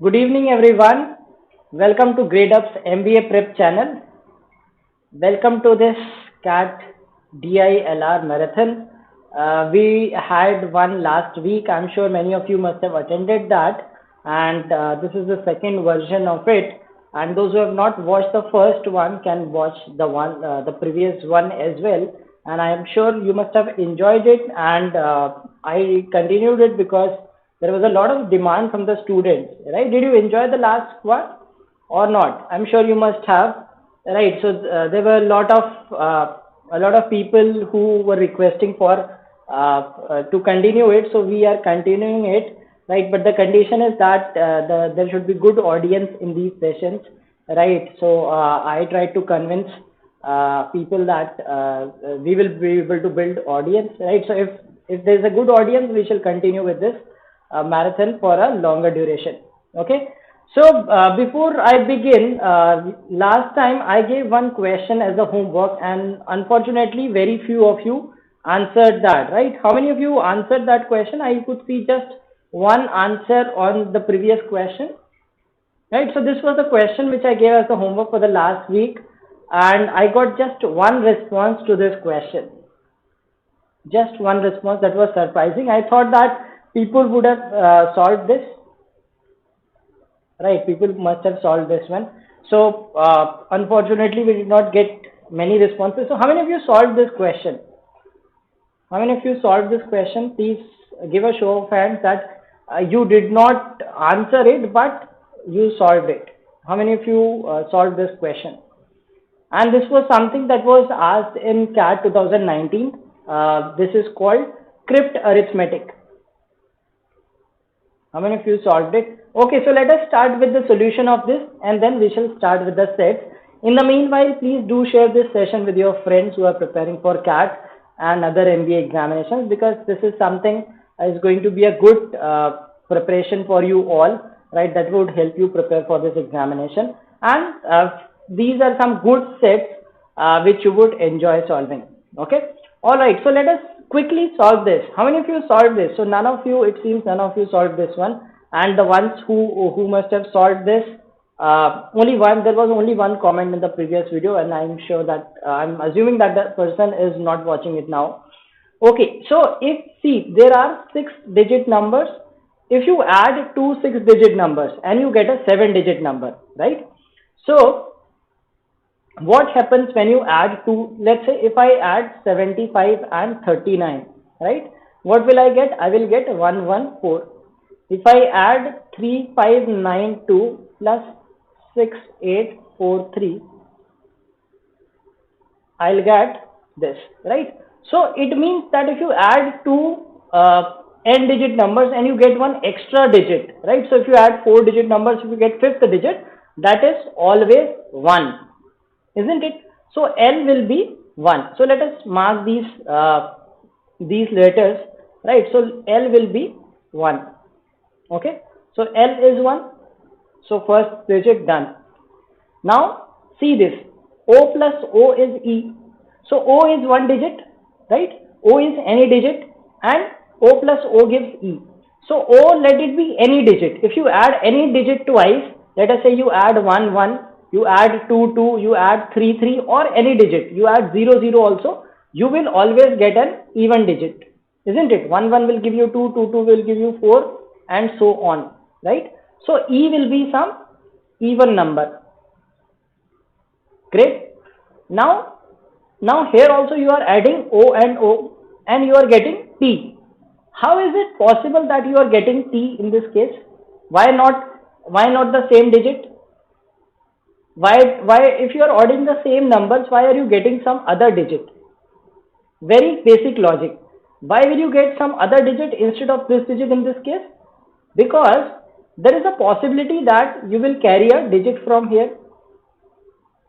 Good evening, everyone. Welcome to Gradeup's MBA Prep channel. Welcome to this CAT DILR marathon. We had one last week. I'm sure many of you must have attended that, and this is the second version of it. And those who have not watched the first one can watch the previous one as well. And I am sure you must have enjoyed it. And I continued it because there was a lot of demand from the students. Right? Did you enjoy the last one or not? I'm sure you must have. Right. So there were a lot of people who were requesting for to continue it. So we are continuing it, right? But the condition is that there should be good audience in these sessions, right? So I tried to convince people that we will be able to build audience, right? So if there's a good audience, we shall continue with this marathon for a longer duration. Okay. So before I begin, last time I gave one question as a homework, and unfortunately very few of you answered that, right? How many of you answered that question? I could see just one answer on the previous question, right? So this was the question which I gave as a homework for the last week, and I got just one response to this question. Just one response. That was surprising. I thought that people would have solved this. Right, people must have solved this one. So unfortunately we did not get many responses. So how many of you solved this question? How many of you solved this question? Please give a show of hands that you did not answer it but you solved it. How many of you solved this question? And this was something that was asked in CAT 2019. This is called crypt arithmetic. How many of you solved it? Okay, so let us start with the solution of this and then we shall start with the sets. In the meanwhile, please do share this session with your friends who are preparing for CAT and other MBA examinations, because this is something is going to be a good preparation for you all, right? That would help you prepare for this examination. And these are some good sets which you would enjoy solving. Okay. All right. So let us quickly solve this. How many of you solved this? So none of you, it seems none of you solved this one. And the ones who must have solved this, only one, there was only one comment in the previous video, and I'm sure that I'm assuming that the person is not watching it now. Okay, so see, there are 6-digit numbers. If you add two 6-digit numbers and you get a 7-digit number, right? So what happens when you add two? Let's say if I add 75 and 39, right? What will I get? I will get 114. If I add 3592 plus 6843, I'll get this, right? So it means that if you add two n-digit numbers and you get one extra digit, right? So if you add 4-digit numbers, if you get 5th digit, that is always 1, isn't it? So L will be 1. So let us mark these letters, right? So L will be 1. Okay, so L is 1. So first digit done. Now see this. O plus O is E. So O is 1 digit, right? O is any digit and O plus O gives E. So O, let it be any digit. If you add any digit twice, let us say you add 1, 1, you add 2, 2, you add 3, 3, or any digit, you add 0, 0 also, you will always get an even digit, isn't it? 1, 1 will give you 2, 2, 2 will give you 4, and so on, right? So E will be some even number. Great. Now here also you are adding O and O and you are getting T. How is it possible that you are getting T in this case? Why not the same digit? Why if you are adding the same numbers, why are you getting some other digit? Very basic logic. Why will you get some other digit instead of this digit in this case? Because there is a possibility that you will carry a digit from here,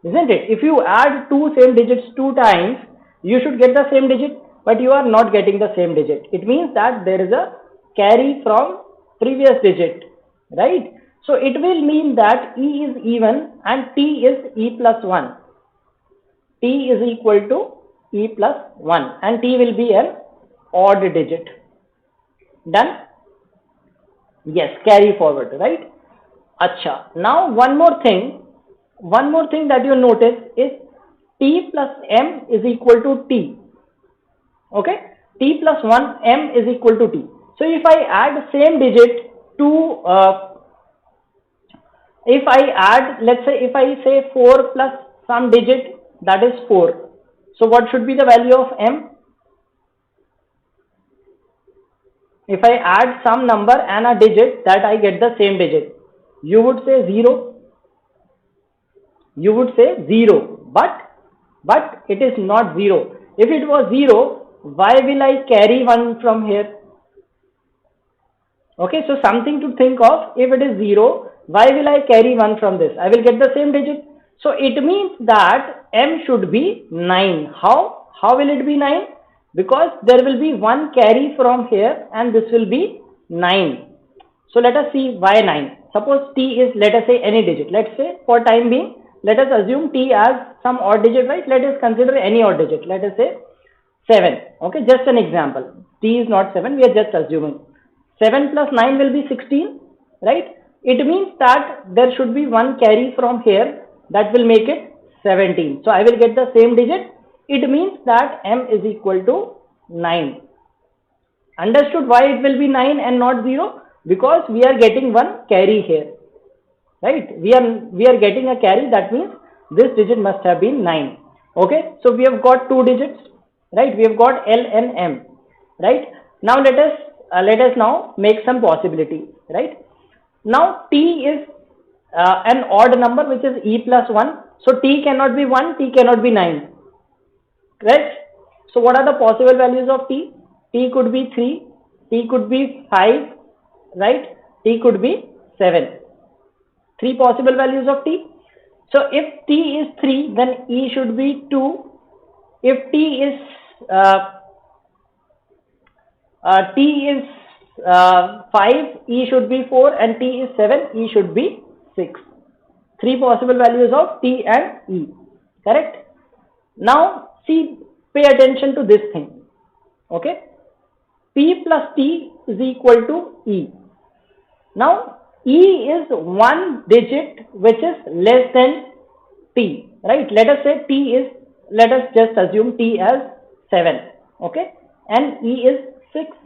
isn't it? If you add two same digits 2 times, you should get the same digit, but you are not getting the same digit. It means that there is a carry from previous digit, right? So it will mean that E is even and T is E plus 1. T is equal to E plus 1 and T will be an odd digit. Done? Yes, carry forward, right? Acha. Now one more thing that you notice is t plus m is equal to t. Okay, t plus 1 m is equal to t. So if I add same digit to if I add, let's say if I say 4 plus some digit, that is 4. So what should be the value of m? If I add some number and a digit that I get the same digit, you would say 0. You would say 0, but it is not 0. If it was 0, why will I carry 1 from here? Okay, so something to think of. If it is 0, why will I carry 1 from this? I will get the same digit. So it means that m should be 9. How? How will it be 9? Because there will be 1 carry from here and this will be 9. So let us see why 9. Suppose t is, let us say, any digit. Let's say for time being, let us assume t as some odd digit, right? Let us consider any odd digit. Let us say 7. Okay, just an example. T is not 7, we are just assuming. 7 plus 9 will be 16, right? It means that there should be 1 carry from here, that will make it 17. So I will get the same digit. It means that m is equal to 9. Understood why it will be 9 and not 0? Because we are getting 1 carry here, right? We are getting a carry, that means this digit must have been 9. Okay, so we have got 2 digits, right? We have got L and M, right? Now let us now make some possibility, right? Now t is an odd number, which is e plus 1. So t cannot be 1, t cannot be 9, correct? So what are the possible values of t? T could be 3, t could be 5, right? T could be 7. 3 possible values of t. So if t is 3, then e should be 2. If t is 5, e should be 4, and t is 7, e should be 6. 3 possible values of t and e, correct? Now see, pay attention to this thing. Okay, p plus t is equal to e. Now e is 1 digit which is less than t, right? Let us say t is, let us just assume t as 7, okay, and e is 6,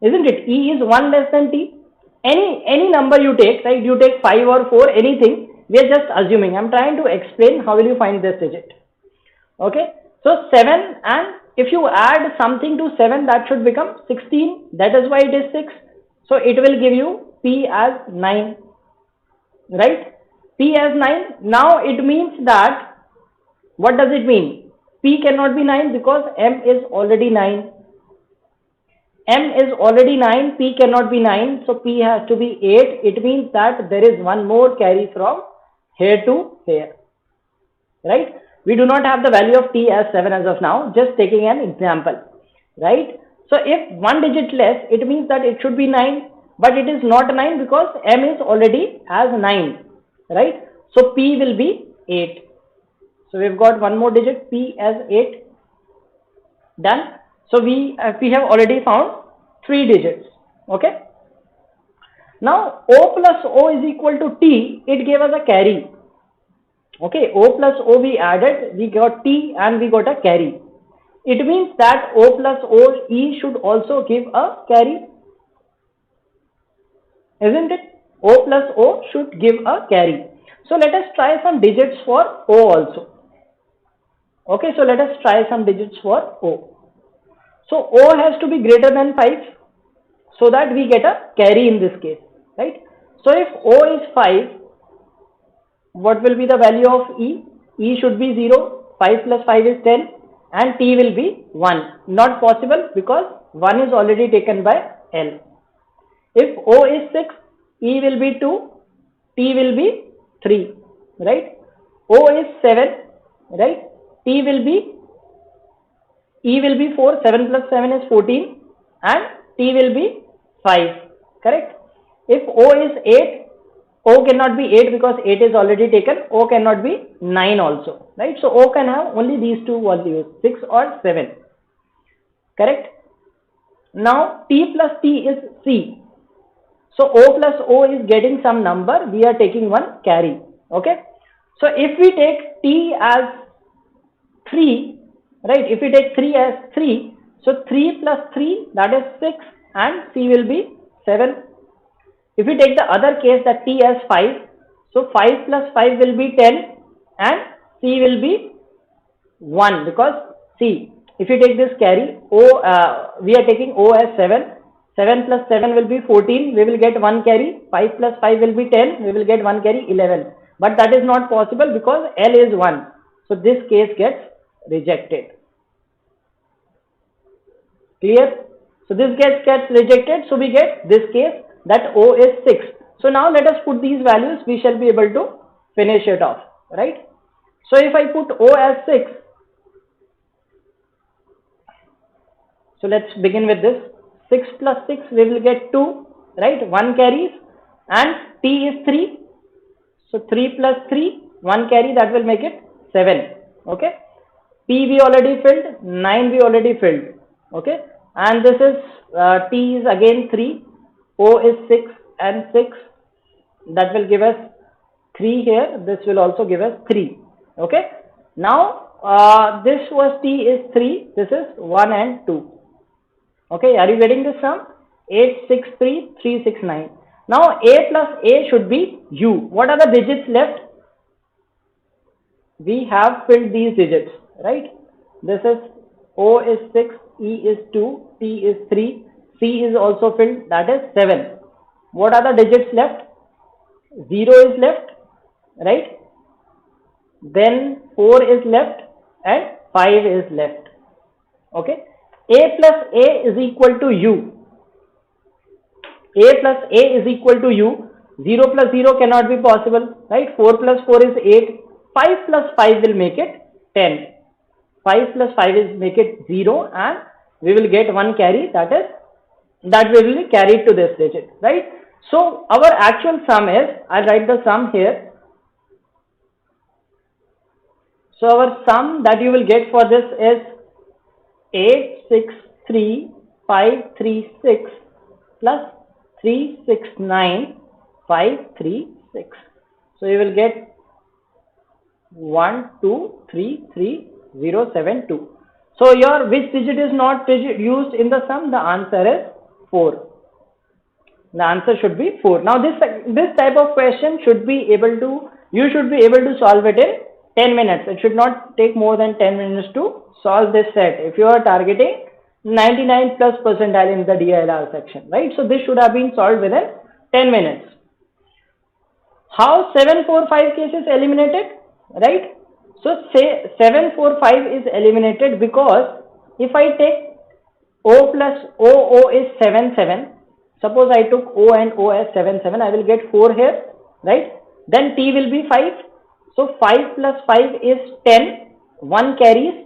isn't it? E is 1 less than t. Any number you take, right? You take 5 or 4, anything. We are just assuming. I am trying to explain how will you find this digit. Okay, so 7, and if you add something to 7, that should become 16. That is why it is 6. So it will give you p as 9, right? P as 9. Now it means that, what does it mean? P cannot be 9 because m is already 9. M is already 9, P cannot be 9, so P has to be 8. It means that there is 1 more carry from here to here, right? We do not have the value of T as 7 as of now, just taking an example, right? So if 1 digit less, it means that it should be 9, but it is not 9 because M is already as 9, right? So P will be 8. So we've got 1 more digit, P as 8, done. So we have already found 3 digits, okay. Now O plus O is equal to T, it gave us a carry, okay. O plus O we added, we got T and we got a carry. It means that O plus O, E should also give a carry, isn't it? O plus O should give a carry. So let us try some digits for O also, okay. So let us try some digits for O. So O has to be greater than 5 so that we get a carry in this case, right? So if O is 5, what will be the value of E? E should be 0, 5 plus 5 is 10, and T will be 1. Not possible because 1 is already taken by L. If O is 6, E will be 2, T will be 3, right? O is 7, right? T will be, E will be 4, 7 plus 7 is 14, and T will be 5, correct? If O is 8, O cannot be 8 because 8 is already taken, O cannot be 9 also, right? So O can have only these two values, 6 or 7, correct? Now T plus T is C. So O plus O is getting some number. We are taking one carry. Okay. So if we take T as 3, right? If we take 3 as 3, so 3 plus 3, that is 6, and C will be 7. If we take the other case, that T as 5, so 5 plus 5 will be 10, and C will be 1, because see, if you take this carry, we are taking O as 7. 7 plus 7 will be 14, we will get 1 carry. 5 plus 5 will be 10, we will get 1 carry, 11. But that is not possible because L is 1. So this case gets rejected. Clear? So this case gets rejected. So we get this case that O is 6. So now let us put these values. We shall be able to finish it off. Right? So if I put O as 6. So let's begin with this. 6 plus 6, we will get 2. Right? 1 carries. And T is 3. So 3 plus 3, 1 carry, that will make it 7. Okay. P we already filled, 9 we already filled. Okay. And this is T is again 3, O is 6 and 6. That will give us 3 here. This will also give us 3. Okay. Now this was T is 3. This is 1 and 2. Okay. Are you getting this sum? 8, 6, 3, 3, 6, 9. Now A plus A should be U. What are the digits left? We have filled these digits, right? This is O is 6, E is 2, T is 3, C is also filled, that is 7. What are the digits left? 0 is left, right? Then 4 is left and 5 is left. Okay. A plus A is equal to U. A plus A is equal to U. 0 plus 0 cannot be possible, right? 4 plus 4 is 8. 5 plus 5 will make it 10. 5 plus 5 is make it 0, and we will get 1 carry, that we will carry to this digit, right? So our actual sum is, I'll write the sum here. So our sum that you will get for this is 8, 6, 3, 5, 3, 6 plus 3, 6, 9, 5, 3, 6. So you will get 1, 2, 3, 3, 0, 7, 2. So your which digit is not used in the sum? The answer is 4. The answer should be 4. Now this type of question should be able to, you should be able to solve it in 10 minutes. It should not take more than 10 minutes to solve this set. If you are targeting 99 plus percentile in the DILR section, right? So this should have been solved within 10 minutes. How 745 case is eliminated, right? So say 745 is eliminated because if I take O plus O is 7, 7. Suppose I took O and O as 7, 7. I will get 4 here, right? Then T will be 5. So 5 plus 5 is 10. 1 carries.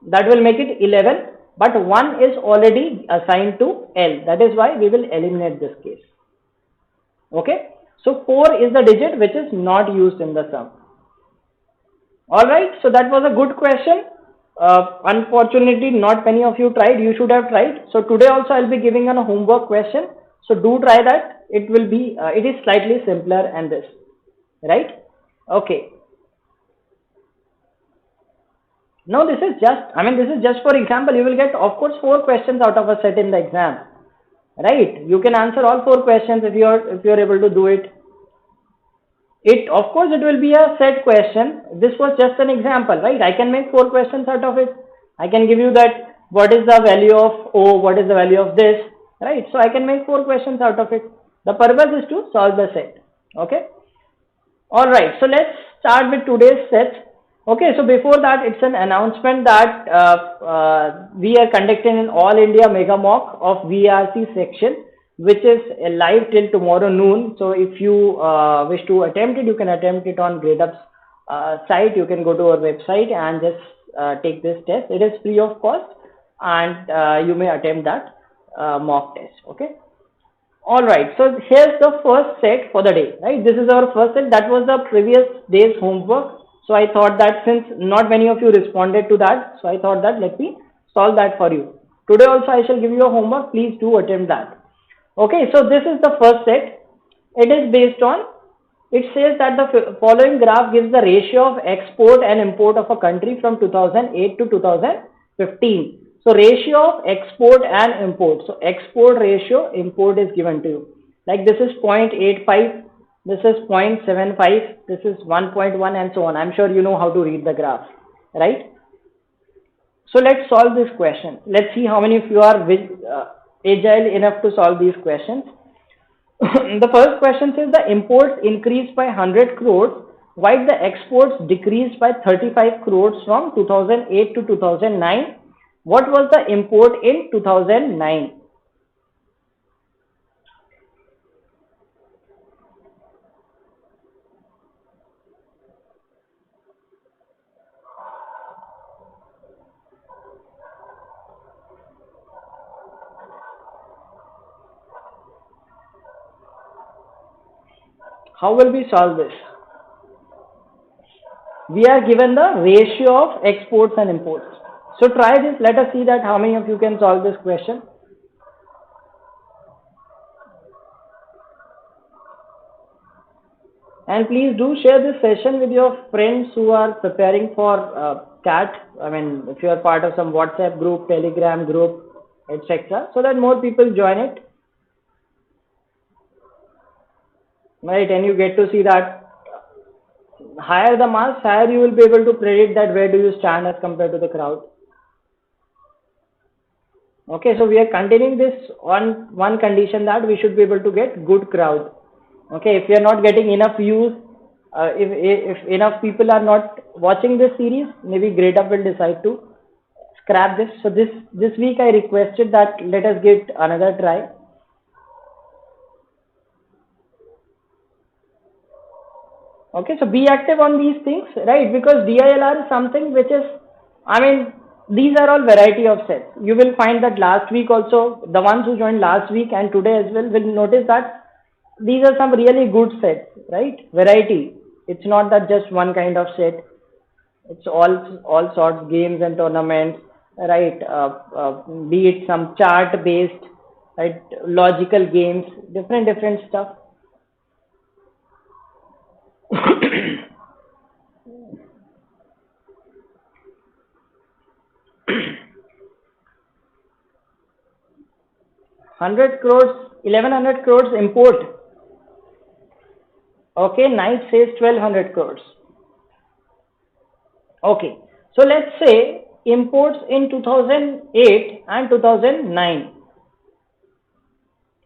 That will make it 11. But 1 is already assigned to L. That is why we will eliminate this case. Okay. So 4 is the digit which is not used in the sum. Alright. So that was a good question. Unfortunately, not many of you tried. You should have tried. So today also I will be giving a homework question. So do try that. It will be, it is slightly simpler than this. Right. Okay. No, this is just for example. You will get, of course, 4 questions out of a set in the exam, right? You can answer all 4 questions if you are able to do it. Of course, it will be a set question. This was just an example, right? I can make 4 questions out of it. I can give you that what is the value of O, what is the value of this, right? So I can make 4 questions out of it. The purpose is to solve the set. Okay. All right. So let's start with today's set. Okay, so before that, it's an announcement that we are conducting an All India Mega Mock of VARC section, which is live till tomorrow noon. So if you wish to attempt it, you can attempt it on Gradeup's site. You can go to our website and just take this test. It is free of cost, and you may attempt that mock test. Okay. All right. So here's the first set for the day. Right. This is our first set. That was the previous day's homework. So I thought that since not many of you responded to that, so I thought that let me solve that for you. Today also I shall give you a homework. Please do attempt that. Okay, so this is the first set. It is based on, it says that the following graph gives the ratio of export and import of a country from 2008 to 2015. So ratio of export and import. So export ratio, import is given to you. Like this is 0.85, this is 0.75, this is 1.1 and so on. I'm sure you know how to read the graph, right? So let's solve this question. Let's see how many of you are agile enough to solve these questions. The first question says the imports increased by 100 crores while the exports decreased by 35 crores from 2008 to 2009. What was the import in 2009? How will we solve this? We are given the ratio of exports and imports. So try this. Let us see that how many of you can solve this question. And please do share this session with your friends who are preparing for CAT. I mean, if you are part of some WhatsApp group, Telegram group, etc., so that more people join it. Right, and you get to see that higher the marks, higher you will be able to predict that where do you stand as compared to the crowd. Okay, so we are continuing this on one condition, that we should be able to get good crowd. Okay, if we are not getting enough views, if enough people are not watching this series, maybe Gradeup will decide to scrap this. So this week I requested that let us give another try. Okay, so be active on these things, right? Because DILR is something which is, I mean, these are all variety of sets. You will find that last week also, the ones who joined last week and today as well will notice that these are some really good sets, right? Variety. It's not that just one kind of set. It's all sorts, games and tournaments, right? Be it some chart based, right? Logical games, different stuff. 100 crores, 1100 crores import. Okay, Knight says 1200 crores. Okay, so let's say imports in 2008 and 2009.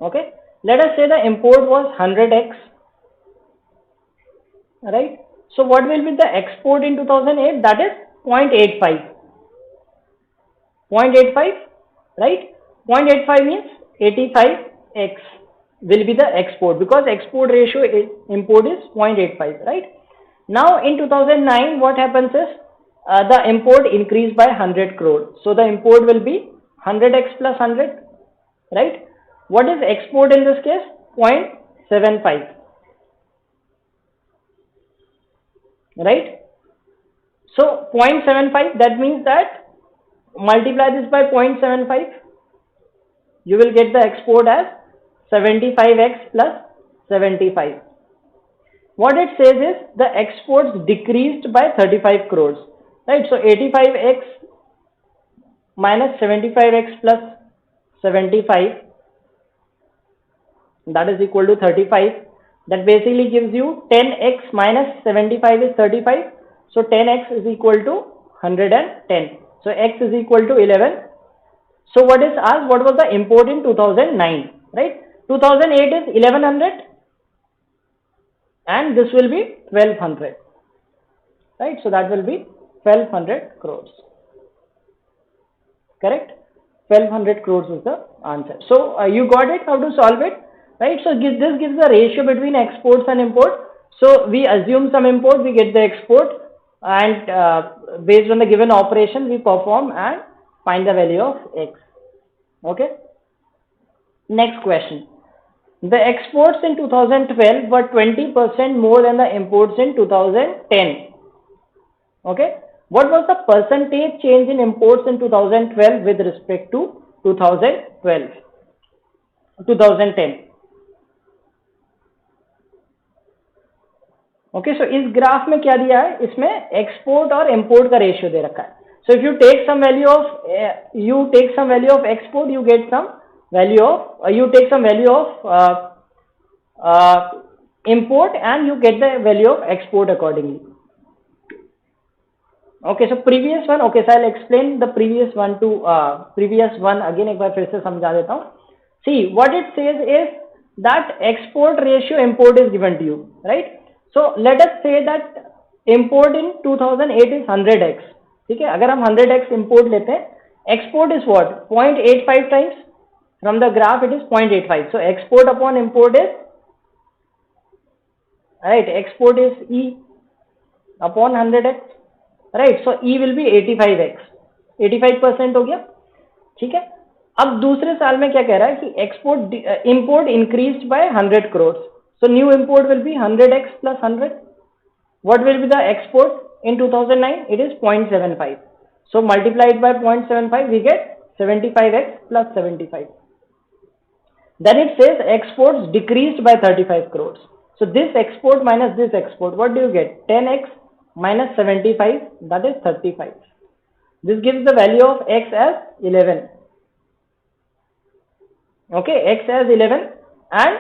Okay, let us say the import was 100x, right? So what will be the export in 2008? That is 0.85. 0.85, right? 0.85 means 85x will be the export, because export ratio import is 0.85, right? Now in 2009 what happens is the import increased by 100 crore. So the import will be 100x plus 100, right? What is export in this case? 0.75, right? So 0.75, that means that multiply this by 0.75, you will get the export as 75x plus 75. What it says is the exports decreased by 35 crores, right? So 85x minus 75x plus 75, that is equal to 35. That basically gives you 10x minus 75 is 35. So 10x is equal to 110. So x is equal to 11. So what is asked? What was the import in 2009, right? 2008 is 1100 and this will be 1200, right? So that will be 1200 crores, correct? 1200 crores is the answer. So you got it, how to solve it, right? So this gives the ratio between exports and import. So we assume some import, we get the export, and based on the given operation we perform and find the value of x. Okay, next question. The exports in 2012 were 20% more than the imports in 2010. Okay, what was the percentage change in imports in 2012 with respect to 2012? 2010. Okay, सो इस graph में क्या दिया है, इसमें export और import का ratio दे रखा है. So if you take some value of export, you get some value of import, and you get the value of export accordingly. Okay, so previous one, okay, so I'll explain the previous one again. एक बार फिर से समझा देता हूँ. See, what it says is that export ratio import is given to you, right? So let us say that import in 2008 is 100x. ठीक है, अगर हम 100x import लेते हैं, export is what? 0.85 times. From the graph it is 0.85. So export upon import is, right, export is E upon 100x, right? So E will be 85x, 85% हो गया. ठीक है, अब दूसरे साल में क्या कह रहा है कि import increased by 100 crores. So new import will be 100x plus 100. What will be the export in 2009? It is 0.75. So multiplied by 0.75, we get 75x plus 75. Then it says exports decreased by 35 crores. So this export minus this export, what do you get? 10x minus 75, that is 35. This gives the value of x as 11. Okay, x as 11, and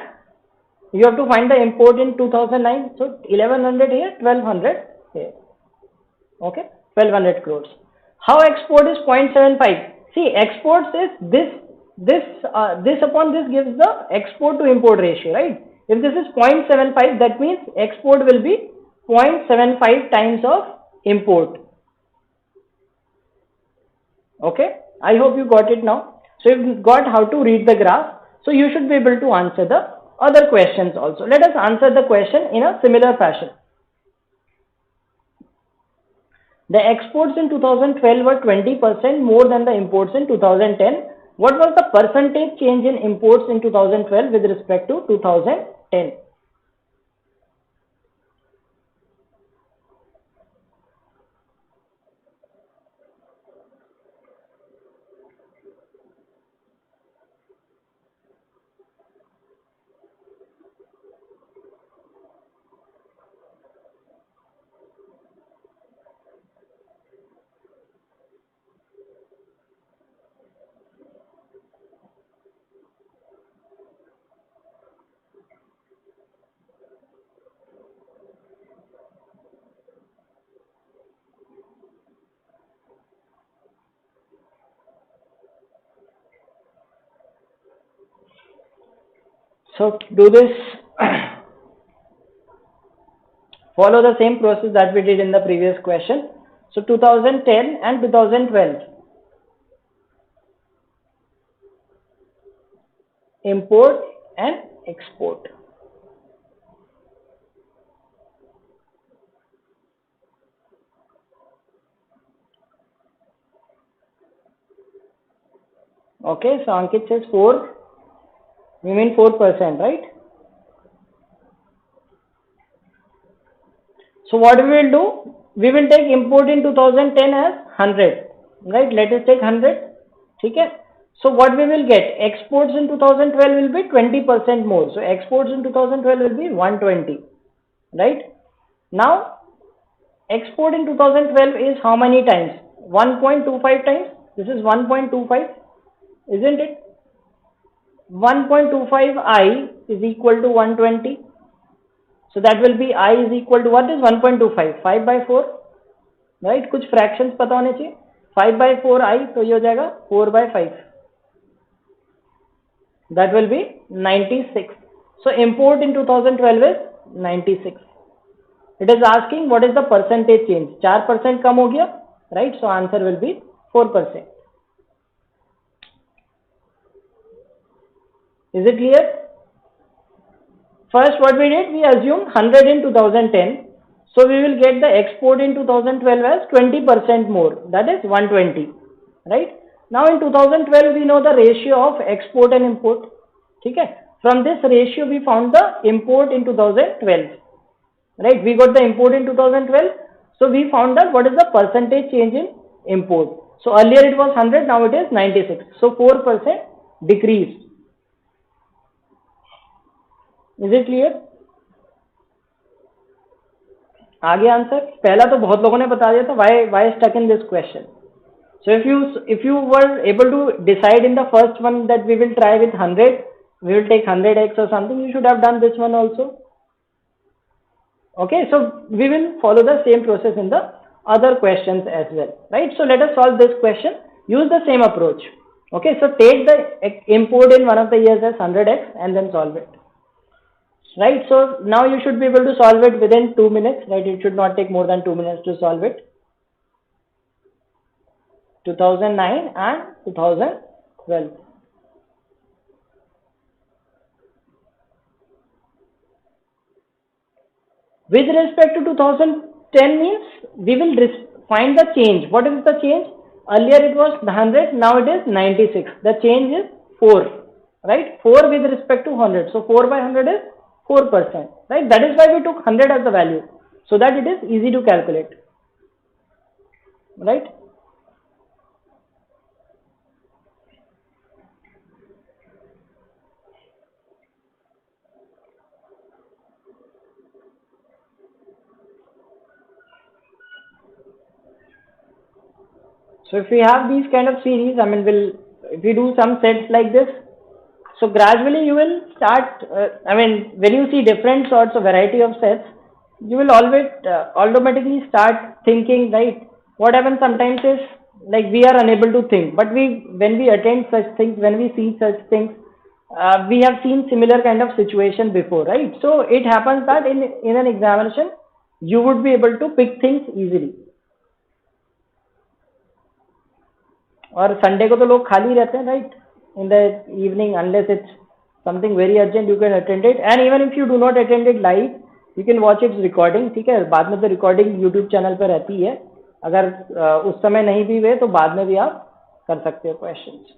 you have to find the import in 2009. So 1100 here, 1200 here. Okay, 1200 crores. How export is 0.75? See, exports is this upon this gives the export to import ratio, right? If this is 0.75, that means export will be 0.75 times of import. Okay, I hope you got it now. So you've got how to read the graph. So you should be able to answer the other questions also. Let us answer the question in a similar fashion. The exports in 2012 were 20% more than the imports in 2010. What was the percentage change in imports in 2012 with respect to 2010? So do this, follow the same process that we did in the previous question. So 2010 and 2012, import and export. Okay, so Ankit says 4, we mean 4%, right? So what we will do, we will take import in 2010 as 100, right? Let us take 100. Okay. So what we will get, exports in 2012 will be 20% more. So exports in 2012 will be 120, right? Now export in 2012 is how many times? 1.25 times. This is 1.25, isn't it? 1.25 I is equal to 120. So that will be I is equal to, what is 1.25? 5 by 4, right? कुछ fractions पता होने चाहिए. 5 by 4 I, तो ये हो जाएगा 4 by 5. That will be 96. So import in 2012 is 96. It is asking what is the percentage change. 4% कम हो गया, right? So answer will be 4%. Is it clear? First, what we did, we assumed 100 in 2010. So we will get the export in 2012 as 20% more. That is 120, right? Now in 2012, we know the ratio of export and import. Okay? From this ratio, we found the import in 2012. Right? We got the import in 2012. So we found out what is the percentage change in import. So earlier it was 100, now it is 96. So 4% decreased. Is it clear? आगे answer पहला तो बहुत लोगों ने बता दिया था, why stuck in this question. So if you were able to decide in the first one that we will try with 100, we will take 100x or something, you should have done this one also. Okay, so we will follow the same process in the other questions as well, right? So let us solve this question. Use the same approach. Okay, so take the import in one of the years as 100x and then solve it. Right, so now you should be able to solve it within 2 minutes, right? It should not take more than 2 minutes to solve it. 2009 and 2012. With respect to 2010 means we will find the change. What is the change? Earlier it was 100, now it is 96. The change is 4, right? 4 with respect to 100. So 4 by 100 is 4%, right? That is why we took 100 as the value, so that it is easy to calculate, right? So if we have these kind of series, I mean, if we do some sets like this, so gradually you will start, I mean, when you see different sorts of variety of sets, you will always automatically start thinking, right? What happens sometimes is, like, we are unable to think, but when we attend such things, when we see such things, we have seen similar kind of situation before, right? So it happens that in an examination, you would be able to pick things easily. और Sunday को तो लोग खाली रहते हैं, right? In the evening, unless it's something very urgent, you can attend it, and even if you do not attend it live, you can watch it's recording, ठीक है? बाद में तो रिकॉर्डिंग यूट्यूब चैनल पर रहती है, अगर उस समय नहीं भी हुए तो बाद में भी आप कर सकते हो questions.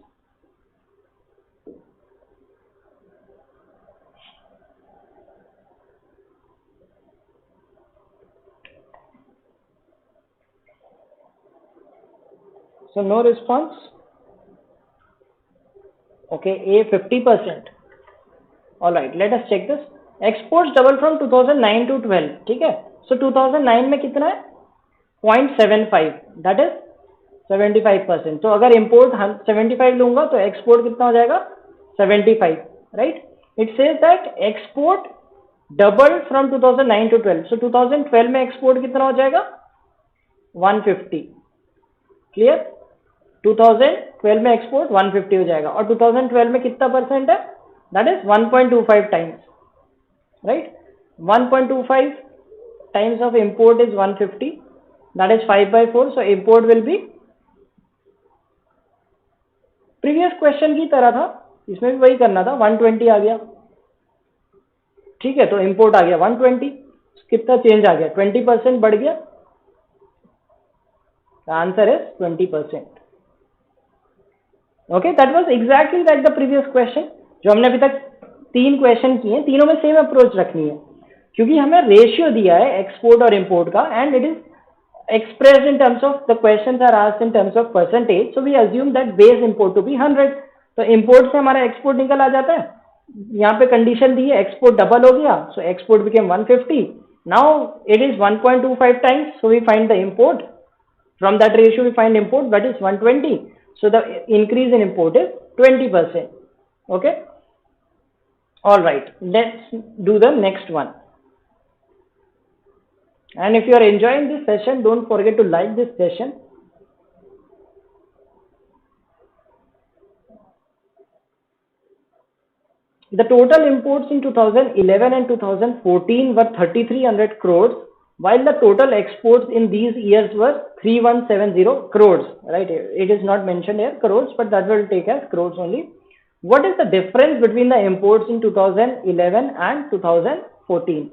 So no response. Okay, A 50%. All right, let us check this. Exports double from 2009 to 12. ठीक है? So 2009 में कितना है? 0.75. That is 75%. तो अगर import 75 लूंगा तो export कितना हो जाएगा? 75. Right? It says that export doubled from 2009 to 12. So 2012 में export कितना हो जाएगा? 150. Clear? 2012 में एक्सपोर्ट 150 हो जाएगा, और 2012 में कितना परसेंट है? That is 1.25 times, right? 1.25 times of import is 150, that is 5/4. So import will be, previous question की तरह था, इसमें भी वही करना था. 120 आ गया, ठीक है? तो इंपोर्ट आ गया 120. कितना चेंज आ गया? 20% बढ़ गया. The answer is 20%. Okay, that was exactly like the previous question. जो हमने अभी तक 3 क्वेश्चन किए हैं, तीनों में सेम अप्रोच रखनी है, क्योंकि हमें रेशियो दिया है एक्सपोर्ट और इंपोर्ट का, and it is expressed in terms of, the questions are asked in terms of percentage, so we assume that base import to be 100. तो import से हमारा export निकल आ जाता है. यहाँ पे कंडीशन दी है एक्सपोर्ट डबल हो गया, so export became 150. now it is 1.25 times, so we find the import. From that ratio we find import, that is 120. So the increase in import is 20%. Okay, all right, let's do the next one. And if you are enjoying this session, don't forget to like this session. The total imports in 2011 and 2014 were 3,300 crores, while the total exports in these years were 3,170 crores, right? It is not mentioned here crores, but that will take as crores only. What is the difference between the imports in 2011 and 2014?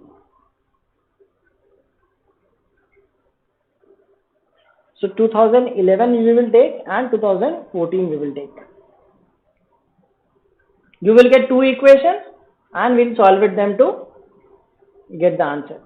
So 2011 we will take and 2014 we will take. You will get 2 equations and we'll solve it them to get the answer.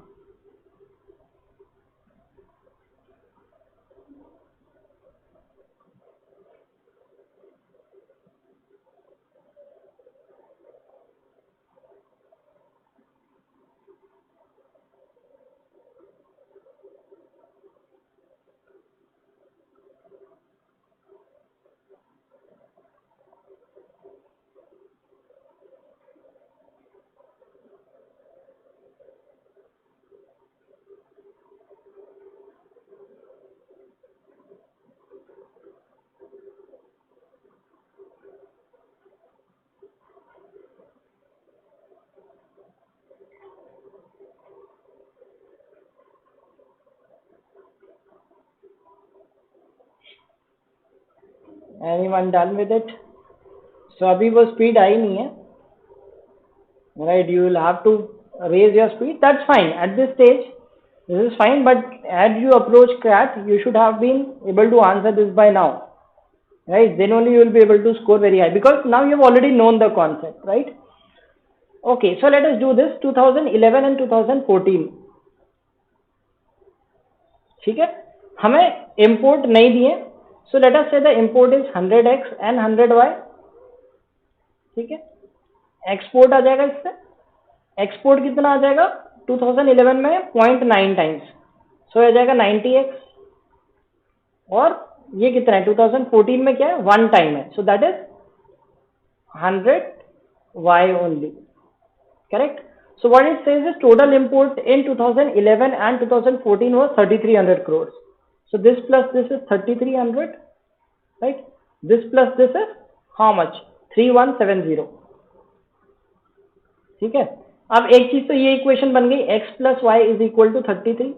Anyone done with it? So अभी वो speed आई नहीं है, right? You will have to raise your speed. That's fine at this stage. This is fine, but as you approach CAT, you should have been able to answer this by now, right? Then only you will be able to score very high because now you have already known the concept, right? Okay, so let us do this 2011 and 2014. ठीक है, हमें import नहीं दिए, so let us say the import is 100x and 100y. ठीक है, export आ जाएगा इससे, export कितना आ जाएगा 2011 में 0.9 टाइम्स, सो आ जाएगा 90x, और ये कितना है 2014 में क्या है 1 टाइम है, so that is 100y only, correct. So what it says is total import in 2011 and 2014 was 3300 crores. So this plus this is 3300, right? This plus this is how much? 3170. ठीक है, अब एक चीज तो ये इक्वेशन बन गई x plus y is equal to 33.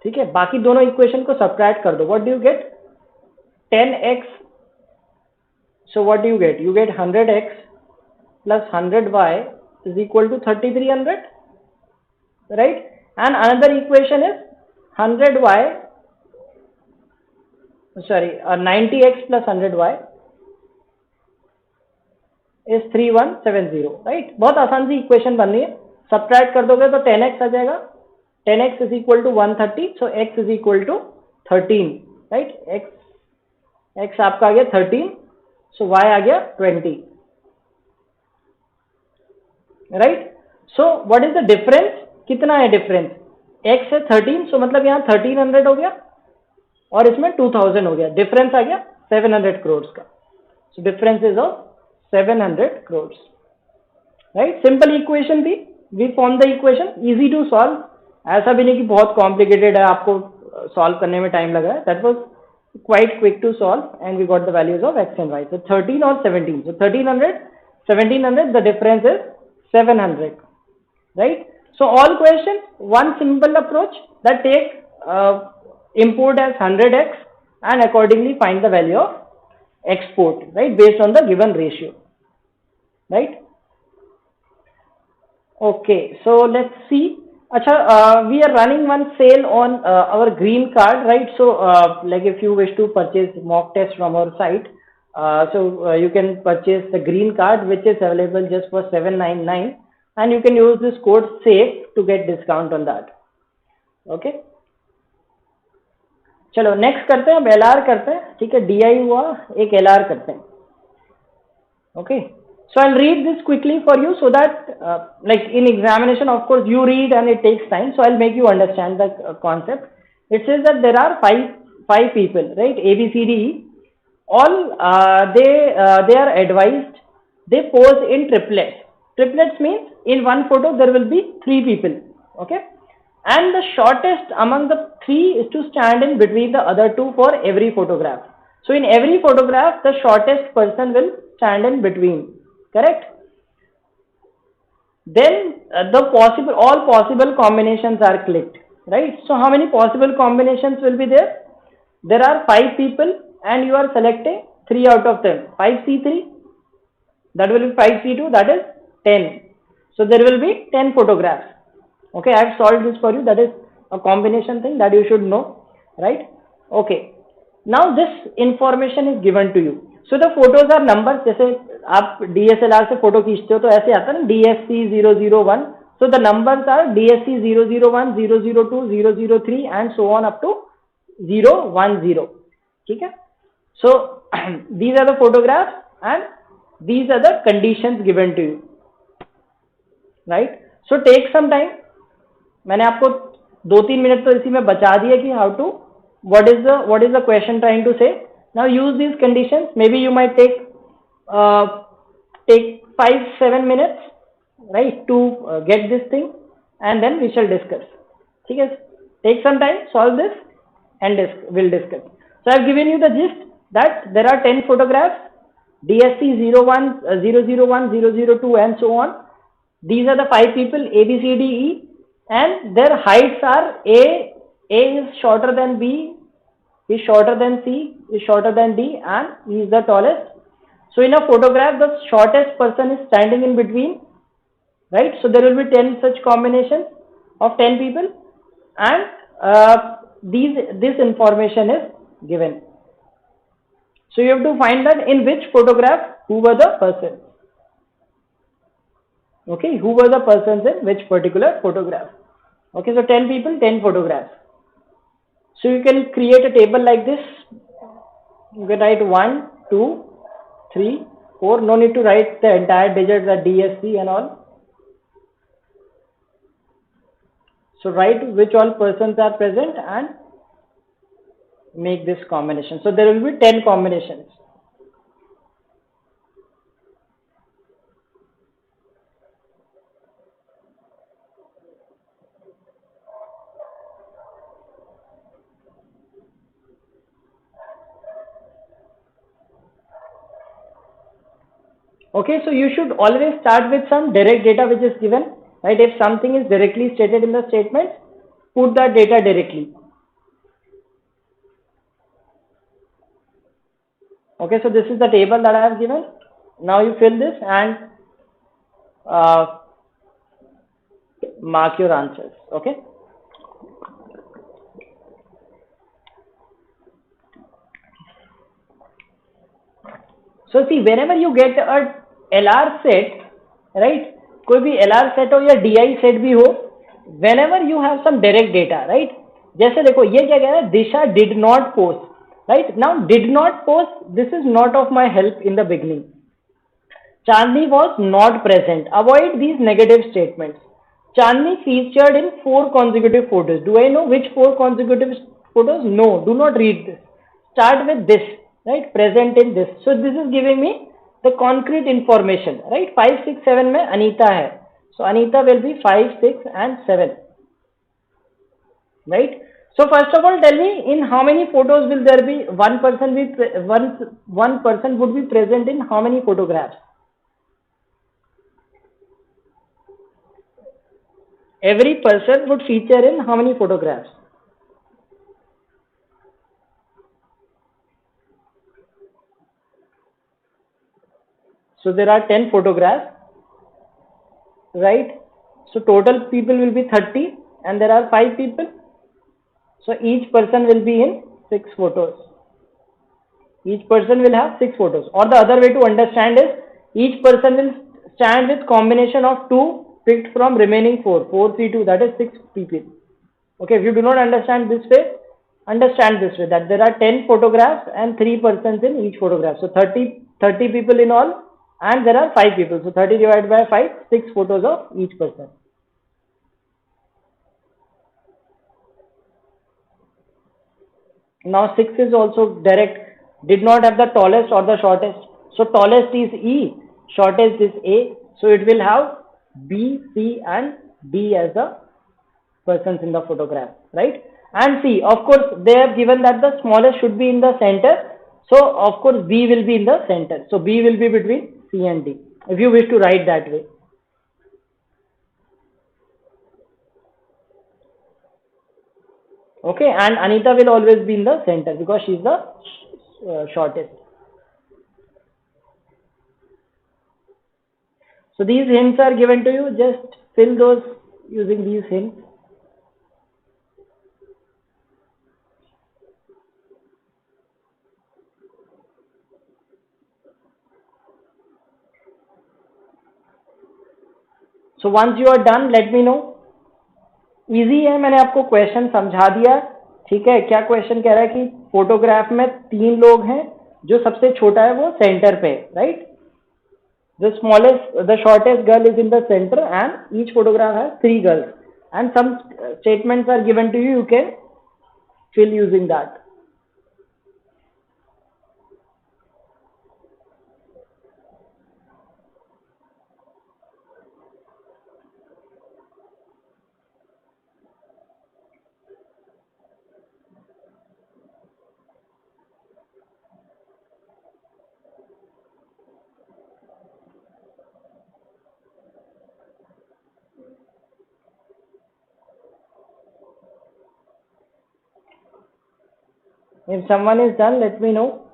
ठीक है, बाकी दोनों इक्वेशन को सब्ट्रैक्ट कर दो. What do you get? 10x. So what do you get? You get 100x plus 100y is equal to 3300, right? And another equation is 100y, sorry, 90x plus 100y is 3170, right? बहुत आसान सी equation बन रही है, subtract कर दोगे तो 10x आ जाएगा, 10x is equal to 130, so x is equal to 13, right? x आपका आ गया 13, so y आ गया 20, right? So what is the difference? कितना है डिफरेंस? x है 13, so मतलब यहाँ 1300 हो गया और इसमें 2000 हो गया, डिफरेंस आ गया 700 crores का. So difference is of 700 crores, right? Simple equation थी, we form the equation, easy to solve. ऐसा भी नहीं कि बहुत कॉम्प्लिकेटेड है, आपको सॉल्व करने में टाइम लगा है. That was quite quick to solve and we got the values of x and y. So 13 or 17. So 1300, 1700, the difference is 700, right? So all questions, one simple approach, that take import as 100x and accordingly find the value of export, right, based on the given ratio, right? Okay, so let's see. Acha, we are running one sale on our green card, right? So like if you wish to purchase mock test from our site, you can purchase the green card, which is available just for 799, and you can use this code SAFE to get discount on that. Okay, चलो next करते हैं, अब LR करते हैं. ठीक है, DI हुआ, एक LR करते हैं. Okay, so I'll read this quickly for you so that like in examination of course you read and it takes time, so I'll make you understand the concept. It says that there are five people, right? A, B, C, D, E. All they are advised, they pose in triplets. Triplets means in one photo there will be 3 people, okay, and the shortest among the 3 is to stand in between the other 2 for every photograph. So in every photograph the shortest person will stand in between, correct? Then all possible combinations are clicked, right? So how many possible combinations will be there? There are 5 people and you are selecting 3 out of them. 5C3, that will be 5C2, that is 10. So there will be 10 photographs. Okay, I have solved this for you. That is a combination thing that you should know, right? Okay, now this information is given to you. So the photos are numbers. जैसे आप DSLR से photo खींचते हो तो ऐसे आता है ना, DSC 001. So the numbers are DSC 001, 002, 003 and so on up to 010. ठीक है? So these are the photographs and these are the conditions given to you, right? So take some time. मैंने आपको 2-3 मिनट तो इसी में बचा दिया कि how to, what is the question trying to say. Now use these conditions. Maybe you might take 5-7 minutes, right, to get this thing, and then we shall discuss. ठीक है? Take some time, solve this, and we'll discuss. So I've given you the gist that there are 10 photographs, DSC 01, 001, 002, and so on. These are the 5 people, A, B, C, D, E, and their heights are A is shorter than B, is shorter than C, is shorter than D, and he is the tallest. So in a photograph, the shortest person is standing in between, right? So there will be 10 such combinations of 10 people, and this information is given. So you have to find that in which photograph who were the persons. Okay, who were the persons in which particular photograph. Okay, so 10 people, 10 photographs. So you can create a table like this. You can write 1, 2, 3, 4. No need to write the entire digits, the DSC and all. So write which all persons are present and make this combination. So there will be 10 combinations. Okay, so you should always start with some direct data which is given, right? If something is directly stated in the statement, put that data directly. Okay, so this is the table that I have given. Now you fill this and mark your answers. Okay. So see, whenever you get a LR set, right? कोई भी LR set हो या DI set भी हो, whenever you have some direct data, right? जैसे देखो ये क्या कह रहा है, दिशा did not post, right? Now did not post, this is not of my help in the beginning. Chandni was not present. Avoid these negative statements. Chandni featured in 4 consecutive photos. Do I know which 4 consecutive photos? No, do not read this. Start with this, right? Present in this. So this is giving me the concrete information, right? 5, 6, 7 में Anita है. So Anita will be 5, 6 and 7, right? So first of all, tell me in how many photos will there be one person would be present in how many photographs? Every person would feature in how many photographs? So there are 10 photographs, right? So total people will be 30 and there are 5 people. So each person will be in 6 photos. Each person will have 6 photos. Or the other way to understand is each person will stand with combination of 2 picked from remaining 4. 4, 3, 2, that is 6 people. Okay, if you do not understand this way, understand this way, that there are 10 photographs and 3 persons in each photograph. So 30 people in all and there are 5 people. So 30 divided by 5, 6 photos of each person. Now 6 is also direct, did not have the tallest or the shortest. So tallest is E, shortest is A. So it will have B, C and D as the persons in the photograph, right? And C, of course, they have given that the smallest should be in the center. So of course B will be in the center. So B will be between C and D, if you wish to write that way. Okay, and Anita will always be in the center because she is the shortest. So these hints are given to you. Just fill those using these hints. So once you are done, let me know. Easy है, मैंने आपको question समझा दिया, ठीक है. क्या question कह रहा है कि फोटोग्राफ में 3 लोग हैं, जो सबसे छोटा है वो सेंटर पे, right. The shortest girl is in the center and each photograph has 3 girls and some statements are given to you. You can fill using that. If someone is done, let me know.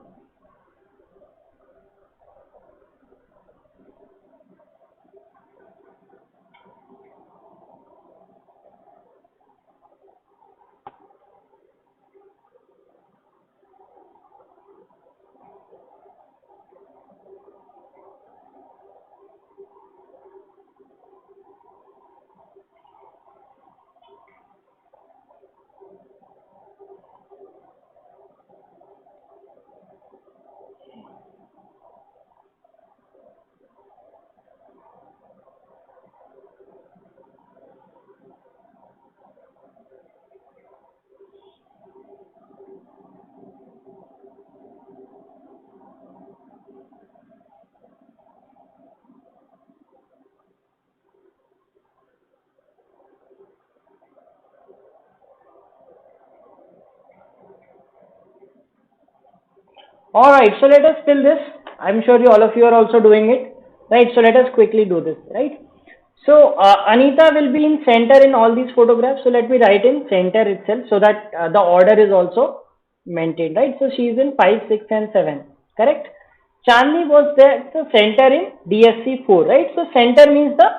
All right, so let us fill this. I'm sure all of you are also doing it, right? So let us quickly do this, right? So Anita will be in center in all these photographs. So let me write in center itself so that the order is also maintained, right? So she is in 5, 6, and 7, correct? Chandni was there at the center in DSC 4, right? So center means the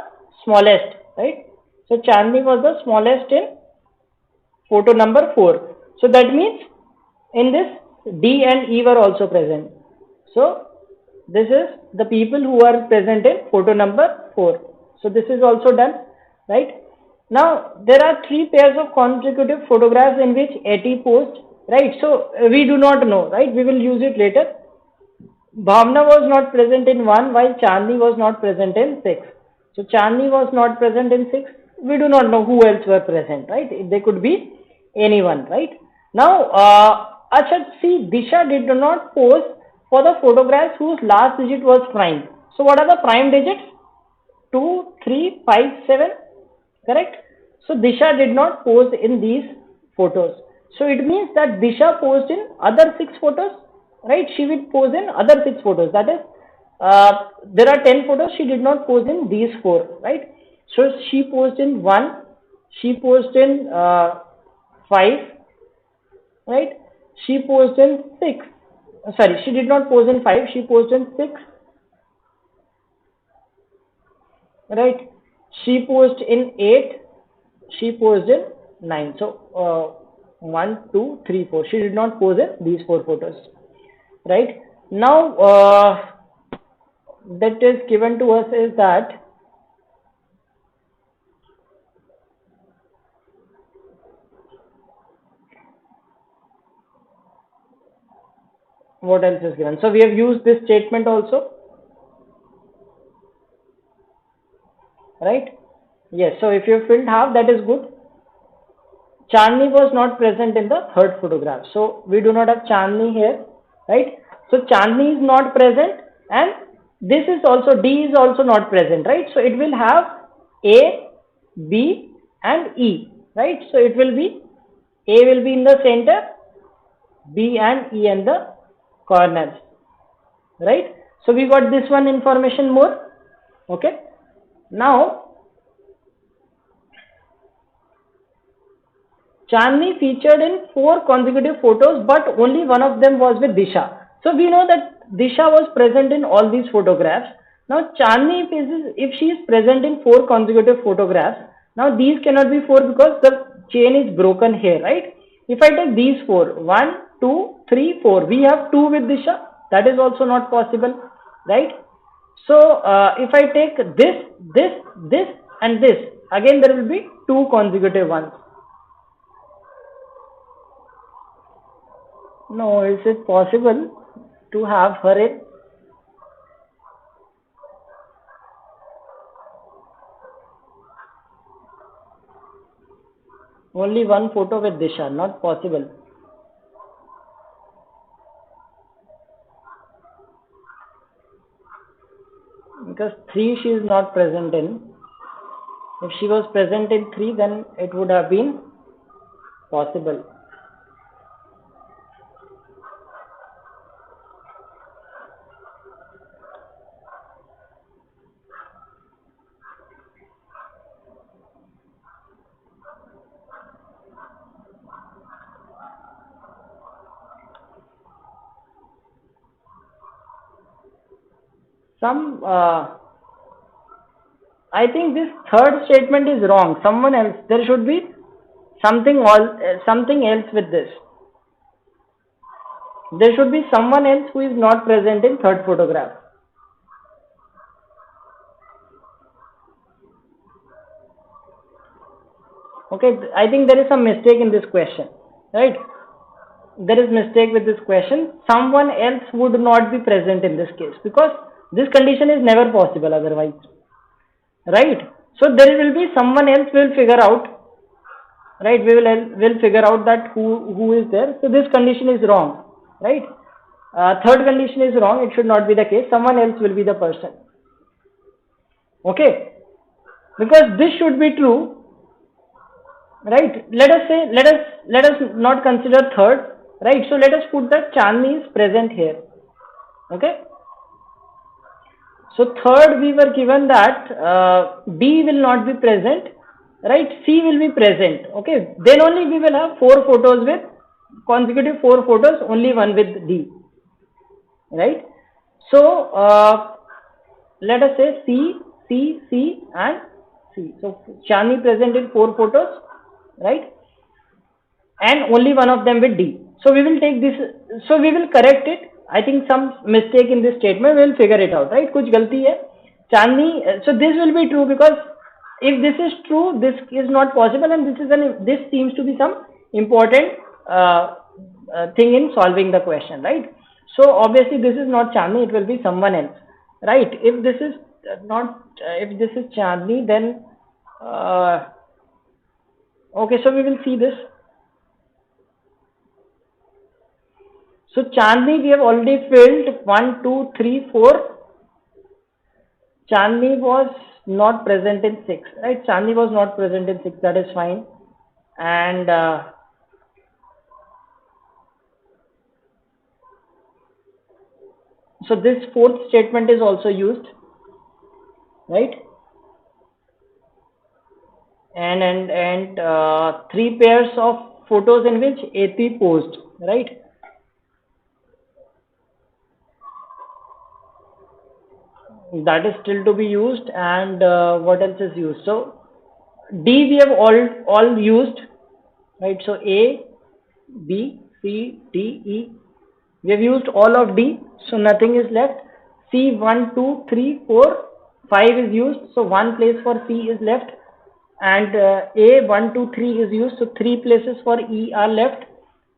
smallest, right? So Chandni was the smallest in photo number 4. So that means in this D and E were also present. So this is the people who are present in photo number 4. So this is also done, right? Now there are 3 pairs of consecutive photographs in which AT posed, right? So we do not know, right? We will use it later. Bhavna was not present in 1 while Chandni was not present in 6. So Chandni was not present in 6. We do not know who else were present, right? They could be anyone, right? Now, Acha, see, Disha did not pose for the photographs whose last digit was prime. So what are the prime digits? 2, 3, 5, 7, correct? So Disha did not pose in these photos. So it means that Disha posed in other 6 photos, right? She will pose in other 6 photos. That is, there are 10 photos. She did not pose in these 4, right? So she posed in 1. She posed in 5, right? She posed in 6. Sorry, she did not pose in 5. She posed in 6, right? She posed in 8. She posed in 9. So 1, 2, 3, 4. She did not pose in these 4 photos, right? Now that is given to us is that what else is given? So we have used this statement also, right? Yes. So if you filled half, that is good. Chandni was not present in the third photograph. So we do not have Chandni here, right? So Chandni is not present and this is also, D is also not present, right? So it will have A, B and E, right? So it will be, A will be in the center, B and E in the corners, right? So we got this one information more, okay? Now, Chandni featured in 4 consecutive photos, but only one of them was with Disha. So we know that Disha was present in all these photographs. Now Chandni, if she is present in 4 consecutive photographs, now these cannot be 4 because the chain is broken here, right? If I take these 4, 1, 2, 3, 4, we have 2 with Disha. That is also not possible, right? So if I take this and this, again there will be 2 consecutive ones. No, is it possible to have her in? Only one photo with Disha, not possible. Because 3 she is not present in. If she was present in 3, then it would have been possible. Some, I think this third statement is wrong. Someone else, there should be something else with this. There should be someone else who is not present in third photograph. Okay, I think there is some mistake in this question, right? There is mistake with this question. Someone else would not be present in this case because this condition is never possible otherwise, right? So there will be someone else will figure out, right? Will figure out that who is there. So this condition is wrong, right? Third condition is wrong. It should not be the case. Someone else will be the person. Okay, because this should be true, right? Let us not consider third, right? So let us put that Chandni is present here. Okay. So third we were given that D will not be present, right? C will be present. Okay. Then only we will have 4 photos with consecutive 4 photos, only one with D, right? So let us say C, C, C and C. So Chandni present in 4 photos, right? And only one of them with D. So we will take this, so we will correct it. I think some mistake in this statement, we will figure it out, right? Kuch galti hai. Chandni, so this will be true because if this is true, this is not possible, and this seems to be some important thing in solving the question, right? So obviously this is not Chandni, it will be someone else, right? If this is if this is Chandni, then okay, so we will see this. So Chandni we have already filled 1, 2, 3, 4. Chandni was not present in 6, right? Chandni was not present in 6, that is fine. And so this fourth statement is also used, right? And 3 pairs of photos in which AP posed, right? That is still to be used. And what else is used? So D we have all used, right? So A, B, C, D, E, we have used all of D, so nothing is left. C, 1, 2, 3, 4, 5 is used, so 1 place for C is left. And A, 1, 2, 3 is used, so 3 places for E are left.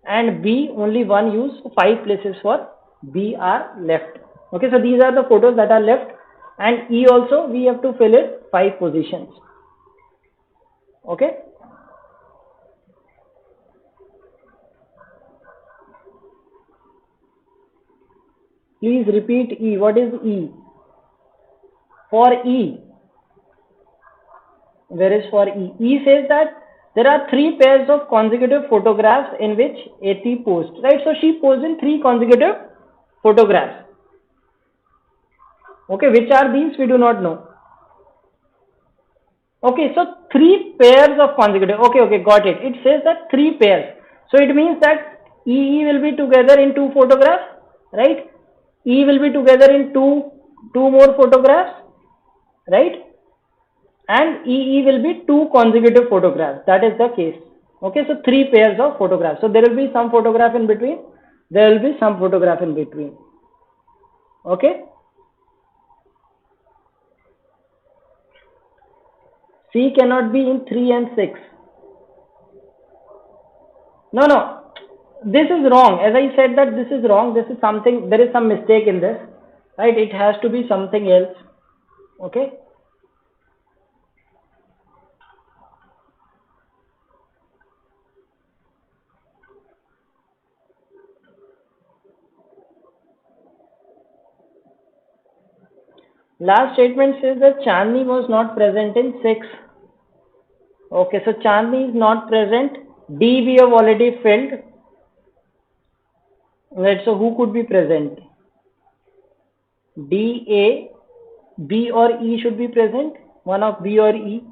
And B, only 1 used, so 5 places for B are left. Okay, so these are the photos that are left. And E also we have to fill it 5 positions. Okay. Please repeat E. What is E? For E, where is for E? E says that there are 3 pairs of consecutive photographs in which AP posed, right? So she posed in 3 consecutive photographs. Okay, which are these? We do not know. Okay, so 3 pairs of consecutive. Okay, got it. It says that 3 pairs. So it means that EE will be together in 2 photographs, right? E will be together in two more photographs, right? And EE will be 2 consecutive photographs. That is the case. Okay, so 3 pairs of photographs. So there will be some photograph in between. There will be some photograph in between. Okay. C cannot be in 3 and 6. No. This is wrong. As I said that this is wrong. This is something, there is some mistake in this, right? It has to be something else. Okay. Last statement says that Chandni was not present in 6. Okay, so Chandni is not present. D we have already filled. Right, so who could be present? D, A, B or E should be present. One of B or E.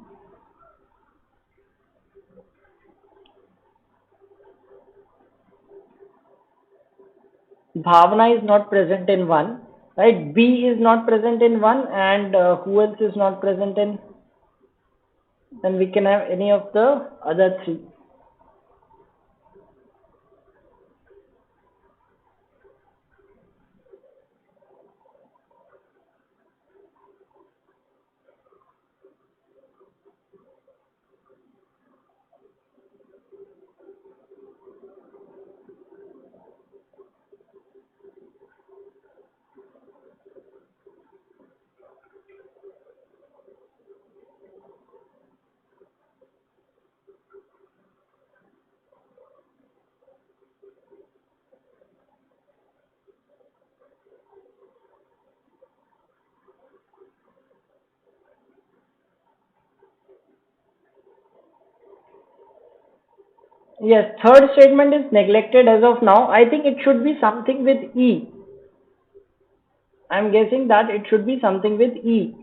Bhavna is not present in 1. right? B is not present in one, and who else is not present in? Then we can have any of the other three. Yes, third statement is neglected as of now. I think it should be something with E. I'm guessing that it should be something with E.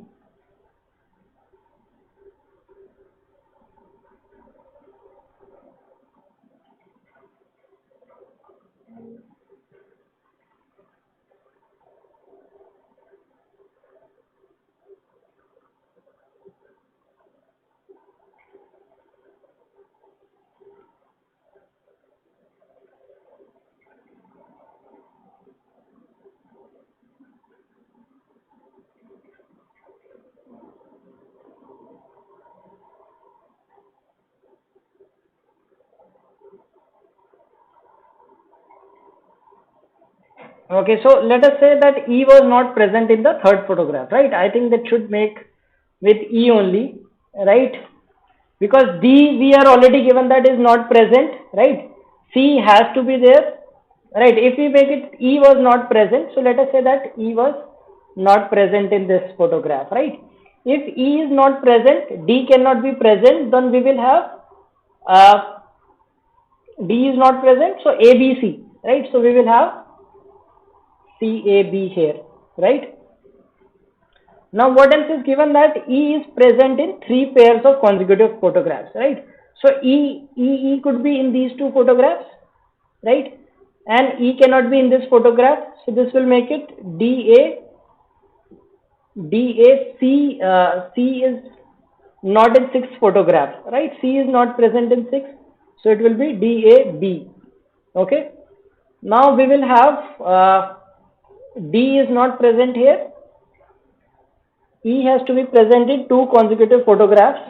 Okay, so let us say that E was not present in the third photograph, right? I think that should make with E only, right? Because D we are already given that is not present, right? C has to be there, right? If we make it E was not present, so let us say that E was not present in this photograph, right? If E is not present, D cannot be present, then we will have D is not present, so ABC, right? So we will have CAB here, right? Now what else is given that E is present in three pairs of consecutive photographs, right? So E could be in these two photographs, right? And E cannot be in this photograph, so this will make it DAC. C is not in six photographs, right? C is not present in six, so it will be DAB. Okay. Now we will have D is not present here. E has to be present in two consecutive photographs.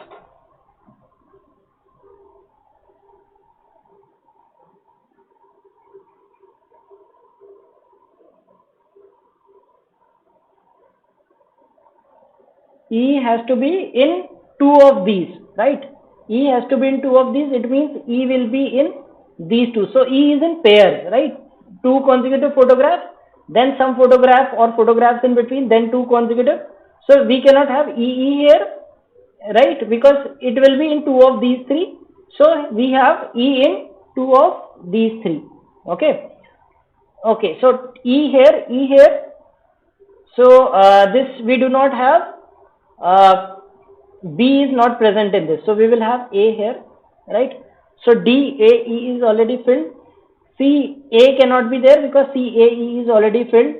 E has to be in two of these, right? E has to be in two of these. It means E will be in these two. So E is in pairs, right? Two consecutive photographs, then some photograph or photographs in between, then two consecutive. So we cannot have EE here, right? Because it will be in two of these three. So we have E in two of these three. Okay. Okay. So E here. So this we do not have. B is not present in this, so we will have A here, right? So D A E is already filled. C A cannot be there because C A E is already filled.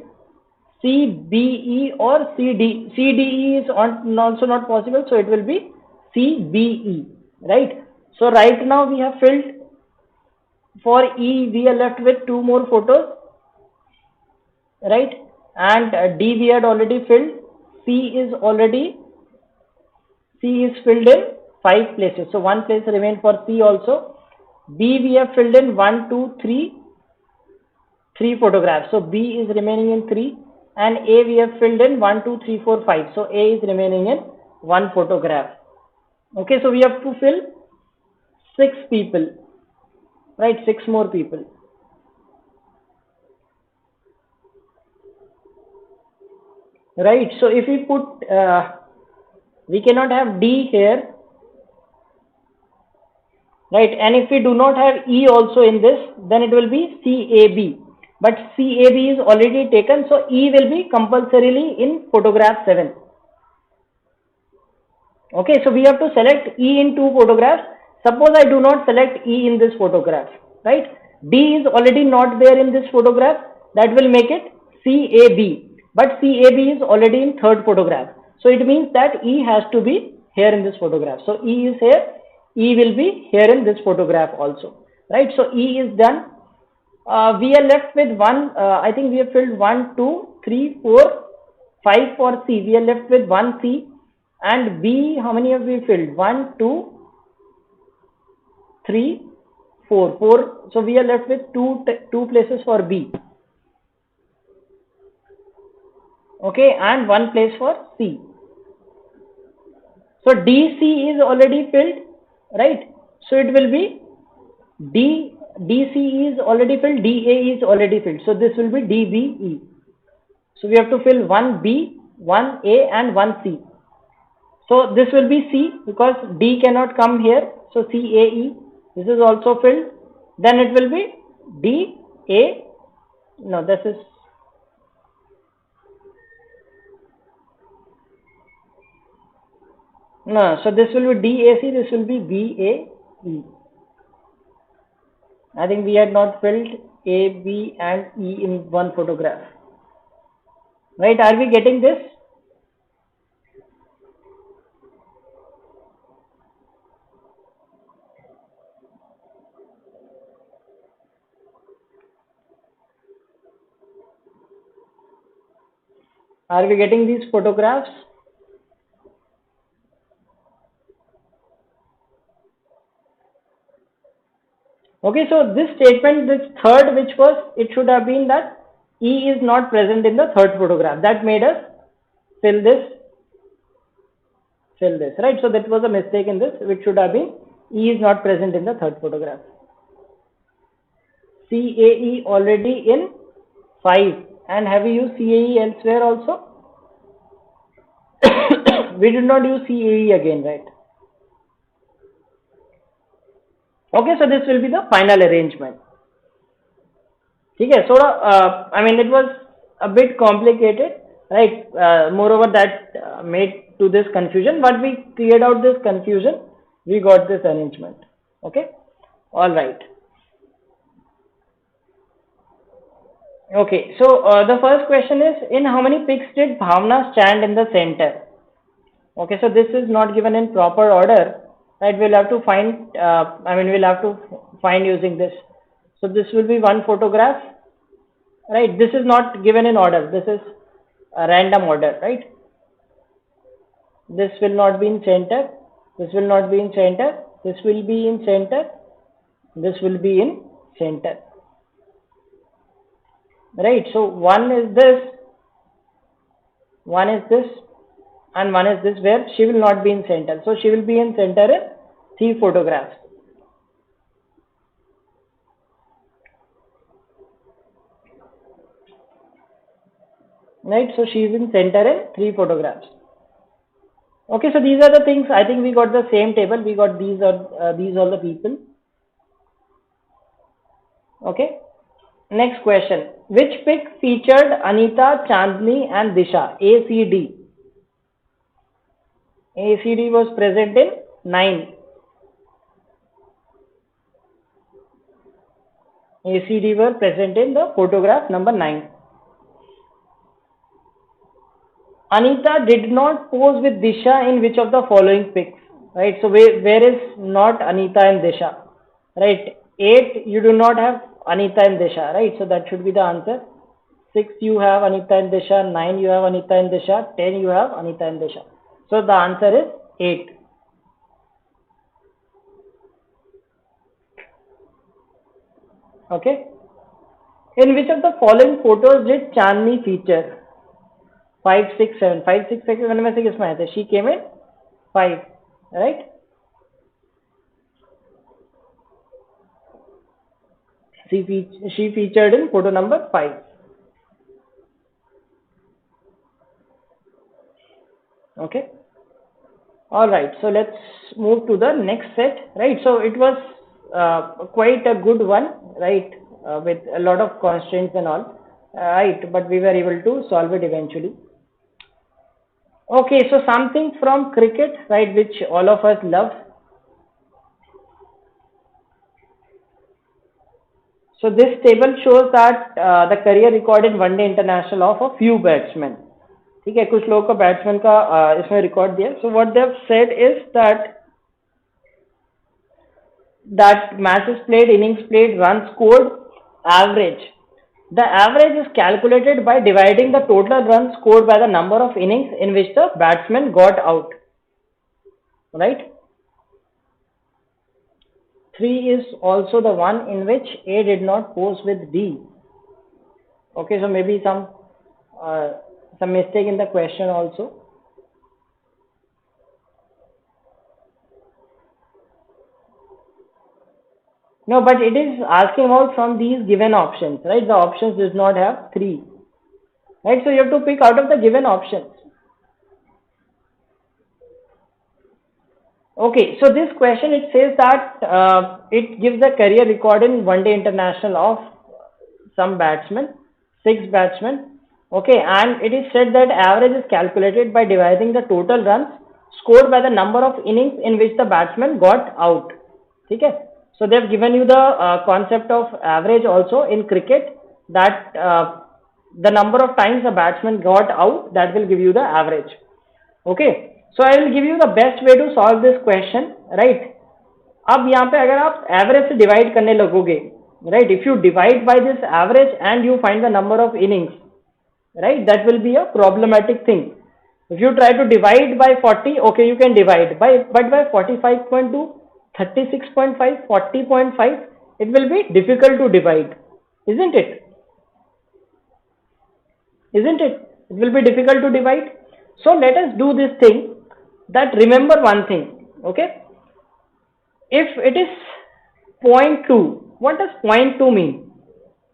C B E or C D E is also not possible, so it will be C B E, right? So right now we have filled. For E we are left with two more photos, right? And D we had already filled. C is filled in 5 places. So 1 place remains for C also. B we have filled in 1, 2, 3 photographs. So B is remaining in 3. And A we have filled in 1, 2, 3, 4, 5. So A is remaining in 1 photograph. Okay, so we have to fill 6 people. Right, 6 more people. Right, so if we put, we cannot have D here. Right, and if we do not have E also in this, then it will be CAB. But CAB is already taken, so E will be compulsorily in photograph 7. Okay, so we have to select E in 2 photographs. Suppose I do not select E in this photograph, right? D is already not there in this photograph. That will make it CAB. but CAB is already in third photograph. So it means that E has to be here in this photograph. So E is here, E will be here in this photograph also, right? So E is done. We are left with one, I think we have filled 1, 2, 3, 4, 5 for C. We are left with 1 C, and B, how many have we filled? 1, 2, 3, 4. 4. So we are left with two places for B. Okay, and one place for C. So DC is already filled, right? So it will be DC is already filled, DA is already filled. So this will be DBE. So we have to fill 1B, 1A and 1C. So this will be C because D cannot come here. So CAE, this is also filled. Then it will be DA, no, this is, no, so this will be DAC, this will be BAE. I think we had not filled A, B and E in one photograph. Right, are we getting this? Are we getting these photographs? Okay, so this statement, this third, which was, it should have been that E is not present in the third photograph. That made us fill this, right? So that was a mistake in this, which should have been E is not present in the third photograph. CAE already in 5. And have we used CAE elsewhere also? We did not use CAE again, right? Okay, so this will be the final arrangement. Okay, so I mean, it was a bit complicated, right? Moreover, that made to this confusion, but we cleared out this confusion. We got this arrangement. Okay, all right. Okay, so the first question is, in how many pics did Bhavna stand in the center? Okay, so this is not given in proper order, right? We'll have to find, we'll have to find using this. So this will be one photograph, right? This is not given in order. This is a random order, right? This will not be in center. This will not be in center. This will be in center. This will be in center. Right, so one is this, one is this, and one is this, where she will not be in center. So she will be in center in 3 photographs. Right, so she is in center in 3 photographs. Okay, so these are the things. I think we got the same table. We got these are all the people. Okay. Next question. Which pic featured Anita, Chandni and Disha? ACD. ACD was present in 9. ACD were present in the photograph number 9. Anita did not pose with Disha in which of the following pics? Right. So where is not Anita and Disha? Right. 8 you do not have Anita and Disha, right? So that should be the answer. 6 you have Anita and Disha, 9 you have Anita and Disha, 10 you have Anita and Disha. So the answer is 8. Okay. In which of the following photos did Chandni feature? 5, 6, 7. 5, 6, 7 में से किसमें आए थे? She came in 5, right? She featured in photo number 5. Okay. All right. So let's move to the next set. Right. So it was quite a good one, right? With a lot of constraints and all, right? But we were able to solve it eventually. Okay. So something from cricket, right? Which all of us love. So this table shows that the career record in one day international of a few batsmen. ठीक है, कुछ लोगों का batsman का इसमें record दिया. So what they have said is that matches played, innings played, runs scored, average. The average is calculated by dividing the total runs scored by the number of innings in which the batsman got out. Right? 3 is also the one in which A did not pose with D. Okay, so maybe some mistake in the question also. No, but it is asking about from these given options, right? The options does not have 3, right? So you have to pick out of the given options. Okay, so this question, it says that it gives the career record in one day international of some batsmen, 6 batsmen. Okay, and it is said that average is calculated by dividing the total runs scored by the number of innings in which the batsman got out. Okay, so they have given you the concept of average also in cricket, that the number of times a batsman got out, that will give you the average. Okay. So I will give you the best way to solve this question, right? अब यहाँ पे अगर आप average से divide करने लगोगे, right? If you divide by this average and you find the number of innings, right? That will be a problematic thing. If you try to divide by 40, okay, you can divide but by 45.2, 36.5, 40.5, it will be difficult to divide, isn't it? Isn't it? It will be difficult to divide. So let us do this thing. That remember one thing, okay? If it is 0.2, what does 0.2 mean?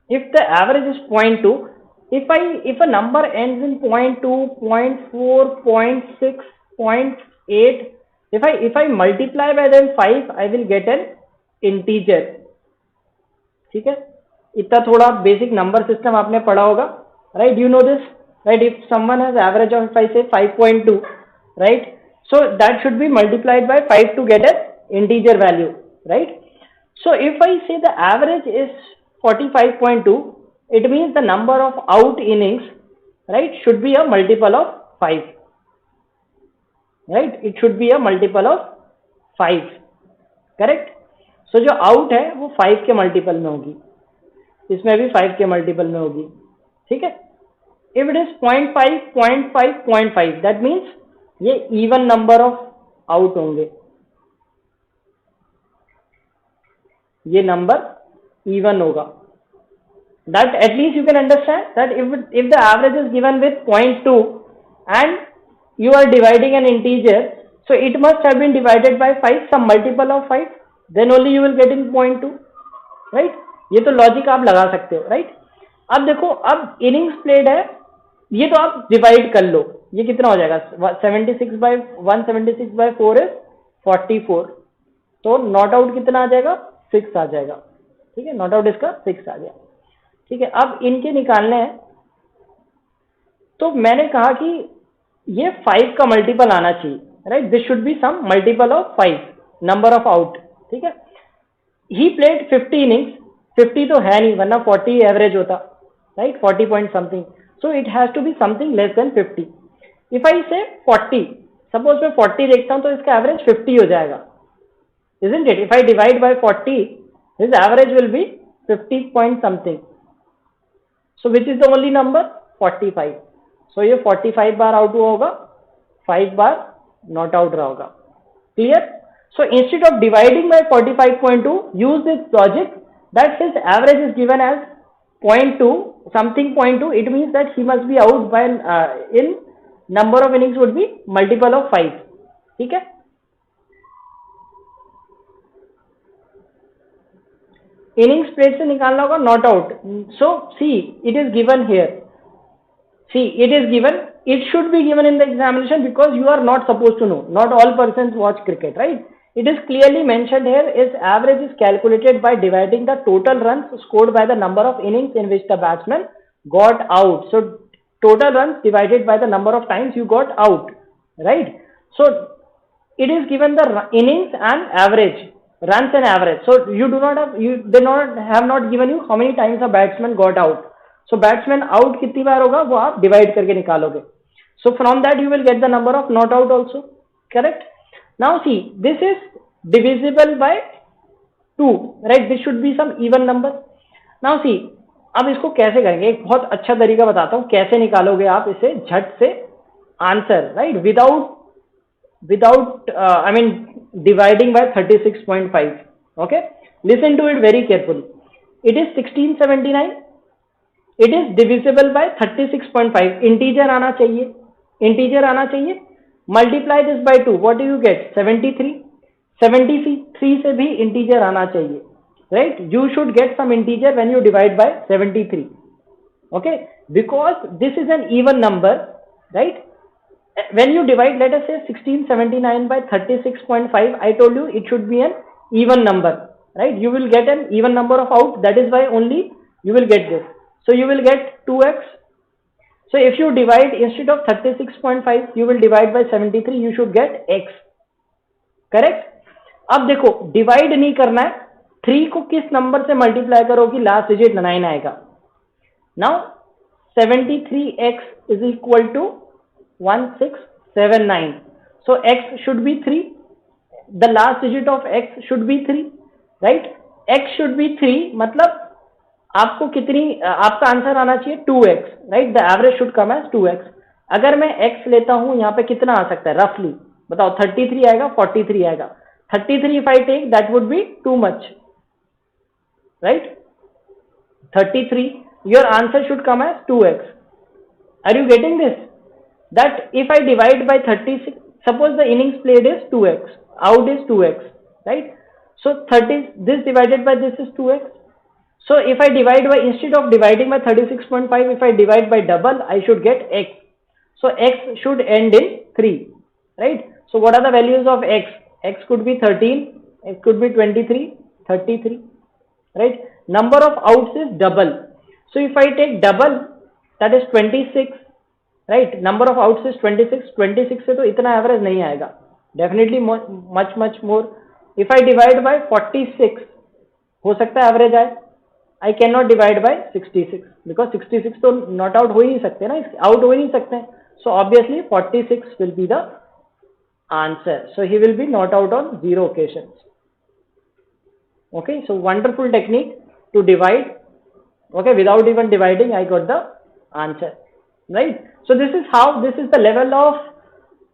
If the average is 0.2, if a number ends in 0.2, 0.4, 0.6, 0.8, if I multiply by them 5, I will get an integer. ठीक है, इतना थोड़ा basic number system आपने पढ़ा होगा, right? You know this, right? If someone has average of, if I say 5.2, right? So that should be multiplied by 5 to get an integer value, right? So if I say the average is 45.2, it means the number of out innings, right, should be a multiple of 5, right? It should be a multiple of 5, correct? So जो out है वो 5 के multiple में होगी, इसमें भी 5 के multiple में होगी, ठीक है? If it is 0.5, 0.5, 0.5, that means ये even number of out होंगे, ये number even होगा. That at least you can understand that if the average is given with 0.2 and you are dividing an integer, so it must have been divided by 5, some multiple of 5, then only you will get in 0.2, right? ये तो logic आप लगा सकते हो, right? अब देखो, अब innings played है, ये तो आप डिवाइड कर लो, ये कितना हो जाएगा? 76 by 176 by 4 is 44, तो नॉट आउट कितना आ जाएगा? 6 आ जाएगा, ठीक है? नॉट आउट इसका 6 आ गया, ठीक है? अब इनके निकालने हैं, तो मैंने कहा कि ये 5 का मल्टीपल आना चाहिए, right? This should be some multiple of 5, number of out, ठीक है? ही प्लेड 50 इनिंग्स, 50 तो है नहीं, वरना 40 एवरेज होता, right? 40 point something, so it has to be something less than 50. If I say 40, suppose मैं 40 देखता हूं तो इसका एवरेज 50 हो जाएगा, isn't it? If I divide by 40, his average will be 50 point something. So which is the only number? 45. So ये 45 बार out हुआ होगा, 5 बार नॉट आउट रहा होगा. Clear? So instead of dividing by 45.2, use this logic that his average is given as 0.2, something 0.2. It means that he must be out by in number of innings would be multiple of 5. ठीक है? Innings played से निकालना होगा not out. So see it is given here, see it is given, it should be given in the examination because you are not supposed to know, not all persons watch cricket, right? It is clearly mentioned here, is average is calculated by dividing the total runs scored by the number of innings in which the batsman got out. So total runs divided by the number of times you got out, right? So it is given the innings and average, runs and average. So you do not have, they have not given you how many times a batsman got out. So batsman out कितनी बार होगा वो आप divide करके निकालोगे. So from that you will get the number of not out also. Correct? Now see, this is divisible by 2, right? This should be some even number. Now see, अब इसको कैसे करेंगे? एक बहुत अच्छा तरीका बताता हूँ कैसे निकालोगे आप इसे झट से answer, right? without I mean dividing by 36.5. Okay, listen to it very carefully. It is 1679. It is divisible by 36.5. Integer आना चाहिए. Multiply this by 2. What do you get? 73. 73 से भी integer आना चाहिए, right? You should get some integer when you divide by 73. Okay, because this is an even number, right? When you divide, let us say 1679 by 36.5, I told you it should be an even number, right? You will get an even number of out. That is why only you will get this. So you will get 2x. So if you divide instead of 36.5, you will divide by 73. You should get x. Correct? अब देखो divide नहीं करना है, 3 को किस number से multiply करोगी last digit 9 आएगा. Now 73x is equal to 1679. So x should be 3. The last digit of x should be 3, right? X should be 3 मतलब आपको कितनी, आपका आंसर आना चाहिए 2x, right? The average should come as 2x. अगर मैं x लेता हूं यहाँ पे कितना आ सकता है रफली बताओ? 33 आएगा, 43 आएगा. 33 if I take, that would be too much, right? 33, your answer should come as 2x. Are you getting this? That if I divide by 36, suppose the innings played is 2x, out is 2x, right? So 30, this divided by this is 2x. So if I divide by, instead of dividing by 36.5, if I divide by double, I should get x. So x should end in 3, right? So what are the values of x? X could be 13, x could be 23, 33, right? Number of outs is double. So if I take double, that is 26. Right, number of outs is 26 से तो इतना average नहीं आएगा, definitely much more. If I divide by 46 हो सकता है average आए. I can not divide by 66 because 66 तो नॉट आउट हो ही नहीं सकते ना, आउट हो ही नहीं सकते. So obviously 46 will be the answer. So he will be not out on 0 occasions. Okay, so wonderful technique to divide. Okay, without even dividing I got the answer, right? So this is the level of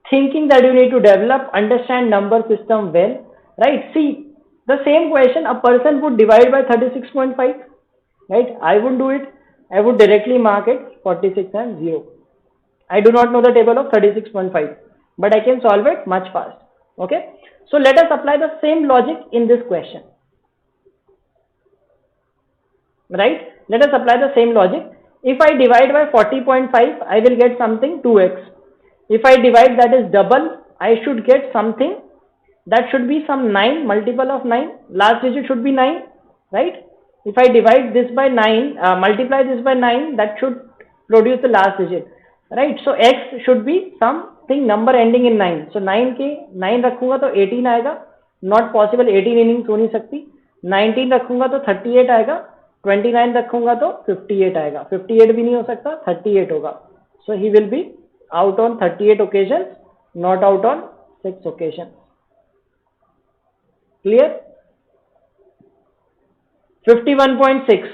thinking that you need to develop, understand number system well, right? See, the same question a person would divide by 36.5, right? I wouldn't do it. I would directly mark it 46 and 0. I do not know the table of 36.5, but I can solve it much fast. Okay, so let us apply the same logic in this question, right? Let us apply the same logic. If I divide by 40.5, I will get something 2x. If I divide, that is double, I should get something that should be some 9, multiple of 9. Last digit should be 9, right? If I divide this by 9, multiply this by 9, that should produce the last digit, right? So x should be something number ending in 9. So 9 के 9 रखूंगा तो 18 आएगा. Not possible, 18 innings हो नहीं सकती. 19 रखूंगा तो 38 आएगा. 29 रखूंगा तो 58 आएगा. 58 भी नहीं हो सकता, 38 होगा. So he will be out on 38 occasions, not out on 6 occasions. Clear? 51.6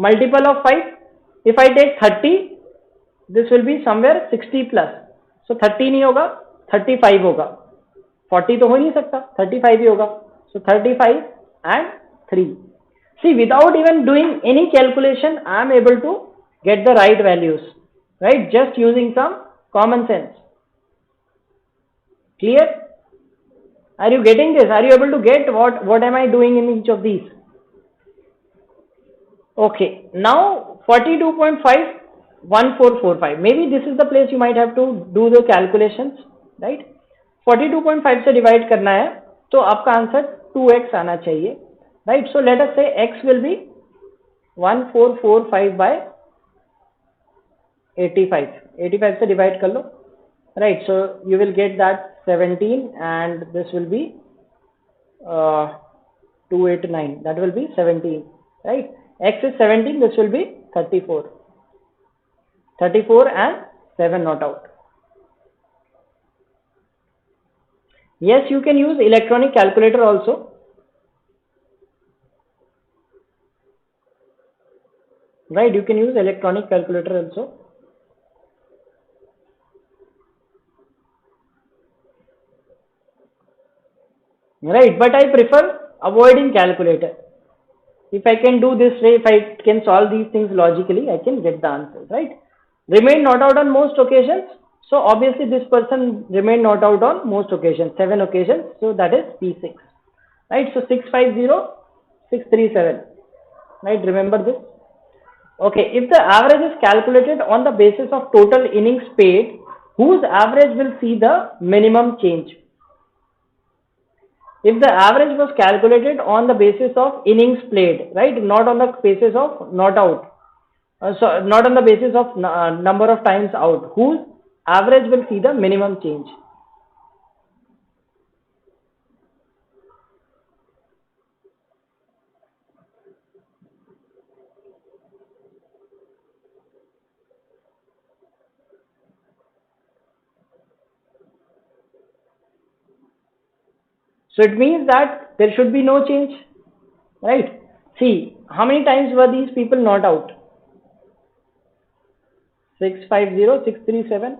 multiple of 5. If I take 30, this will be somewhere 60 plus. So 30 नहीं होगा, 35 होगा. 40 तो हो नहीं सकता, 35 ही होगा. So 35 and 3. See, without even doing any calculation, I am able to get the right values, right? Just using some common sense. Clear? Are you getting this? Are you able to get what am I doing in each of these? Okay, now 42.5, 1445. Maybe this is the place you might have to do the calculations, right? 42.5 से divide करना है तो आपका answer 2x आना चाहिए, right? So let us say x will be 1445 by 85. 85 से divide कर लो, right? So you will get that 17 and this will be 289, that will be 17, right? X is 17, this will be 34. 34 and 7 not out. Yes, you can use electronic calculator also. Right, you can use electronic calculator also. Right, but I prefer avoiding calculator. If I can do this way, if I can solve these things logically, I can get the answers, right? Remain not out on most occasions. So obviously this person remained not out on most occasions, 7 occasions. So that is P6, right? So 650, 637, right? Remember this. Okay, if the average is calculated on the basis of total innings paid, whose average will see the minimum change? If the average was calculated on the basis of innings played, right, not on the basis of not out, so not on the basis of number of times out, whose average will see the minimum change? So it means that there should be no change, right? See, how many times were these people not out? 650, 637,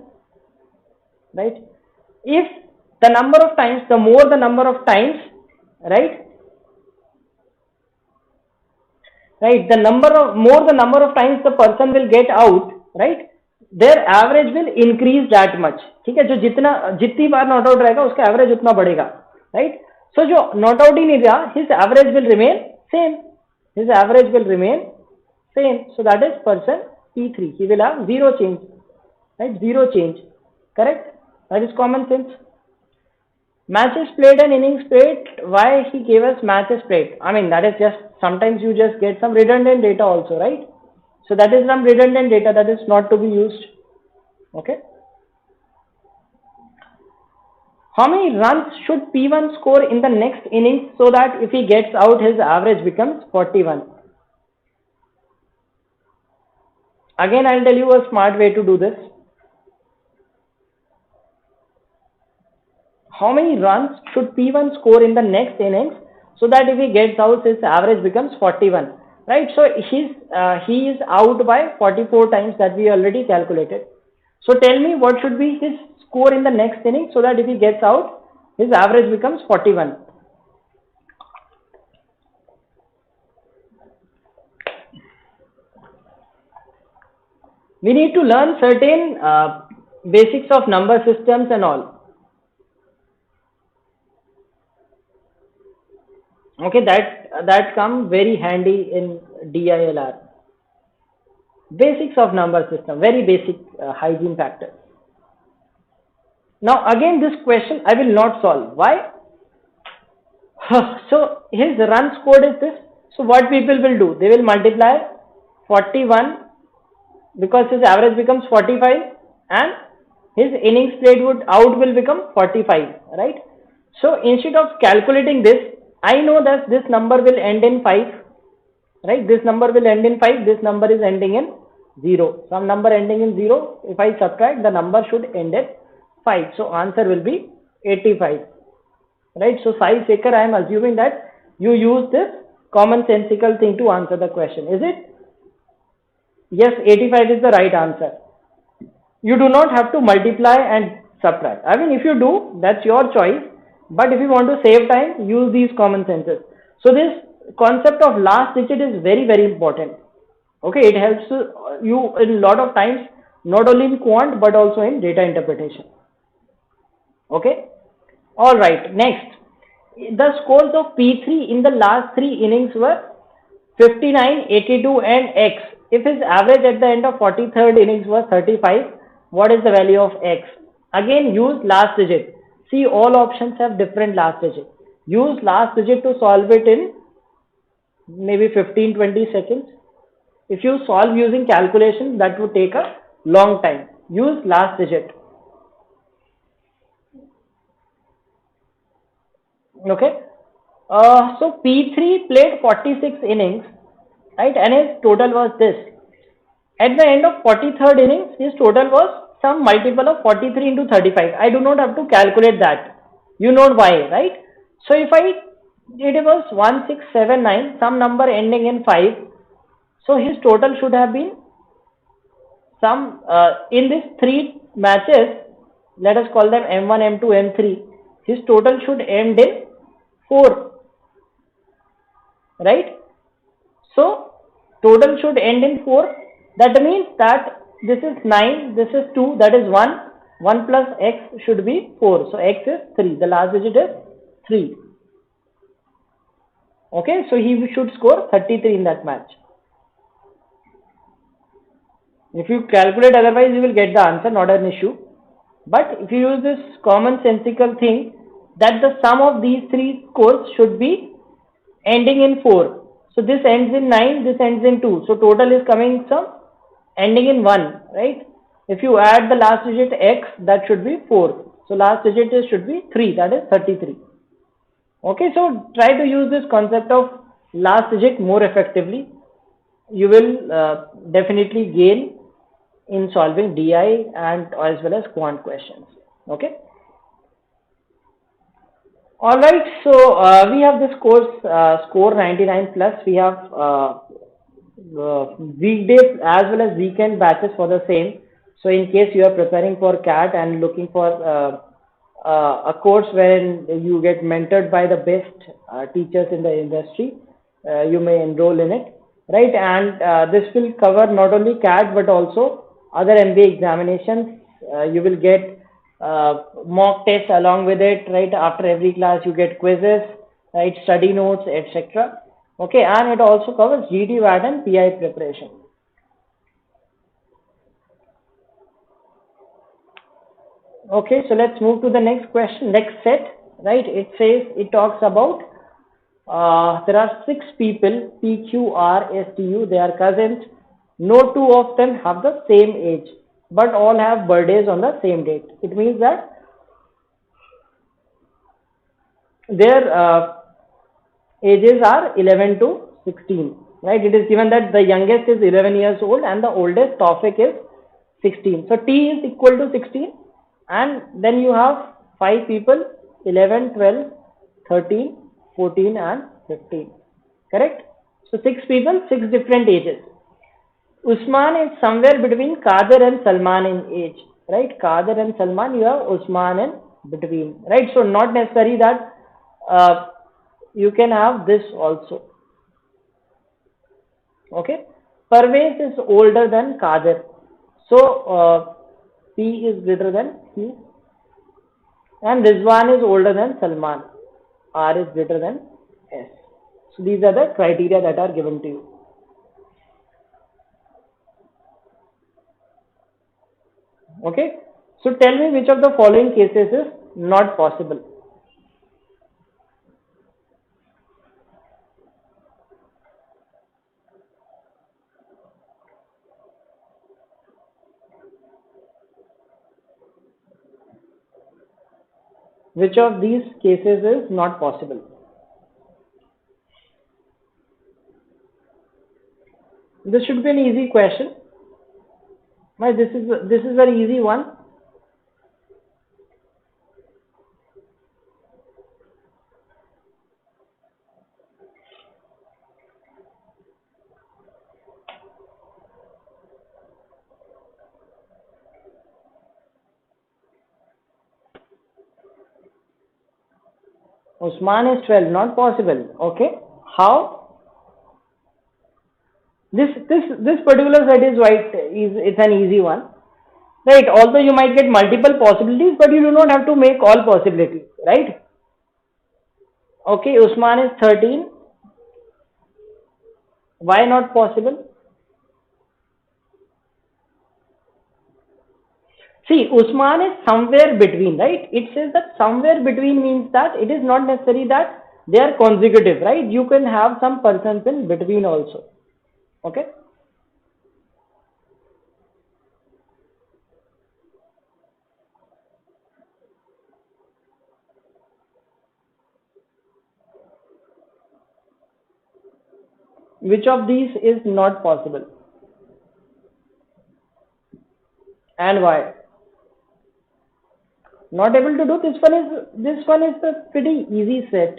right? If the number of times, the more the number of times, right? Right, the number of times the person will get out, right? Their average will increase that much. ठीक है, जो जितनी बार not out रहेगा उसका average उतना बढ़ेगा, right? So जो not out ही नहीं रहा, his average will remain same. His average will remain same. So that is person P3. He will have zero change, right? Zero change, correct? That is common sense. Matches played and innings played. Why he gave us matches played? I mean, that is just sometimes you just get some redundant data also, right? So that is some redundant data that is not to be used. Okay. How many runs should P1 score in the next innings so that if he gets out, his average becomes 41? Again, I'll tell you a smart way to do this. How many runs should P1 score in the next innings so that if he gets out, his average becomes 41, right? So he is out by 44 times that we already calculated. So tell me what should be his score in the next inning so that if he gets out, his average becomes 41. We need to learn certain basics of number systems and all. Okay, that come very handy in DILR. Basics of number system, very basic hygiene factors. Now again this question I will not solve. Why? So his run scored is this. So what people will do? They will multiply 41 because his average becomes 45 and his innings played out will become 45, right? So instead of calculating this, I know that this number will end in 5, right? This number will end in 5, this number is ending in 0. Some number ending in 0, if I subtract, the number should end at 5. So answer will be 85, right? So Sai Sekhar, I am assuming that you use this commonsensical thing to answer the question, is it? Yes, 85 is the right answer. You do not have to multiply and subtract. I mean, if you do, that's your choice. But if you want to save time, use these common senses. So this concept of last digit is very, very important. Okay, it helps you in a lot of times, not only in quant, but also in data interpretation. Okay. All right. Next, the scores of P3 in the last 3 innings were 59, 82 and X. If his average at the end of 43rd innings was 35, what is the value of X? Again, use last digit. See, all options have different last digit. Use last digit to solve it in maybe 15-20 seconds. If you solve using calculation, that would take a long time. Use last digit. Okay. So P3 played 46 innings, right? And his total was this. At the end of 43rd innings, his total was some multiple of 43 into 35. I do not have to calculate that. You know why, right? So if it was 1679, some number ending in 5. So his total should have been some, in these three matches, let us call them M1, M2, M3. His total should end in 4, right? So total should end in 4. That means that this is 9, this is 2, that is 1. 1 plus x should be 4. So x is 3. The last digit is 3. Okay, so he should score 33 in that match. If you calculate otherwise, you will get the answer, not an issue. But if you use this commonsensical thing that the sum of these three scores should be ending in 4. So this ends in 9, this ends in 2. So total is coming some ending in 1, right? If you add the last digit x, that should be 4. So last digit should be 3, that is 33. Okay, so try to use this concept of last digit more effectively. You will definitely gain in solving DI and as well as quant questions. Okay. All right. So we have this course score 99 plus. We have weekdays as well as weekend batches for the same. So in case you are preparing for CAT and looking for a course wherein you get mentored by the best teachers in the industry, you may enroll in it, right? And this will cover not only CAT but also other MBA examinations. You will get mock tests along with it, right? After every class you get quizzes, right? Study notes, etc. Okay, and it also covers GD, VAT and PI preparation. Okay, so let's move to the next question, next set, right? It talks about there are 6 people, P, Q, R, S, T, U, they are cousins. No two of them have the same age, but all have birthdays on the same date. It means that their ages are 11 to 16, right? It is given that the youngest is 11 years old and the oldest Tawfiq is 16. So T is equal to 16, and then you have 5 people, 11, 12, 13, 14 and 15, correct? So 6 people, 6 different ages. Usman is somewhere between Kadir and Salman in age, right? Kadir and Salman, you have Usman in between, right? So not necessary that you can have this also. Okay, Parvez is older than Kadir, so P is greater than Q, and Rizwan is older than Salman, R is greater than S. So these are the criteria that are given to you. Okay, so tell me which of the following cases is not possible. Which of these cases is not possible? This should be an easy question. This is an easy one. Usman is 12, not possible. Okay, how? This particular set is right. It's an easy one, right? Although you might get multiple possibilities, but you do not have to make all possibilities, right? Okay, Usman is 13. Why not possible? See, Usman is somewhere between, right? It says that somewhere between means that it is not necessary that they are consecutive, right? You can have some persons in between also. Okay. Which of these is not possible and why? Not able to do this one is the pretty easy set.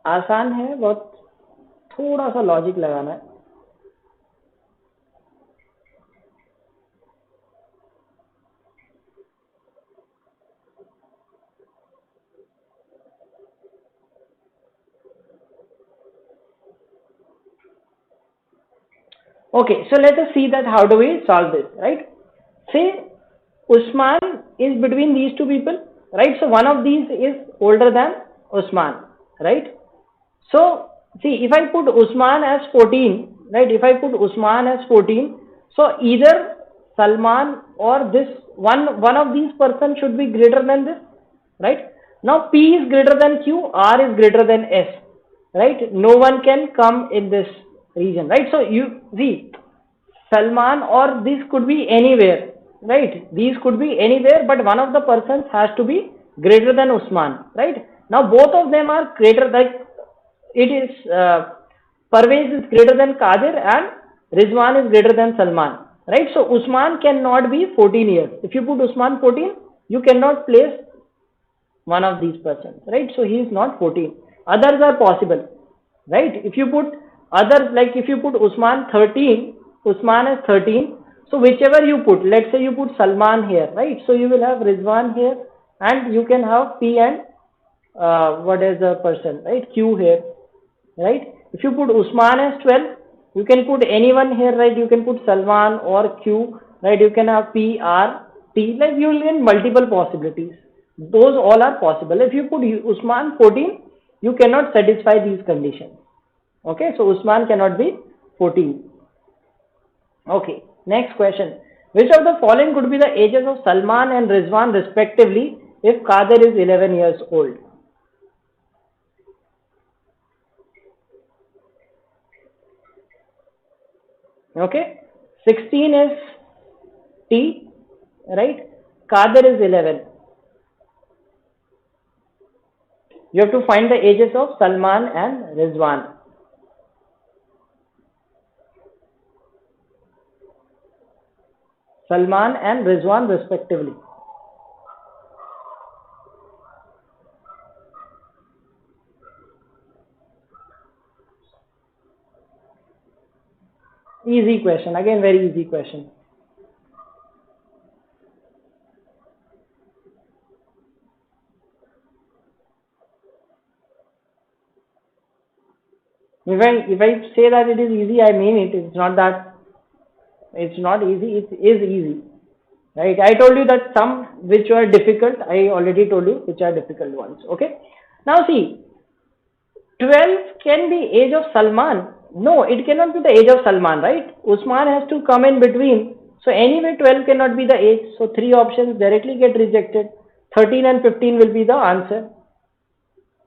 आसान है बहुत, थोड़ा सा logic लगाना है. Okay, so let us see that how do we solve this, right? Say Usman is between these two people, right? So one of these is older than Usman, right? So see, if I put Usman as 14, right? If I put Usman as 14, so either Salman or this one of these person should be greater than this, right? Now P is greater than Q, R is greater than S, right? No one can come in this region, right? So you see, Salman or this could be anywhere, right? These could be anywhere, but one of the persons has to be greater than Usman, right? Now both of them are greater, like it is Parvez is greater than Qadir and Rizwan is greater than Salman, right? So Usman cannot be 14 years. If you put Usman 14, you cannot place one of these persons, right? So he is not 14. Others are possible, right? If you put others, like if you put Usman 13, Usman is 13. So whichever you put, let's say you put Salman here, right? So you will have Rizwan here and you can have P and what is the person, right? Q here, right? If you put Usman as 12, you can put anyone here, right? You can put Salman or Q, right? You can have P, R, T, like you will get multiple possibilities. Those all are possible. If you put Usman 14, you cannot satisfy these conditions. Okay, so Usman cannot be 14. Okay, next question. Which of the following could be the ages of Salman and Rizwan respectively if Qadir is 11 years old? Okay, 16 is T, right? Qadir is 11. You have to find the ages of Salman and Rizwan. Salman and Rizwan respectively. Easy question, again very easy question. If I say that it is easy, I mean it. It's not that it's not easy, it is easy. Right? I told you that some which were difficult, I already told you which are difficult ones. Okay. Now see, 12 can be age of Salman. No, it cannot be the age of Salman, right? Usman has to come in between. So anyway, 12 cannot be the age. So three options directly get rejected. 13 and 15 will be the answer.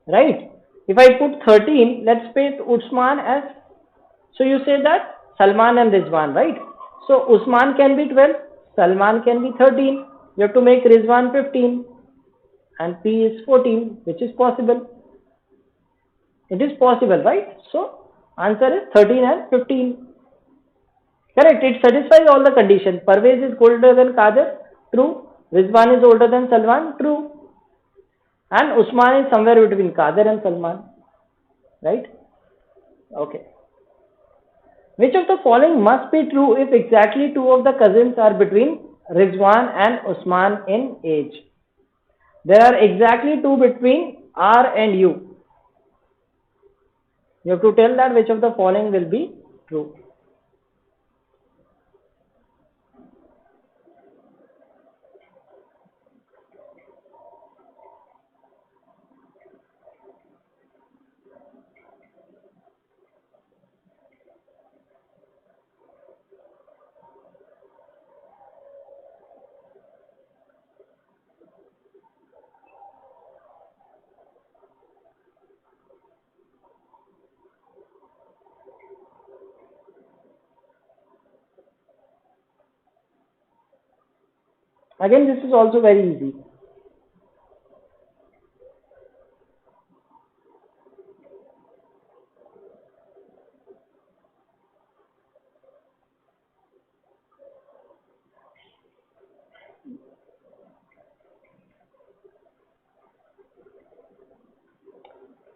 Right? If I put 13, let's put Usman as, so you say that Salman and Rizwan, right? So Usman can be 12, Salman can be 13. You have to make Rizwan 15 and P is 14, which is possible. It is possible, right? So answer is 13 and 15. Correct. It satisfies all the conditions. Parvez is older than Qadir. True. Rizwan is older than Salman. True. And Usman is somewhere between Qadir and Salman. Right? Okay. Which of the following must be true if exactly two of the cousins are between Rizwan and Usman in age? There are exactly two between R and U. You have to tell that which of the following will be true. Again, this is also very easy.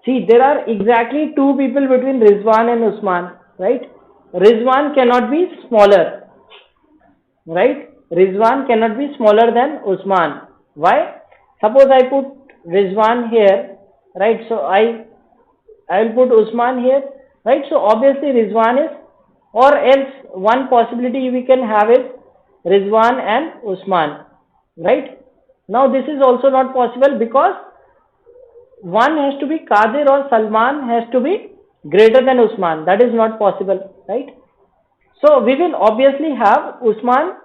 See, there are exactly two people between Rizwan and Usman, right? Rizwan cannot be smaller, right? Rizwan cannot be smaller than Usman. Why? Suppose I put Rizwan here, right? So I will put Usman here, right? So obviously Rizwan is, or else one possibility we can have is Rizwan and Usman, right? Now this is also not possible because one has to be Qadir or Salman has to be greater than Usman. That is not possible, right? So we will obviously have Usman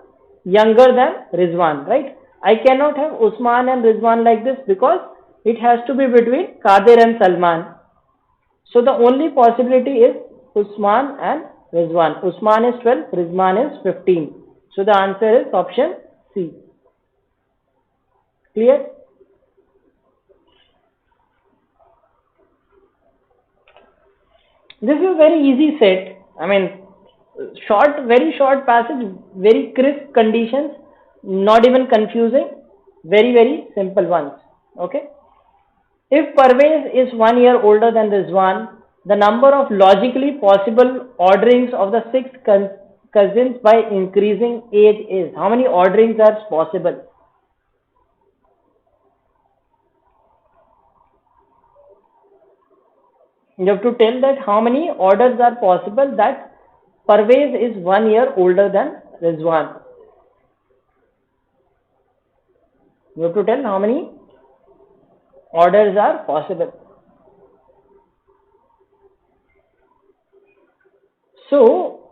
younger than Rizwan, right? I cannot have Usman and Rizwan like this because it has to be between Qadir and Salman. So the only possibility is Usman and Rizwan. Usman is 12, Rizwan is 15. So the answer is option C. Clear? This is very easy set. I mean, short, very short passage, very crisp conditions, not even confusing, very simple ones. Okay. If Parvez is 1 year older than Rizwan, the number of logically possible orderings of the six cousins by increasing age is. How many orderings are possible? You have to tell that how many orders are possible that Parvez is 1 year older than Rizwan. You have to tell how many orders are possible. So,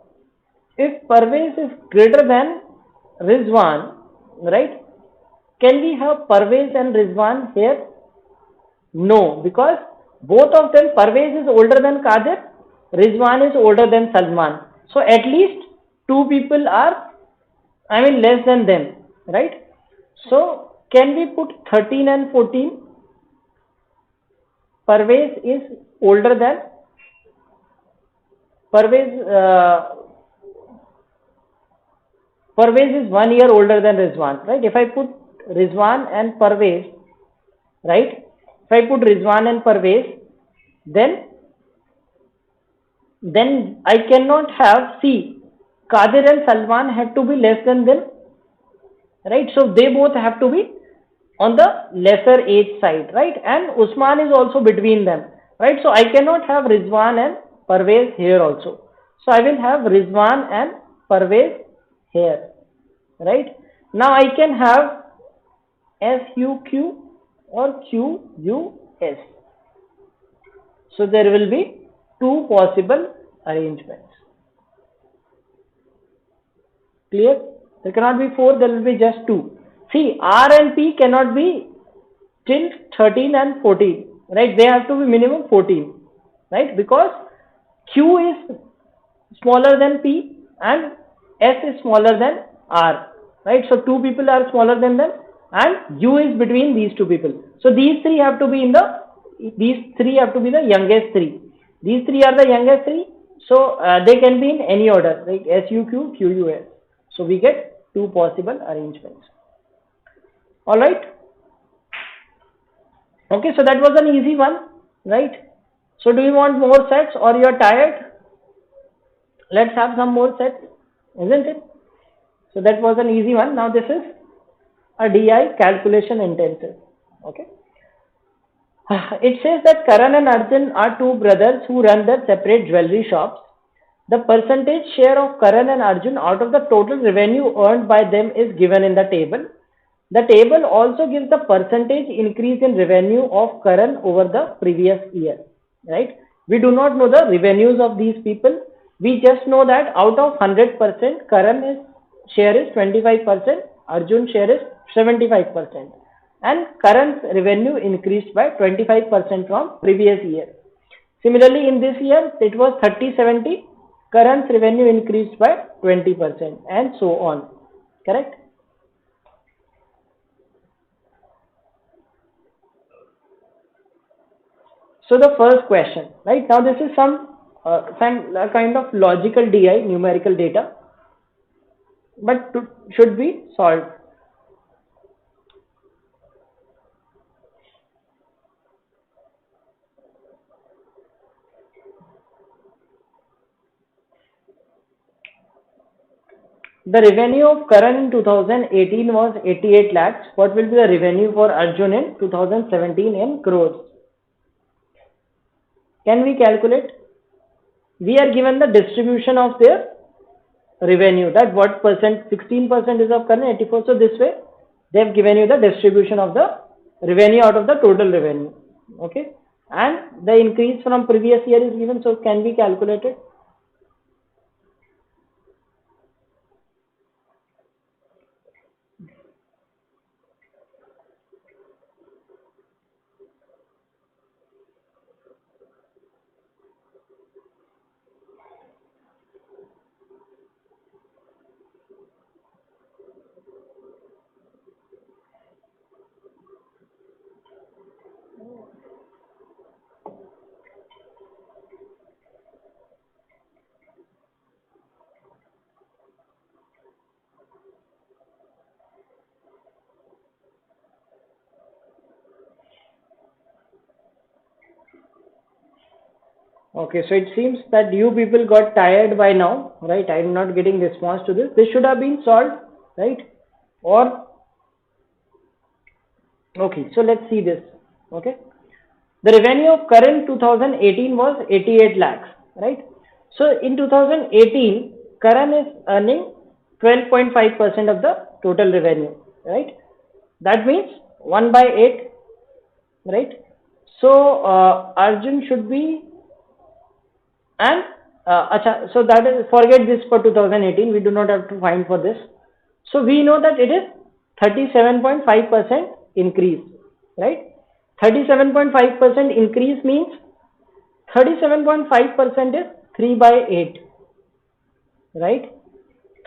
if Parvez is greater than Rizwan, right? Can we have Parvez and Rizwan here? No, because both of them, Parvez is older than Qadir, Rizwan is older than Salman. So at least two people are, I mean, less than them, right? So can we put 13 and 14? Parvez is older than Parvez. Parvez is 1 year older than Rizwan, right? If I put Rizwan and Parvez, right? If I put Rizwan and Parvez, then I cannot have, see, Qadir and Salman had to be less than them, right? So they both have to be on the lesser age side, right? And Usman is also between them, right? So I cannot have Rizwan and Parvez here also. So I will have Rizwan and Parvez here, right? Now I can have SUQ or QUS. So there will be two possible arrangements. Clear? There cannot be four, there will be just two. See, R and P cannot be till 13 and 14, right? They have to be minimum 14, right? Because Q is smaller than P and S is smaller than R, right? So two people are smaller than them and U is between these two people. So these three have to be the youngest three. These three are the youngest three. So they can be in any order, like SUQ, QUS. So we get two possible arrangements. All right. Okay, so that was an easy one, right? So do you want more sets or you are tired? Let's have some more sets, isn't it? So that was an easy one. Now this is a DI calculation intensive. Okay. It says that Karan and Arjun are two brothers who run their separate jewelry shops. The percentage share of Karan and Arjun out of the total revenue earned by them is given in the table. The table also gives the percentage increase in revenue of Karan over the previous year, right? We do not know the revenues of these people. We just know that out of 100%, Karan's share is 25%, Arjun's share is 75%. And Karan's revenue increased by 25% from previous year. Similarly, in this year, it was 30-70. Karan's revenue increased by 20% and so on. Correct? So the first question, right? Now this is some kind of logical DI, numerical data, but should be solved. the revenue of Karan in 2018 was 88 lakhs. What will be the revenue for Arjun in 2017 in crores? Can we calculate? We are given the distribution of their revenue, that what percent, 16% is of Karan, 84. So this way they have given you the distribution of the revenue out of the total revenue. Okay, and the increase from previous year is given, so can be calculated. Okay, so it seems that you people got tired by now, right? I am not getting response to this. This should have been solved, right? Or, okay, so let's see this. Okay, the revenue of Karan 2018 was 88 lakhs, right? So in 2018, Karan is earning 12.5% of the total revenue, right? That means 1 by 8, right? So Arjun should be, and so that is, forget this for 2018, we do not have to find for this. So we know that it is 37.5% increase, right? 37.5% increase means 37.5% is 3 by 8, right?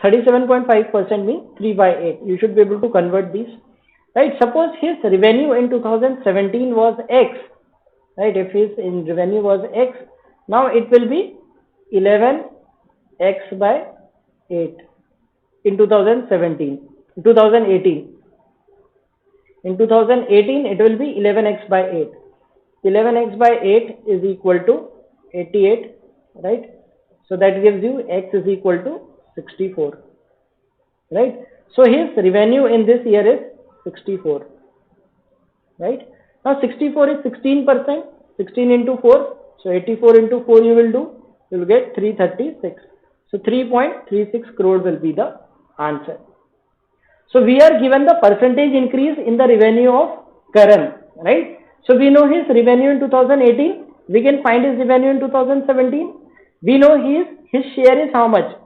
37.5% means 3 by 8. You should be able to convert these, right? Suppose his revenue in 2017 was X, right? If his in revenue was X, now it will be 11x by 8 in 2018. In 2018, it will be 11x by 8. 11x by 8 is equal to 88, right? So that gives you x is equal to 64, right? So his revenue in this year is 64, right? Now 64 is 16%, 16 into 4. So 84 into 4 you will do, you will get 336. So 3.36 crore will be the answer. So we are given the percentage increase in the revenue of Karan, right? So we know his revenue in 2018. We can find his revenue in 2017. We know his share is how much?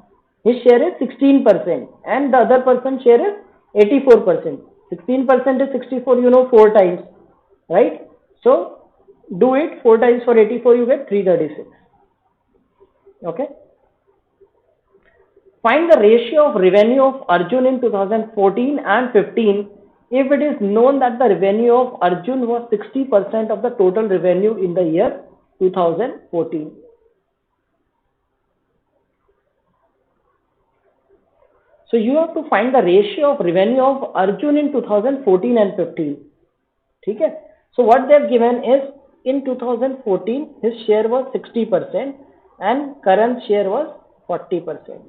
His share is 16% and the other person share is 84%. 16% is 64, you know, 4 times, right? So do it 4 times for 84, you get 336. Okay. Find the ratio of revenue of Arjun in 2014 and 15 if it is known that the revenue of Arjun was 60% of the total revenue in the year 2014. So you have to find the ratio of revenue of Arjun in 2014 and 15. Okay. So what they have given is in 2014 his share was 60% and Karan's share was 40%.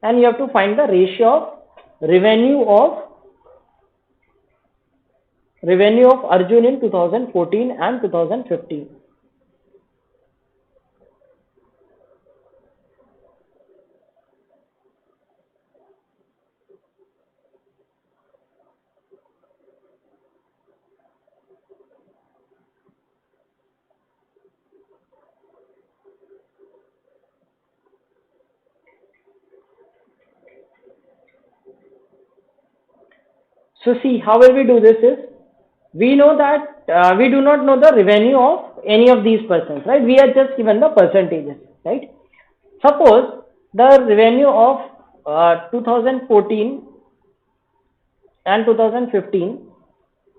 And you have to find the ratio of revenue of Arjun in 2014 and 2015. So see, how will we do this is, we know that we do not know the revenue of any of these persons, right? We are just given the percentages, right? Suppose the revenue of 2014 and 2015,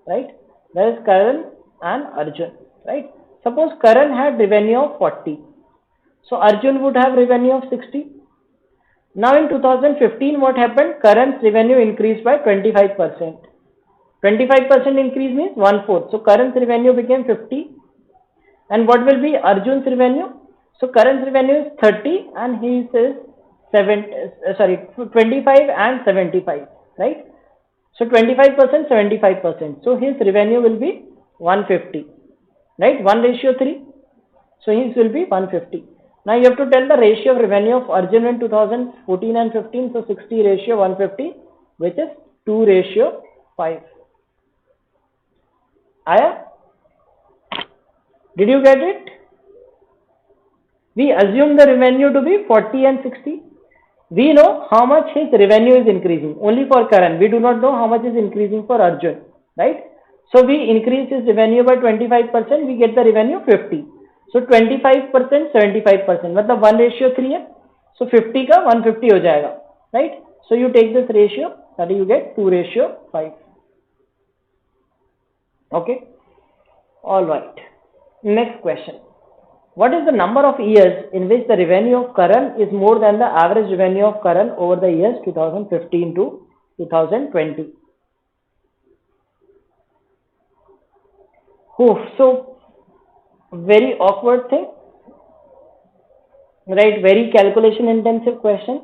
right? That is Karan and Arjun, right? Suppose Karan had revenue of 40. So Arjun would have revenue of 60. Now in 2015, what happened? Karan's revenue increased by 25%. 25% increase means 1/4. So Karan's revenue became 50. And what will be Arjun's revenue? So Karan's revenue is 30 and he says 25 and 75, right? So 25%, 75%. So his revenue will be 150, right? 1:3. So his will be 150. Now you have to tell the ratio of revenue of Arjun in 2014 and 15. So 60 ratio 150, which is 2:5. Aya, did you get it? We assume the revenue to be 40 and 60. We know how much his revenue is increasing only for Karan. We do not know how much is increasing for Arjun, right? So we increase his revenue by 25%, we get the revenue 50. So 25%, 75%, मतलब 1:3 है. So 50 का 150 हो जाएगा, right? So you take this ratio, that you get 2:5. Okay. All right. Next question. What is the number of years in which the revenue of Karan is more than the average revenue of Karan over the years 2015 to 2020? So very awkward thing, right? Very calculation intensive question,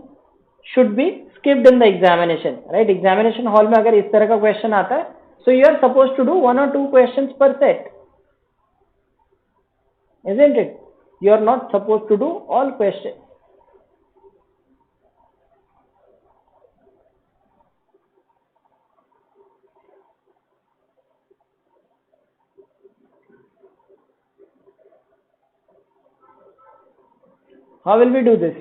should be skipped in the examination, right? Examination hall में अगर इस तरह का question आता है, so you are supposed to do 1 or 2 questions per set, isn't it? You are not supposed to do all questions. How will we do this?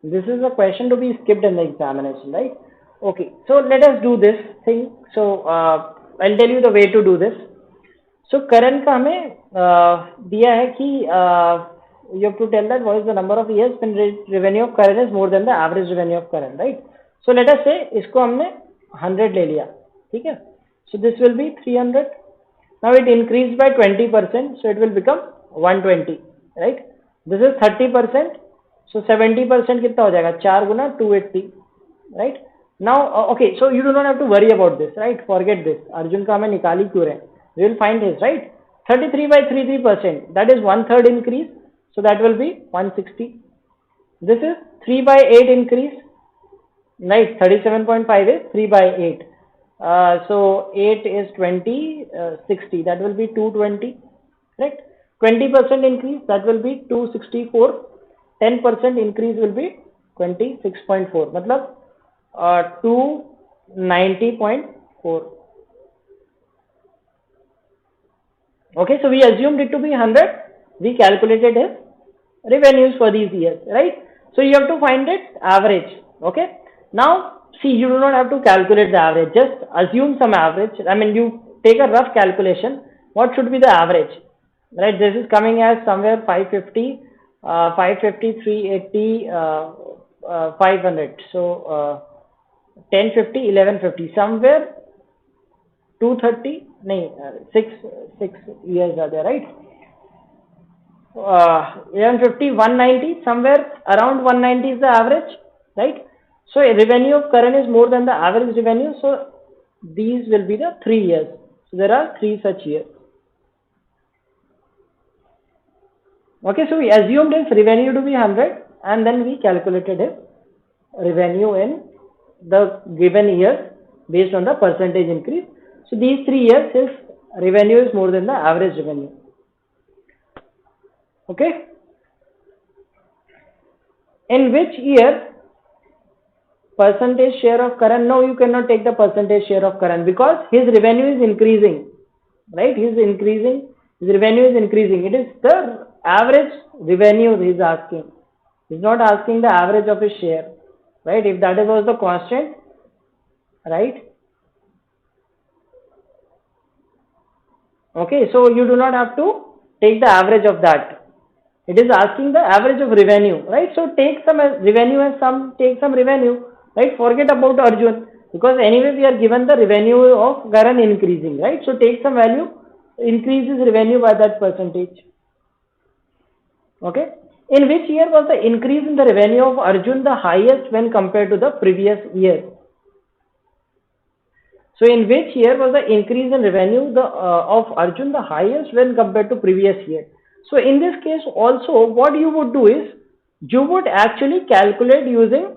This is a question to be skipped in the examination, right? Okay, so let us do this thing. So I'll tell you the way to do this. So Karan का हमें दिया है कि you have to tell that what is the number of years when revenue of Karan is more than the average revenue of Karan, right? So let us say इसको हमने 100 ले लिया, ठीक है? So this will be 300. Now it increased by 20%, so it will become 120, right? This is 30%. So 70% कितना हो जाएगा? 4 गुना 280, right? Now okay, so you do not have to worry about this, right? Forget this. Arjun का हमें निकाल ही क्यों रहे? We will find his, right? 33 by 33%, that is 1/3 increase, so that will be 160. This is 3 by 8 increase, right? 37.5 is 3 by 8. So 8 is 20, 60, that will be 220, correct? 20% increase, that will be 264. 10% increase will be 26.4, मतलब 290.4. Okay, so we assumed it to be 100. We calculated his revenues for these years, right? So you have to find its average. Okay, now see, you do not have to calculate the average, just assume some average. I mean, you take a rough calculation, what should be the average, right? This is coming as somewhere 550, 550, 380, 500. So 1050, 1150, somewhere 230, six years are there, right? 1150, 190, somewhere around 190 is the average, right? So a revenue of Karan is more than the average revenue, so these will be the 3 years. So there are 3 such years. Okay, so we assumed his revenue to be 100 and then we calculated his revenue in the given years based on the percentage increase. So these 3 years his revenue is more than the average revenue. Okay. In which year percentage share of Karan? No, you cannot take the percentage share of Karan because his revenue is increasing, right? He is increasing, his revenue is increasing. It is the average revenue he is asking. He is not asking the average of his share, right? If that is also constant, right? Okay, so you do not have to take the average of that. It is asking the average of revenue, right? So take some revenue as take some revenue, right? Forget about Arjun, because anyway we are given the revenue of Karan increasing, right? So take some value, increases revenue by that percentage. Okay. In which year was the increase in the revenue of Arjun the highest when compared to the previous year? So in which year was the increase in revenue of Arjun the highest when compared to previous year? So in this case also what you would do is you would actually calculate using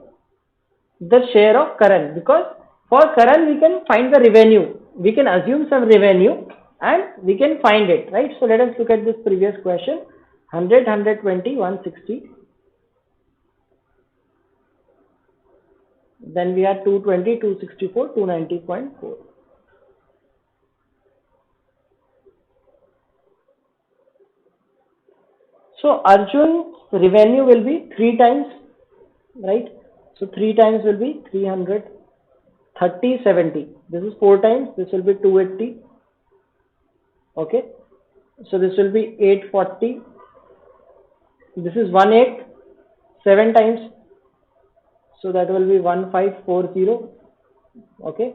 the share of Karan, because for Karan we can find the revenue. We can assume some revenue and we can find it, right? So let us look at this previous question. 100, 120, 160. Then we had 220, 264, 290.4. So Arjun's revenue will be 3 times, right? So 3 times will be 300, 30, 70. This is 4 times, this will be 280. Okay. So this will be 840. This is 18, 7 times. So that will be 1540. Okay.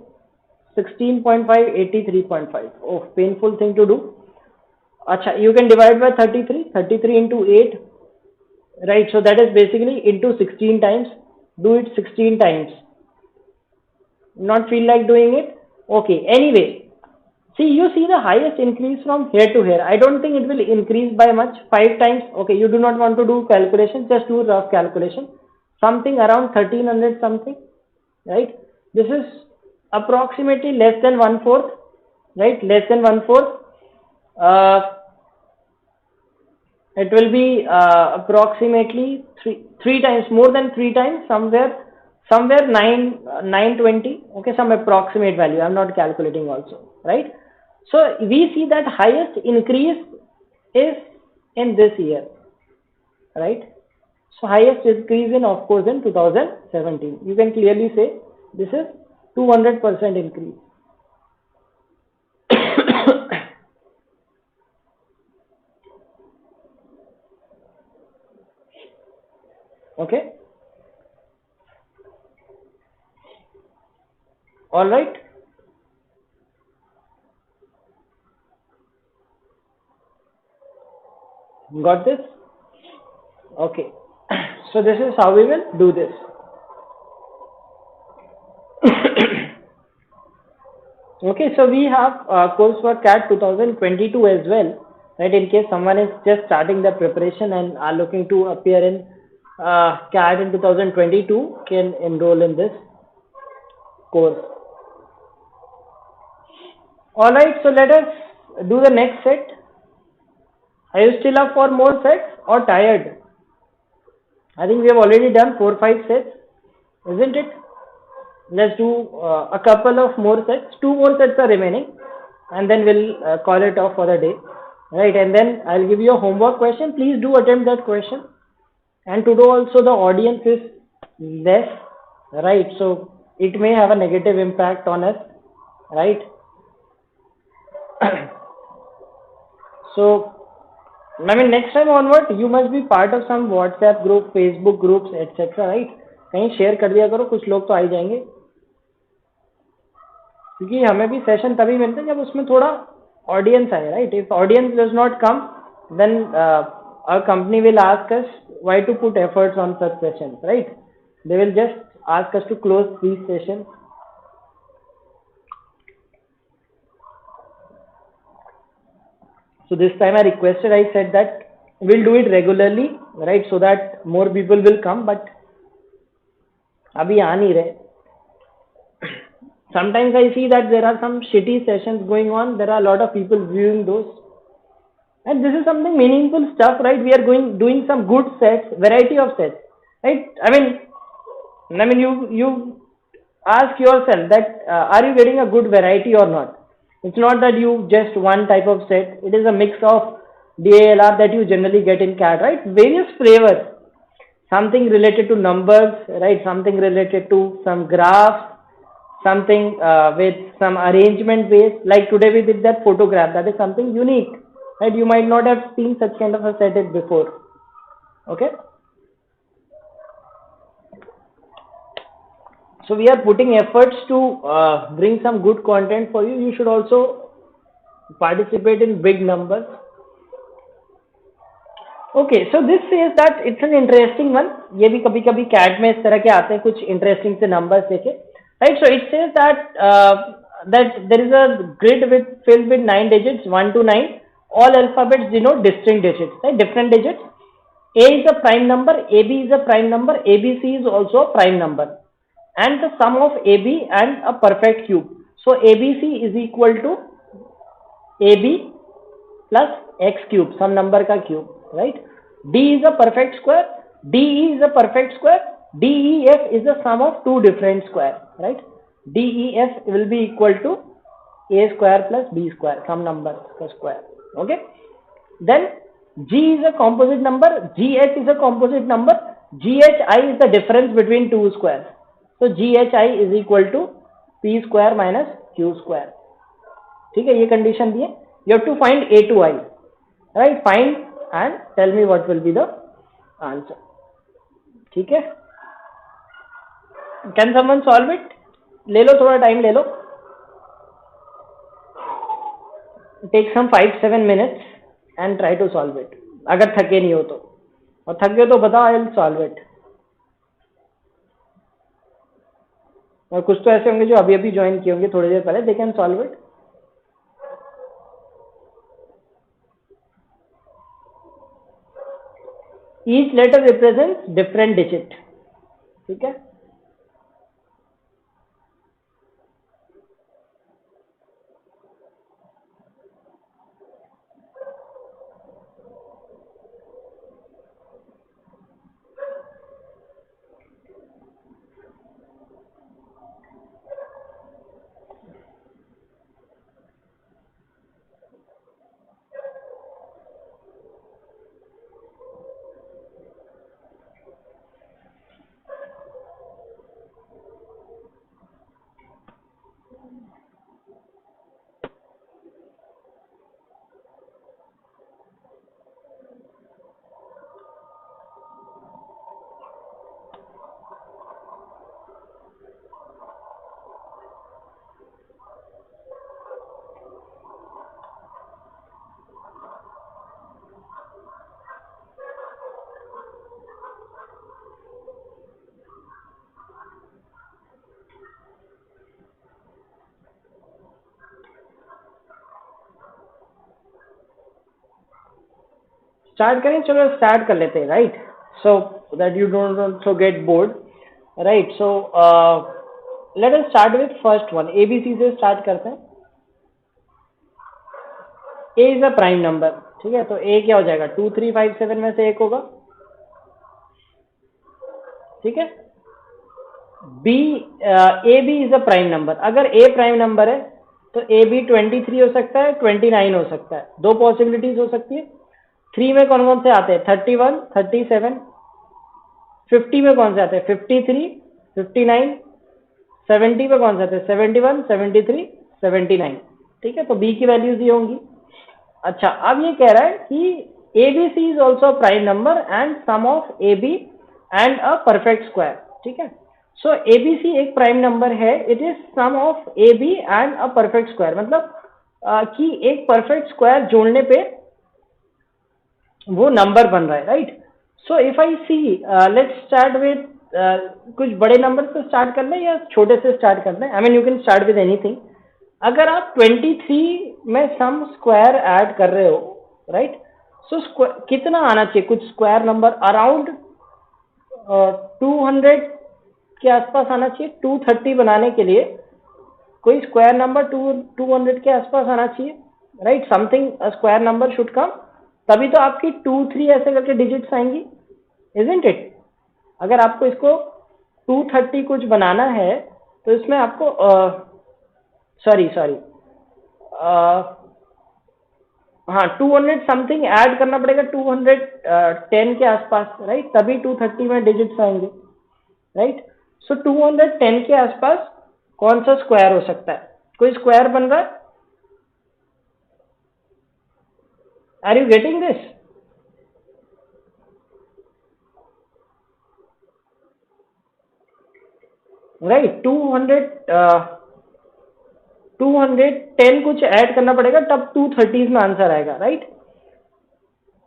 16.5, 83.5. Oh, painful thing to do. Acha, you can divide by 33. 33 into 8. Right. So that is basically into 16 times. Do it 16 times. Not feel like doing it? Okay. Anyway. See, you see the highest increase from here to here. I don't think it will increase by much. 5 times. Okay. You do not want to do calculation. Just do rough calculation. Something around 1300 something. Right. This is approximately less than 1/4. Right. Less than 1/4. It will be approximately three times, more than 3 times, somewhere 920. Okay, some approximate value. I'm not calculating also, right? So we see that highest increase is in this year, right? So highest increase in, of course, in 2017. You can clearly say this is 200% increase. Okay. All right. Got this? Okay. So this is how we will do this. Okay, so we have course for CAT 2022 as well, right? In case someone is just starting the preparation and are looking to appear in CAT in 2022, can enroll in this course. All right, so let us do the next set. Are you still up for more sets or tired? I think we have already done 4-5 sets, isn't it? Let's do a couple of more sets. 2 more sets are remaining, and then we'll call it off for the day, right? And then I'll give you a homework question. Please do attempt that question. And today also the audience is less, right? So it may have a negative impact on us, right? So I mean, next time onward, you must be part of some WhatsApp group, Facebook groups, etc. right? कहीं share कर दिया करो, कुछ लोग तो आ ही जाएंगे, क्योंकि हमें भी सेशन तभी मिलते हैं जब उसमें थोड़ा ऑडियंस आए, right? If audience does not come, then our company will ask us why to put efforts on such sessions, right? They will just ask us to close these sessions. So this time I requested, I said that we'll do it regularly, right? So that more people will come, but abhi aa nahi rahe. Sometimes I see that there are some shitty sessions going on. There are a lot of people viewing those. And this is something meaningful stuff, right? We are doing some good sets, variety of sets, right? I mean, you ask yourself that are you getting a good variety or not? It's not that you just one type of set. It is a mix of DILR that you generally get in CAT, right? Various flavors. Something related to numbers, right? Something related to some graphs, something with some arrangement based. Like today we did that photograph. That is something unique, right? You might not have seen such kind of a set before. Okay, so we are putting efforts to bring some good content for you. You should also participate in big numbers. Okay, so this says that it's an interesting one. ये भी कभी कभी cat में इस तरह के आते हैं कुछ इंटरेस्टिंग से नंबर्स देखे, right? So it says that there is a grid with filled with 9 digits, 1 to 9. All alphabets denote distinct digits, right? Different digits. A is a prime number, AB is a prime number, ABC is also a prime number, and the sum of AB and a perfect cube. So ABC is equal to AB plus x cube, some number का cube, right? D is a perfect square, DE is a perfect square, DEF is the sum of two different square, right? DEF will be equal to A square plus B square, some number का square, okay? Then G is a composite number, GH is a composite number, GHI is the difference between two squares. So GHI is equal to P square minus Q square. ठीक है, ये condition दी है. You have to find A to I, right? Find and tell me what will be the answer. ठीक है, can someone solve it? ले लो, थोड़ा time ले लो. Take some 5-7 minutes and try to solve it. अगर थके नहीं हो तो, और थक गए तो बताओ, I will solve it. और कुछ तो ऐसे होंगे जो अभी अभी ज्वाइन किए होंगे थोड़ी देर पहले, they can solve it. Each letter represents different digit. ठीक है, स्टार्ट करें. चलो स्टार्ट कर लेते हैं, right? So that you don't also get bored, right? So let us start with first one. ABC से स्टार्ट करते हैं. ए इज अ प्राइम नंबर, ठीक है? तो ए क्या हो जाएगा? 2 3 5 7 में से एक होगा, ठीक है? B, A B is a prime number. अगर ए प्राइम नंबर है तो ए बी 23 हो सकता है, 29 हो सकता है. दो पॉसिबिलिटीज हो सकती है. 3 में कौन कौन से आते हैं? 31, 37. 50 में कौन से आते हैं? 53, 59. 70 में कौन से आते हैं? 71, 73, 79. ठीक है, तो बी की वैल्यूज ये होंगी. अच्छा, अब ये कह रहा है कि A B C is also prime number and sum of A B and a perfect square. ठीक है, सो ए बी सी एक प्राइम नंबर है. It is sum of A B and a perfect square. मतलब कि एक perfect square जोड़ने पे वो नंबर बन रहा है, right? So if I see, let's start with कुछ बड़े नंबर से स्टार्ट करना है या छोटे से स्टार्ट करना है? I mean you can start with anything. अगर आप 23 में सम स्क्वायर ऐड कर रहे हो, राइट? सो कितना आना चाहिए? कुछ स्क्वायर नंबर अराउंड 200 के आसपास आना चाहिए. 230 बनाने के लिए कोई स्क्वायर नंबर 200 के आसपास आना चाहिए, right? Something square number should come, तभी तो आपकी 2 3 ऐसे करके डिजिट्स आएंगी, इजंट इट? अगर आपको इसको 230 कुछ बनाना है तो इसमें आपको सॉरी हाँ 200 समथिंग ऐड करना पड़ेगा, 210 के आसपास, राइट? तभी 230 में डिजिट्स आएंगे, राइट? सो 210 के आसपास कौन सा स्क्वायर हो सकता है? कोई स्क्वायर बन रहा है? Are you getting this? Right. 210 कुछ ऐड करना पड़ेगा तब 230 में आंसर आएगा, right.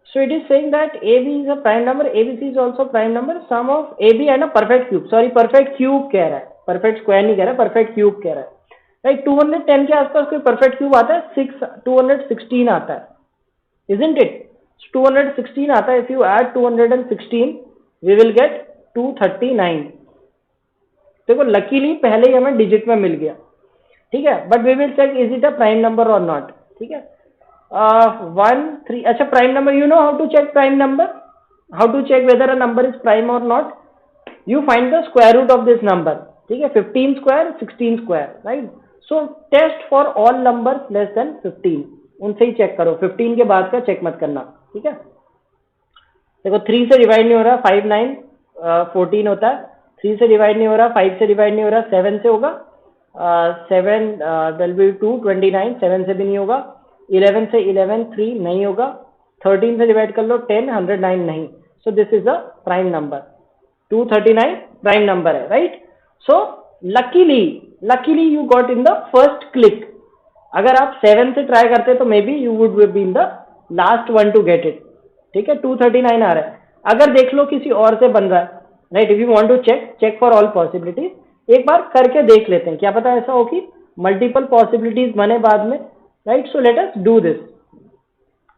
So it is saying that AB is a prime number, ABC is also prime number, sum of AB and a perfect cube, sorry perfect cube कह रहा है, perfect square नहीं कह रहा है, perfect cube कह रहा है, राइट। 210 के आसपास कोई perfect cube आता है, 216 आता है, isn't it? 216 आता है, if you add 216 we will get 239। देखो लकीली पहले ही हमें डिजिट में मिल गया, ठीक है, but we will check is it a prime number और नॉट, ठीक है। 1 3 अच्छा, prime number, you know how to check prime number, how to check whether a number is prime और not, you find the square root of this number, ठीक है, 15 square 16 square, right. So test for all number less than 15, उनसे ही check करो, 15 के बाद का check मत करना, ठीक है। देखो 3 से डिवाइड नहीं हो रहा, 5 9 14 होता है, 3 से डिवाइड नहीं हो रहा, 5 से डिवाइड नहीं हो रहा, 7 से होगा, 7 विल बी 2 29, 7 से भी नहीं होगा, 11 से 11 3 नहीं होगा, 13 से डिवाइड कर लो 10 109 नहीं। So this is a prime number, 239 prime number है, right. So luckily you got in the first click. अगर आप 7 से ट्राई करते तो maybe you would be in the last one to get it, ठीक है। 239 आ रहा है, अगर देख लो किसी और से बन रहा है, right, if you want to check for all possibilities, एक बार करके देख लेते हैं, क्या पता ऐसा हो कि मल्टीपल पॉसिबिलिटीज बने बाद में, right. So let us do this.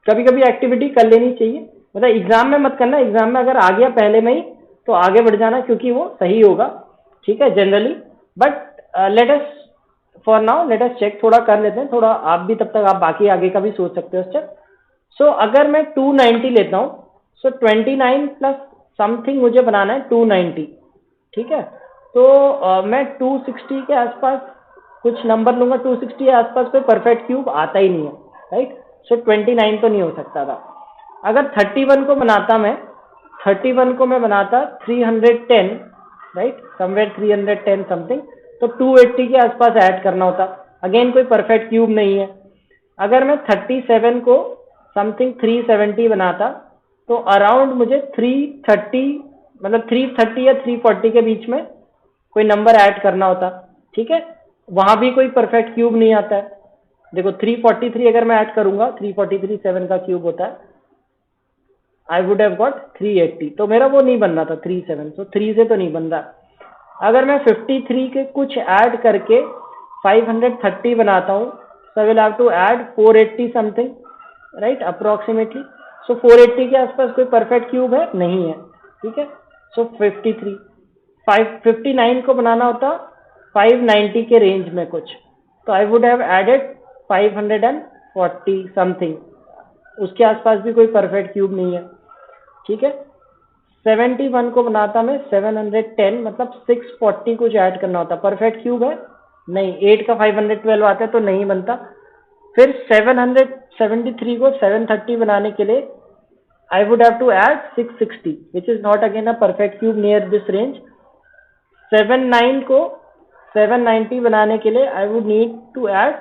कभी कभी एक्टिविटी कर लेनी चाहिए, मतलब एग्जाम में मत करना, एग्जाम में अगर आ गया पहले में ही तो आगे बढ़ जाना, क्योंकि वो सही होगा, ठीक है, generally. But let us for now let us check, थोड़ा कर लेते हैं, थोड़ा आप भी, तब तक आप बाकी आगे का भी सोच सकते हो स्टेप। सो अगर मैं 290 लेता हूँ, सो 29 प्लस समथिंग मुझे बनाना है 290, ठीक है। तो मैं 260 के आसपास कुछ नंबर लूंगा, 260 के आसपास कोई परफेक्ट क्यूब आता ही नहीं है, राइट। सो 29 तो नहीं हो सकता था। अगर 31 को बनाता मैं, 31 को मैं बनाता 310, राइट, समवेयर 310 समथिंग, तो 280 के आसपास ऐड करना होता, अगेन कोई परफेक्ट क्यूब नहीं है। अगर मैं 37 को समथिंग 370 बनाता तो अराउंड मुझे 330, मतलब 330 या 340 के बीच में कोई नंबर ऐड करना होता, ठीक है, वहां भी कोई परफेक्ट क्यूब नहीं आता है। देखो 343 अगर मैं ऐड करूंगा, 343 7 का क्यूब होता है, आई वुड हैव गॉट 380, तो मेरा वो नहीं बन रहा था 37, तो 3 से तो नहीं बन रहा। अगर मैं 53 के कुछ ऐड करके 530 बनाता हूँ, so I will have to add 480 something, right, approximately. So 480 के आसपास कोई परफेक्ट क्यूब है नहीं है, ठीक है। सो 53 559 को बनाना होता 590 के रेंज में कुछ, तो I would have added 540 something, उसके आसपास भी कोई परफेक्ट क्यूब नहीं है, ठीक है। 71 को बनाता मैं 710, मतलब 640 कुछ ऐड करना होता, परफेक्ट क्यूब है नहीं, 8 का 512 आता है तो नहीं बनता। फिर 773 को 730 बनाने के लिए I would have to add 660 which is not again a perfect cube near this range. 79 को 790 बनाने के लिए I would need to add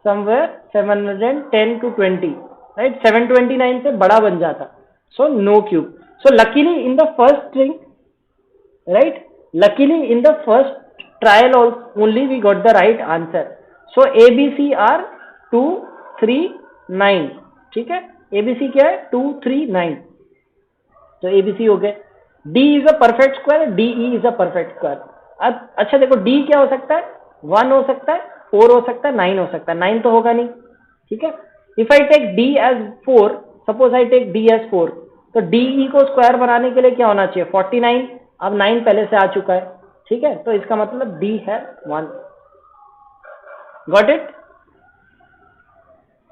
somewhere 710 to 20, right, 729 से बड़ा बन जाता, so no cube. So luckily in the first thing, right, luckily in the first trial only we got the right answer. So ABC are 2 3 9, ठीक है, ABC क्या है 2 3 9, तो ABC हो गए। D is a perfect square, DE is a perfect square. अब अच्छा देखो D क्या हो सकता है, 1 हो सकता है, 4 हो सकता है, 9 हो सकता है, 9 तो होगा नहीं, ठीक है। If I take D as 4, suppose I take D as 4, तो DE को स्क्वायर बनाने के लिए क्या होना चाहिए 49, अब 9 पहले से आ चुका है, ठीक है, तो इसका मतलब D है 1। Got it,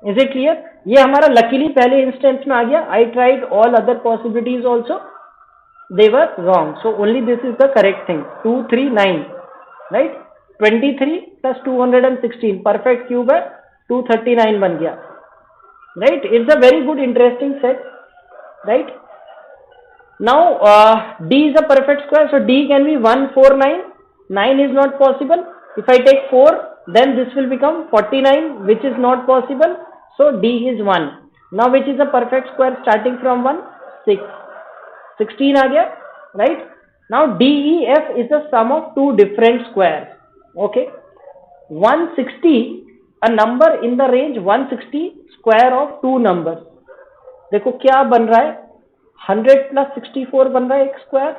is it clear? ये हमारा लकीली पहले इंस्टेंस में आ गया। I tried all other possibilities also, they were wrong, so only this is the correct thing, 2 3 9, right. 23 plus 216 perfect cube है, 239 बन गया, right. It's a very good interesting set, right. Now D is a perfect square, so D can be 1 4 9, 9 is not possible. If I take 4, then this will become 49, which is not possible, so D is 1. Now which is a perfect square starting from 1? 6, 16 आ गया, right? Now DEF is the sum of two different squares. Okay, 160, a number in the range 160 square of two numbers. देखो क्या बन रहा है, 100 plus 64 बन रहा है एक square.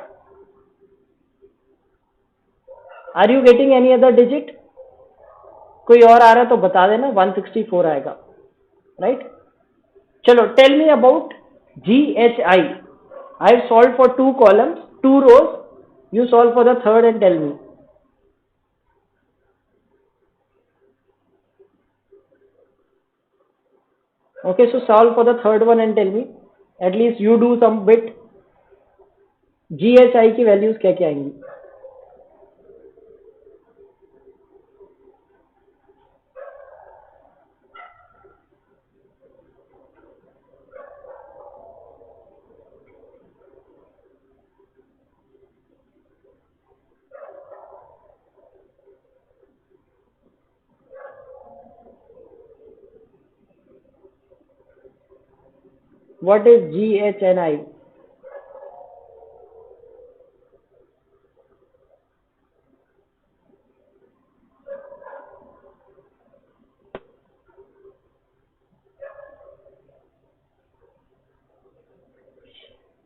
Are you getting any other digit? कोई और आ रहा है तो बता देना, 164 आएगा, राइट? चलो, tell me about GHI. I have solved for two columns, two rows. You solve for the third and tell me. Okay, so solve for the third one and tell me. At least you do some bit. GHI की values क्या क्या आएंगी? What is GHNI?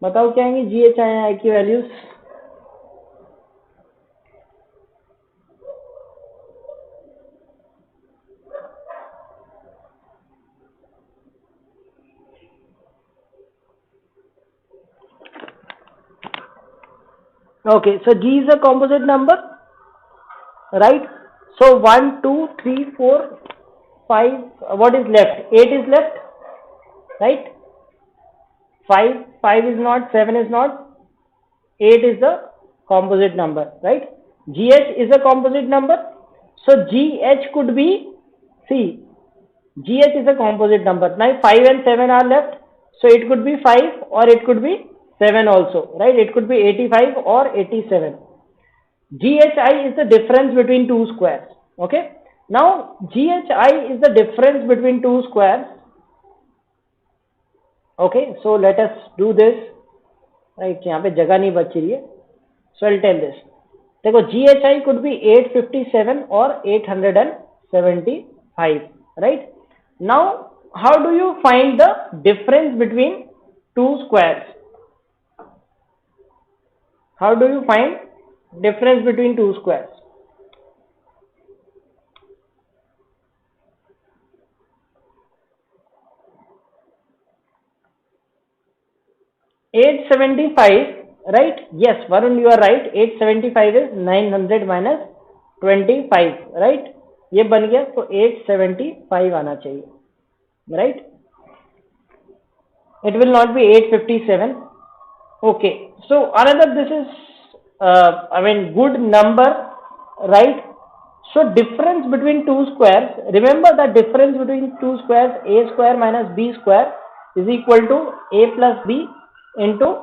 बताओ क्या आएंगी GHI की values? Okay, so G is a composite number, right? So 1, 2, 3, 4, 5, what is left? 8 is left, right? 5 is not, 7 is not, 8 is the composite number, right? GH is a composite number, so GH could be, see, GH is a composite number. Now 5 and 7 are left, so it could be 5 or it could be 7 also, right? It could be 85 or 87. GHI is the difference between two squares. Okay, now GHI is the difference between two squares. Okay, so let us do this. Right, यहाँ पे जगह नहीं बच रही है, so I'll tell this. देखो GHI could be 857 or 875, right? Now how do you find the difference between two squares? How do you find difference between two squares? $875, right? Yes, Varun, you are right. 875 is 900 minus 25, right? ये बन गया, तो 875 आना चाहिए, right? It will not be 857. Okay, so another, this is good number, right? So difference between two squares, remember that difference between two squares, a square minus b square is equal to a plus b into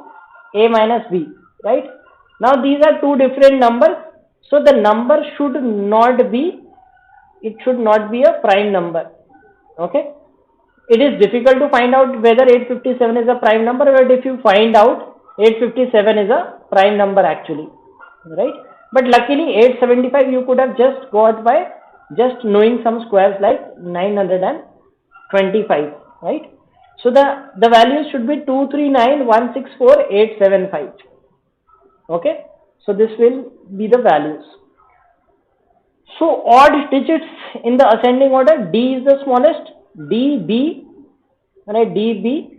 a minus b, right? Now these are two different numbers, so the number should not be, it should not be a prime number. Okay, it is difficult to find out whether 857 is a prime number, but if you find out, 857 is a prime number actually, right? But luckily 875 you could have just got by just knowing some squares like 925, right? So the values should be 239,164,875. Okay, so this will be the values. So odd digits in the ascending order, D is the smallest, DB, right? DB,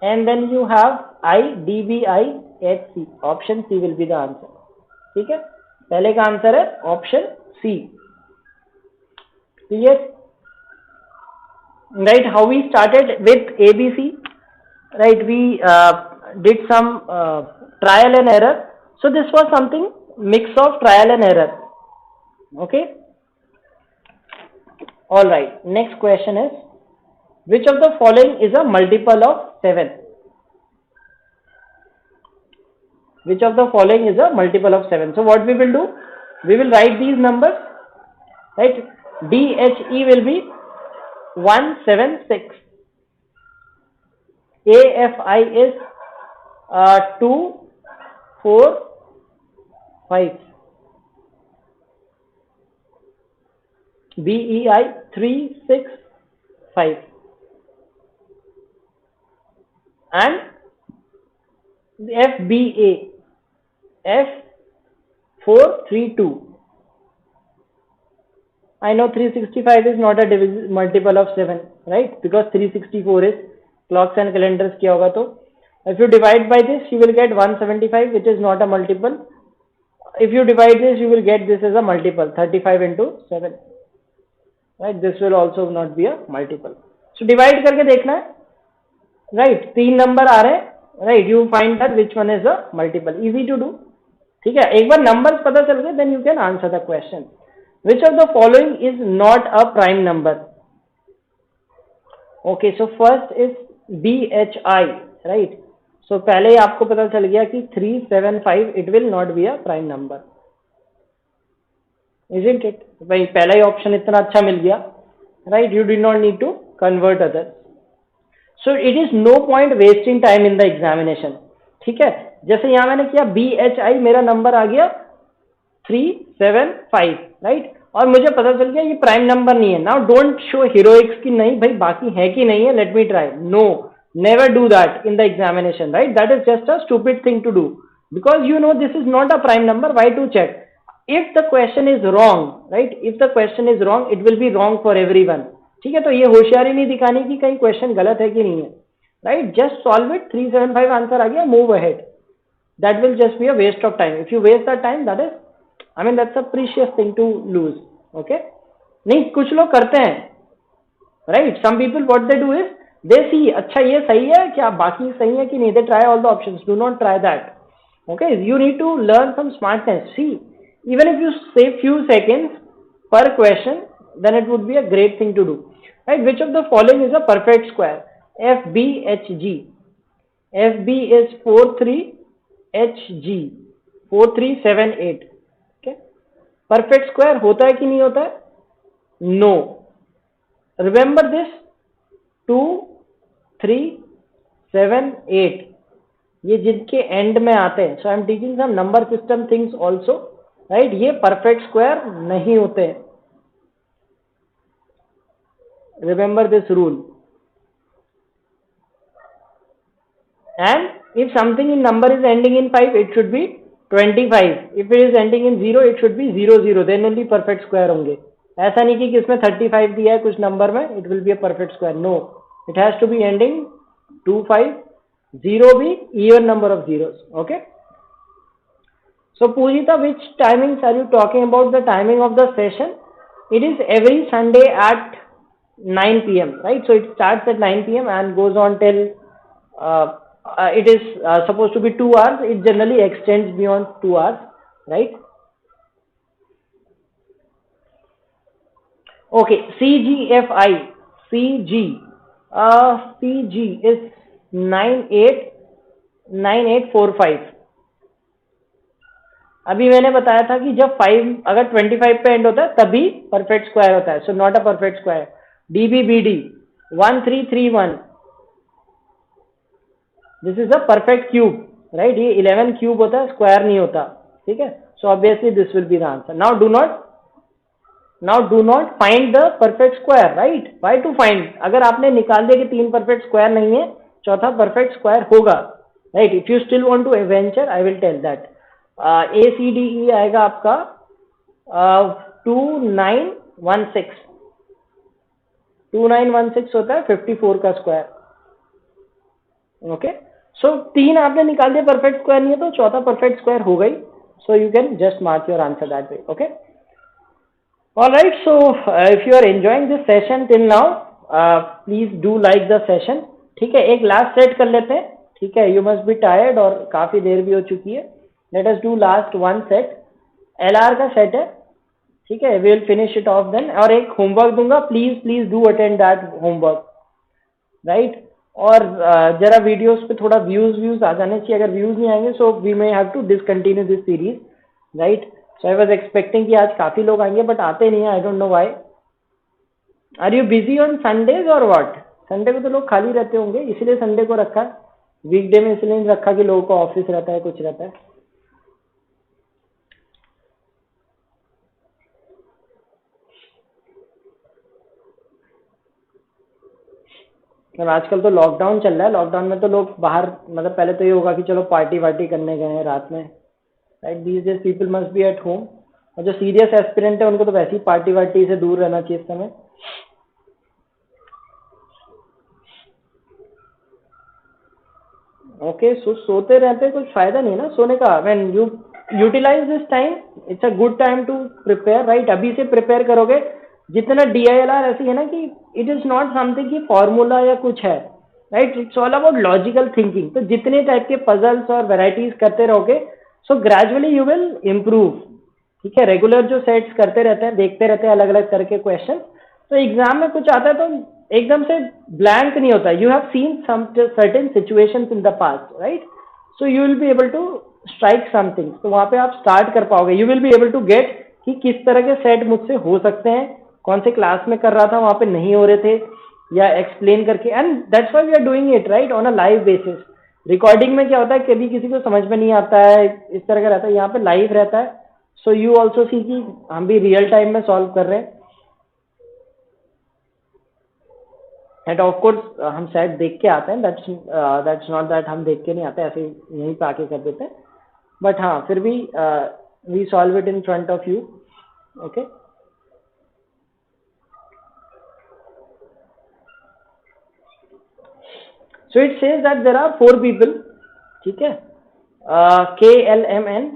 and then you have I, DBI, HC. Option C will be the answer. ठीक है, पहले का answer है option C. Clear? Right, how we started with ABC, right? We did some trial and error. So this was something mix of trial and error. Okay, all right, next question is, which of the following is a multiple of 7? Which of the following is a multiple of 7? So what we will do, we will write these numbers, right? DHE will be 176, AFI is 2, 4, 5, BEI 3, 6, 5, and FBA F 4, 3, 2. I know 365 is not a multiple of 7, right? Because 364 is clocks and calendars किया होगा तो if you divide by this you will get 175, which is not a multiple. If you divide this you will get this as a multiple, 35 into 7, right? This will also not be a multiple. So divide करके देखना है, right? 3 number आ रहे हैं, right? You find that which one is a multiple. Easy to do. ठीक है, एक बार numbers पता चल गए then you can answer the question. Which of the following is not a prime number? Okay, so first is BHI, right? So पहले ही आपको पता चल गया कि 375 it will not be a prime number, isn't it? भाई पहला ही option इतना अच्छा मिल गया, right? You did not need to convert others. So it is no point wasting time in the examination. ठीक है, जैसे यहाँ मैंने किया BHI, मेरा नंबर आ गया 375, राइट? और मुझे पता चल गया ये प्राइम नंबर नहीं है. नाउ डोंट शो हीरोइक्स की नहीं भाई बाकी है कि नहीं है, let me try. No, never do that in the examination, right? That is just a stupid thing to do because you know this is not a prime number. Why to check? If the question is wrong, right, if the question is wrong it will be wrong for everyone. ठीक है, तो ये होशियारी नहीं दिखानी कि कहीं question गलत है कि नहीं है, right? Just solve it. 375 answer आ गया, move ahead. That will just be a waste of time. If you waste that time, that is, I mean, that's a precious thing to lose. Okay? नहीं, कुछ लोग करते हैं, right? Some people what they do is they see, अच्छा ये सही है क्या, बाकी सही है कि नहीं, they try all the options. Do not try that. Okay? You need to learn some smartness. See, even if you save few seconds per question, then it would be a great thing to do. Right? Which of the following is a perfect square? FBHG. FB is 43. HG 4378. Okay, perfect square होता है कि नहीं होता है? No. Remember this 2, 3, 7, 8 ये जिनके and में आते हैं. So I am teaching some number system things also, right? ये perfect square नहीं होते हैं. Remember this rule. And if something in number is ending in 5, it should be 25. If it is ending in 0, it should be 0, 0. Then only perfect square होंगे. ऐसा नहीं कि इसमें 35 दिया है कुछ नंबर में, it will be a perfect square. No, it has to be ending 2, 5, 0 भी even number of zeros. Okay. So Pujita, which timings are you talking about? The timing of the session? It is every Sunday at 9 p.m. Right? So it starts at 9 p.m. and goes on till it is supposed to be 2 hours. It generally extends beyond 2 hours, right? Okay, CGFI, CG is 989845. अभी मैंने बताया था कि जब 5 अगर 25 पे and होता है तभी परफेक्ट स्क्वायर होता है. So not a perfect square. DBBD 1331. This is a perfect cube, right? ये 11 क्यूब होता है, स्क्वायर नहीं होता. ठीक है, so obviously this will be the answer. Now do not find the perfect square, right? Why to find? अगर आपने निकाल दिया कि 3 परफेक्ट स्क्वायर नहीं है, चौथा परफेक्ट स्क्वायर होगा, right? If you still want to venture, I will tell that. ACDE आएगा आपका 2916. 2916 होता है 54 का स्क्वायर. ओके, सो 3 आपने निकाल दिया, परफेक्ट स्क्वायर नहीं है, तो चौथा परफेक्ट स्क्वायर हो गई. So you can just mark your answer that way. Okay, alright. So if you are enjoying this session till now, please do like the session. ठीक है, एक लास्ट सेट कर लेते हैं. ठीक है, यू मस्ट बी टायर्ड और काफी देर भी हो चुकी है. Let us do last one set. LR का सेट है. ठीक है, we will finish it off then. और एक होमवर्क दूंगा, please do attend that homework, right? और जरा वीडियोस पे थोड़ा व्यूज आ जाने चाहिए. अगर व्यूज नहीं आएंगे so we may have to discontinue this series, right? So I was expecting कि आज काफी लोग आएंगे बट आते नहीं है. I don't know why. Are you busy on Sundays और व्हाट? संडे को तो लोग खाली रहते होंगे, इसलिए संडे को रखा. वीकडे में इसलिए नहीं रखा कि लोगों को ऑफिस रहता है, कुछ रहता है. और आजकल तो लॉकडाउन चल रहा है, लॉकडाउन में तो लोग बाहर, मतलब पहले तो ये होगा कि चलो पार्टी वार्टी करने गए हैं रात में, right? These days people must be at home. और जो सीरियस एस्पिरेंट है उनको तो वैसे ही पार्टी वार्टी से दूर रहना चाहिए इस समय। ओके, सोते रहते कुछ फायदा नहीं है ना सोने का। When you utilise this time, it's a good time to prepare, right? अभी से प्रिपेयर करोगे जितना DILR ऐसी है ना कि इट इज नॉट समथिंग कि फॉर्मूला या कुछ है, right? It's all about logical thinking. तो जितने टाइप के पजल्स और वेराइटीज करते रहोगे, so gradually you will improve. ठीक है, रेगुलर जो सेट्स करते रहते हैं, देखते रहते हैं अलग अलग तरह के क्वेश्चन, तो एग्जाम में कुछ आता है तो एकदम से ब्लैंक नहीं होता। You have seen some certain situations in the past, right? So you will be able to strike something. तो वहां पे आप स्टार्ट कर पाओगे, you will be able to get कि किस तरह के सेट मुझसे हो सकते हैं, कौन से क्लास में कर रहा था वहां पे नहीं हो रहे थे, या एक्सप्लेन करके। And that's why we are doing it, right, on a live basis. Recording में क्या होता है, कभी किसी को समझ में नहीं आता है, इस तरह का रहता है। यहाँ पे लाइव रहता है, सो यू ऑल्सो सी कि हम भी रियल टाइम में सॉल्व कर रहे हैं। एंड ऑफ कोर्स हम शायद देख के आते हैं, दैट्स नॉट दैट हम देख के नहीं आते, ऐसे यहीं पे आके कर देते हैं। बट हाँ, फिर भी we solve it in front of you. Okay, so it says that there are 4 people, ठीक है, KLMN।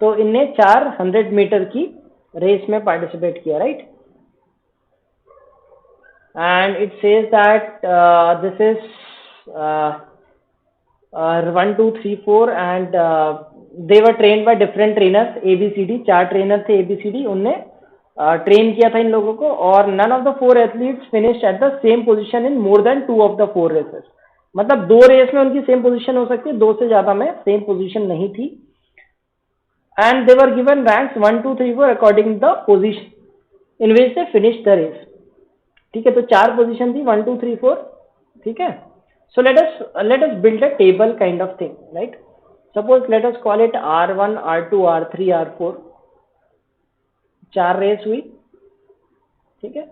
तो इनने 400 मीटर की रेस में पार्टिसिपेट किया, right? And it says that this is 1, 2, 3, 4 and they were trained by different trainers, ABCD। 4 trainer थे ABCD, उनने train किया था इन लोगों को। और none of the 4 athletes finished at the same position in more than 2 of the 4 races। मतलब 2 race में उनकी सेम पोजीशन हो सकती है, 2 से ज्यादा में सेम पोजीशन नहीं थी। And they were given ranks 1, 2, 3, 4 according to the position in which they finished the race। ठीक है, तो 4 पोजीशन थी, 1, 2, 3, 4। ठीक है, so let us build a table kind of thing, right? Suppose let us call it R1, R2, R3, R4। 4 race हुई, ठीक है।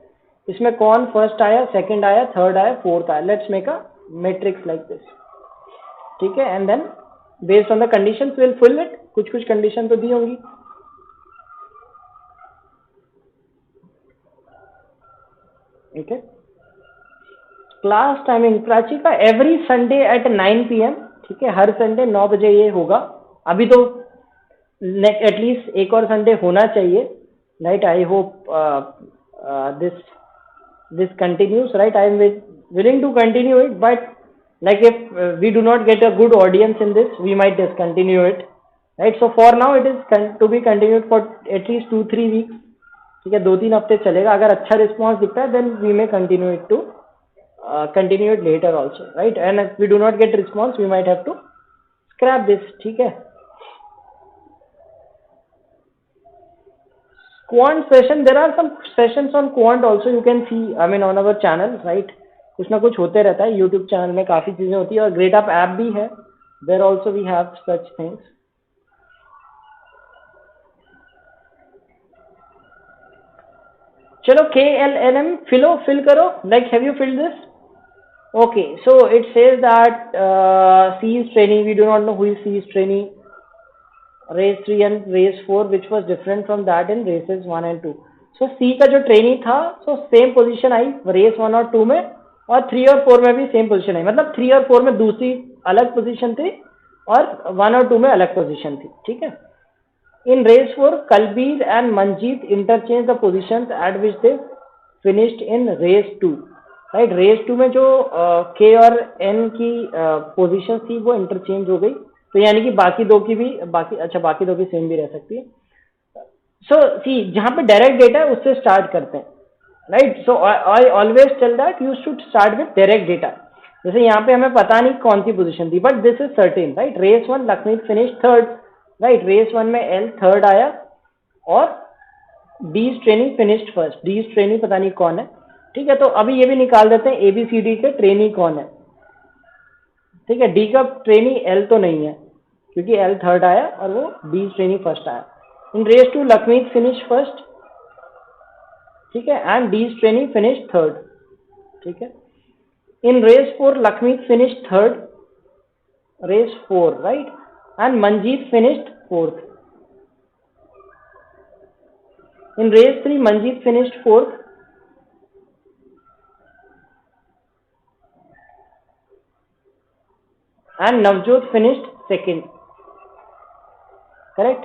इसमें कौन फर्स्ट आया, सेकंड आया, थर्ड आया, फोर्थ आया। Let's make a matrix like this, ठीक है। And then based on the conditions will fill इट। कुछ कुछ कंडीशन तो दी होंगी, ठीक है। क्लास टाइमिंग प्राची का एवरी संडे एट 9 PM, ठीक है। हर संडे 9 बजे ये होगा। अभी तो एटलीस्ट एक और संडे होना चाहिए, right? I hope this continuous, right? I am willing to continue it, but like if we do not get a good audience in this, we might discontinue it, right? So for now it is to be continued for at least 2-3 weeks, ठीक है। 2-3 हफ्ते चलेगा। अगर अच्छा response दिखता है then we may continue it to continue it later also, right? And if we do not get response, we might have to scrap this, ठीक है। Quant session, there are some sessions on quant also, you can see, I mean on our channel, right? कुछ ना कुछ होते रहता है YouTube channel में, काफी चीजें होती है। और ग्रेडअप ऐप भी है, there also we have such things. चलो KLLM फिल करो, like have you filled this? Okay, so it says that C is trainee, we do not know who is C is trainee, race 3 and race 4 which was different from that in races 1 and 2। so C का जो trainee था, so same position आई race 1 और 2 में, और 3 और 4 में भी same position आई। मतलब 3 और 4 में दूसरी अलग पोजीशन थी और 1 और 2 में अलग पोजीशन थी, ठीक है। In race 4 Kalbir and Manjeet interchange the positions at which they finished in race 2, right? Race 2 में जो K और N की पोजीशन थी वो इंटरचेंज हो गई। तो यानी कि बाकी दो की सेम भी रह सकती है। सो सी, जहां पे डायरेक्ट डेटा है उससे स्टार्ट करते हैं, right? So I always tell that you should start with direct data. जैसे यहाँ पे हमें पता नहीं कौन सी पोजीशन थी, but this is certain, right? Race 1 Lakhmeet finish third, right? Race 1 में L थर्ड आया और D trainee finished first. D trainee पता नहीं कौन है, ठीक है। तो अभी ये भी निकाल देते हैं ABCD के ट्रेनी कौन है, ठीक है। D का ट्रेनी L तो नहीं है क्योंकि L थर्ड आया और वो D ट्रेनी फर्स्ट आया। इन रेस 2 लखमीत फिनिश फर्स्ट, ठीक है, and D trainee finish third, ठीक है। In race 4, Lakshmi finished third. Race 4, right? And Manjeet finished fourth. In race 3, Manjeet finished fourth. And Navjot finished second. Correct?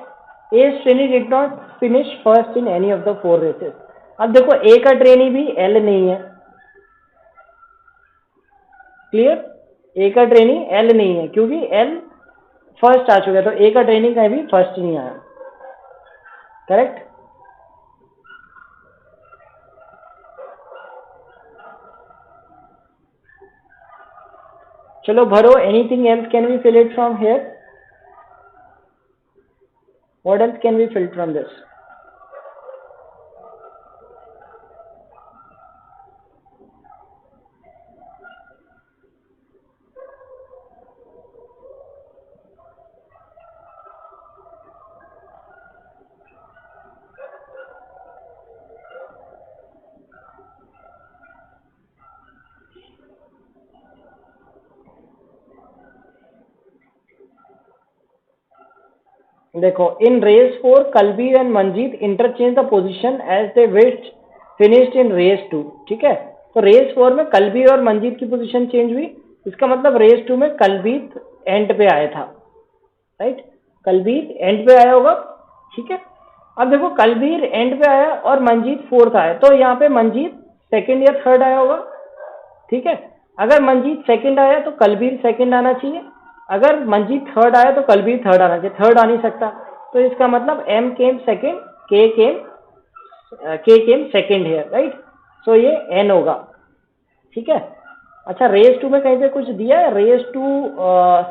A Srini did not finish first in any of the 4 races. अब देखो A का trainee भी L नहीं है. Clear? A का trainee L नहीं है क्योंकि L फर्स्ट आ चुका है, तो A का ट्रेनी कहीं भी फर्स्ट नहीं आया. करेक्ट? चलो भरो. Anything else can we fill it from here? What else can we fill from this? देखो, in race 4, Kalbir and Manjeet interchanged the position as they finished in race 2. ठीक है, तो रेस 4 में कलबीर और मंजीत की पोजीशन चेंज हुई. इसका मतलब रेस 2 में कलबीर एंड पे आया था. राइट? कलबीर एंड पे आया होगा. ठीक है, अब देखो कलबीर एंड पे आया और मंजीत फोर्थ आया, तो यहाँ पे मंजीत सेकंड या थर्ड आया होगा. ठीक है, अगर मंजीत सेकंड आया तो कलबीर सेकंड आना चाहिए. अगर मंजीत थर्ड आया तो कलबीर थर्ड आना चाहिए. थर्ड आ नहीं सकता, तो इसका मतलब M came second, K came second है. राइट? सो ये N होगा. ठीक है. अच्छा, रेस 2 में कहीं पे कुछ दिया है? Race 2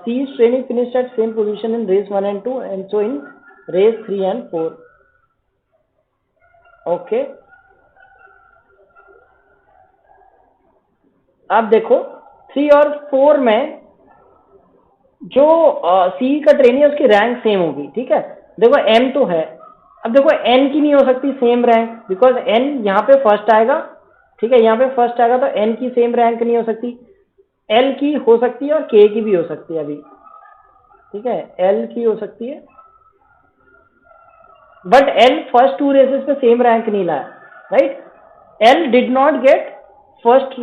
C Srini finished at same position in race 1 and 2 and so in race 3 and 4. Okay, अब देखो 3 और 4 में जो C का ट्रेनी है उसकी रैंक सेम होगी. ठीक है, देखो M तो है. अब देखो N की नहीं हो सकती सेम रैंक, बिकॉज N यहाँ पे फर्स्ट आएगा. ठीक है, यहाँ पे फर्स्ट आएगा तो N की सेम रैंक नहीं हो सकती. L की हो सकती है और K की भी हो सकती है अभी. ठीक है, L की हो सकती है, बट L फर्स्ट 2 रेसेस पे सेम रैंक नहीं लाया. Right? L did not get first,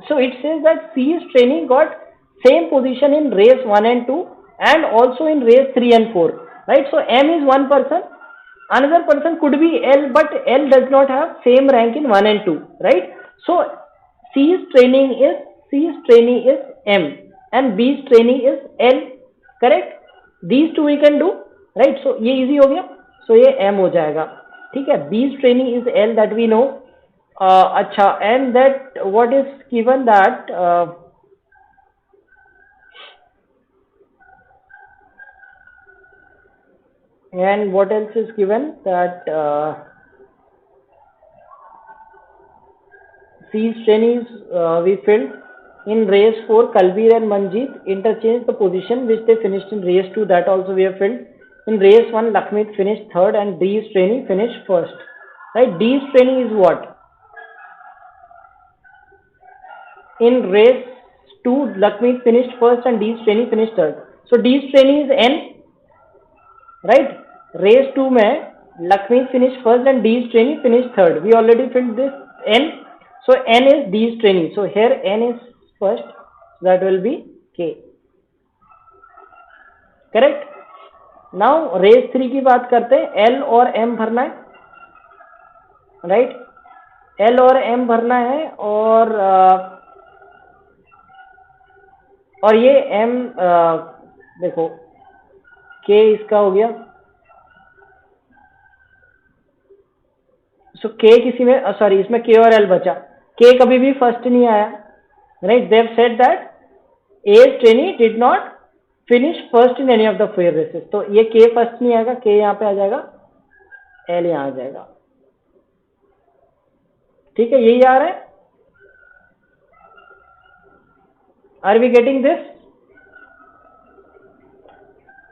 so it says that C's training got same position in race 1 and 2 and also in race 3 and 4. Right? So M is one person, another person could be L, but L does not have same rank in 1 and 2. Right? So C's training is M and B's training is L. Correct? These two we can do. Right? So ये easy हो गया. So ये M हो जाएगा. ठीक है, B's training is L, that we know. अच्छा, and that what is given that and what else is given that C's training is we filled in race 4. Kalbir and Manjeet interchanged the position which they finished in race 2. That also we have filled. In race 1, Lakshmi finished third and D's training finished first. Right? D's training is what? In race 2, Lakshmi finished first and D's training finished third. So D's training is N. Right? Race 2 में Lakshmi finished first and D's training finished third. We already filled this N. So N is D's training. So here N is first. That will be K. Correct? Now race 3 की बात करते हैं. L और M भरना है. Right? L और M भरना है और ये M देखो K इसका हो गया. सो K किसी में सॉरी इसमें K और L बचा. K कभी भी फर्स्ट नहीं आया. Right? They have said that A's trainee did not finish first in any of the 4 races. तो ये K फर्स्ट नहीं आएगा. K यहाँ पे आ जाएगा, L यहाँ आ जाएगा. ठीक है, यही आ रहा है. Are we getting this?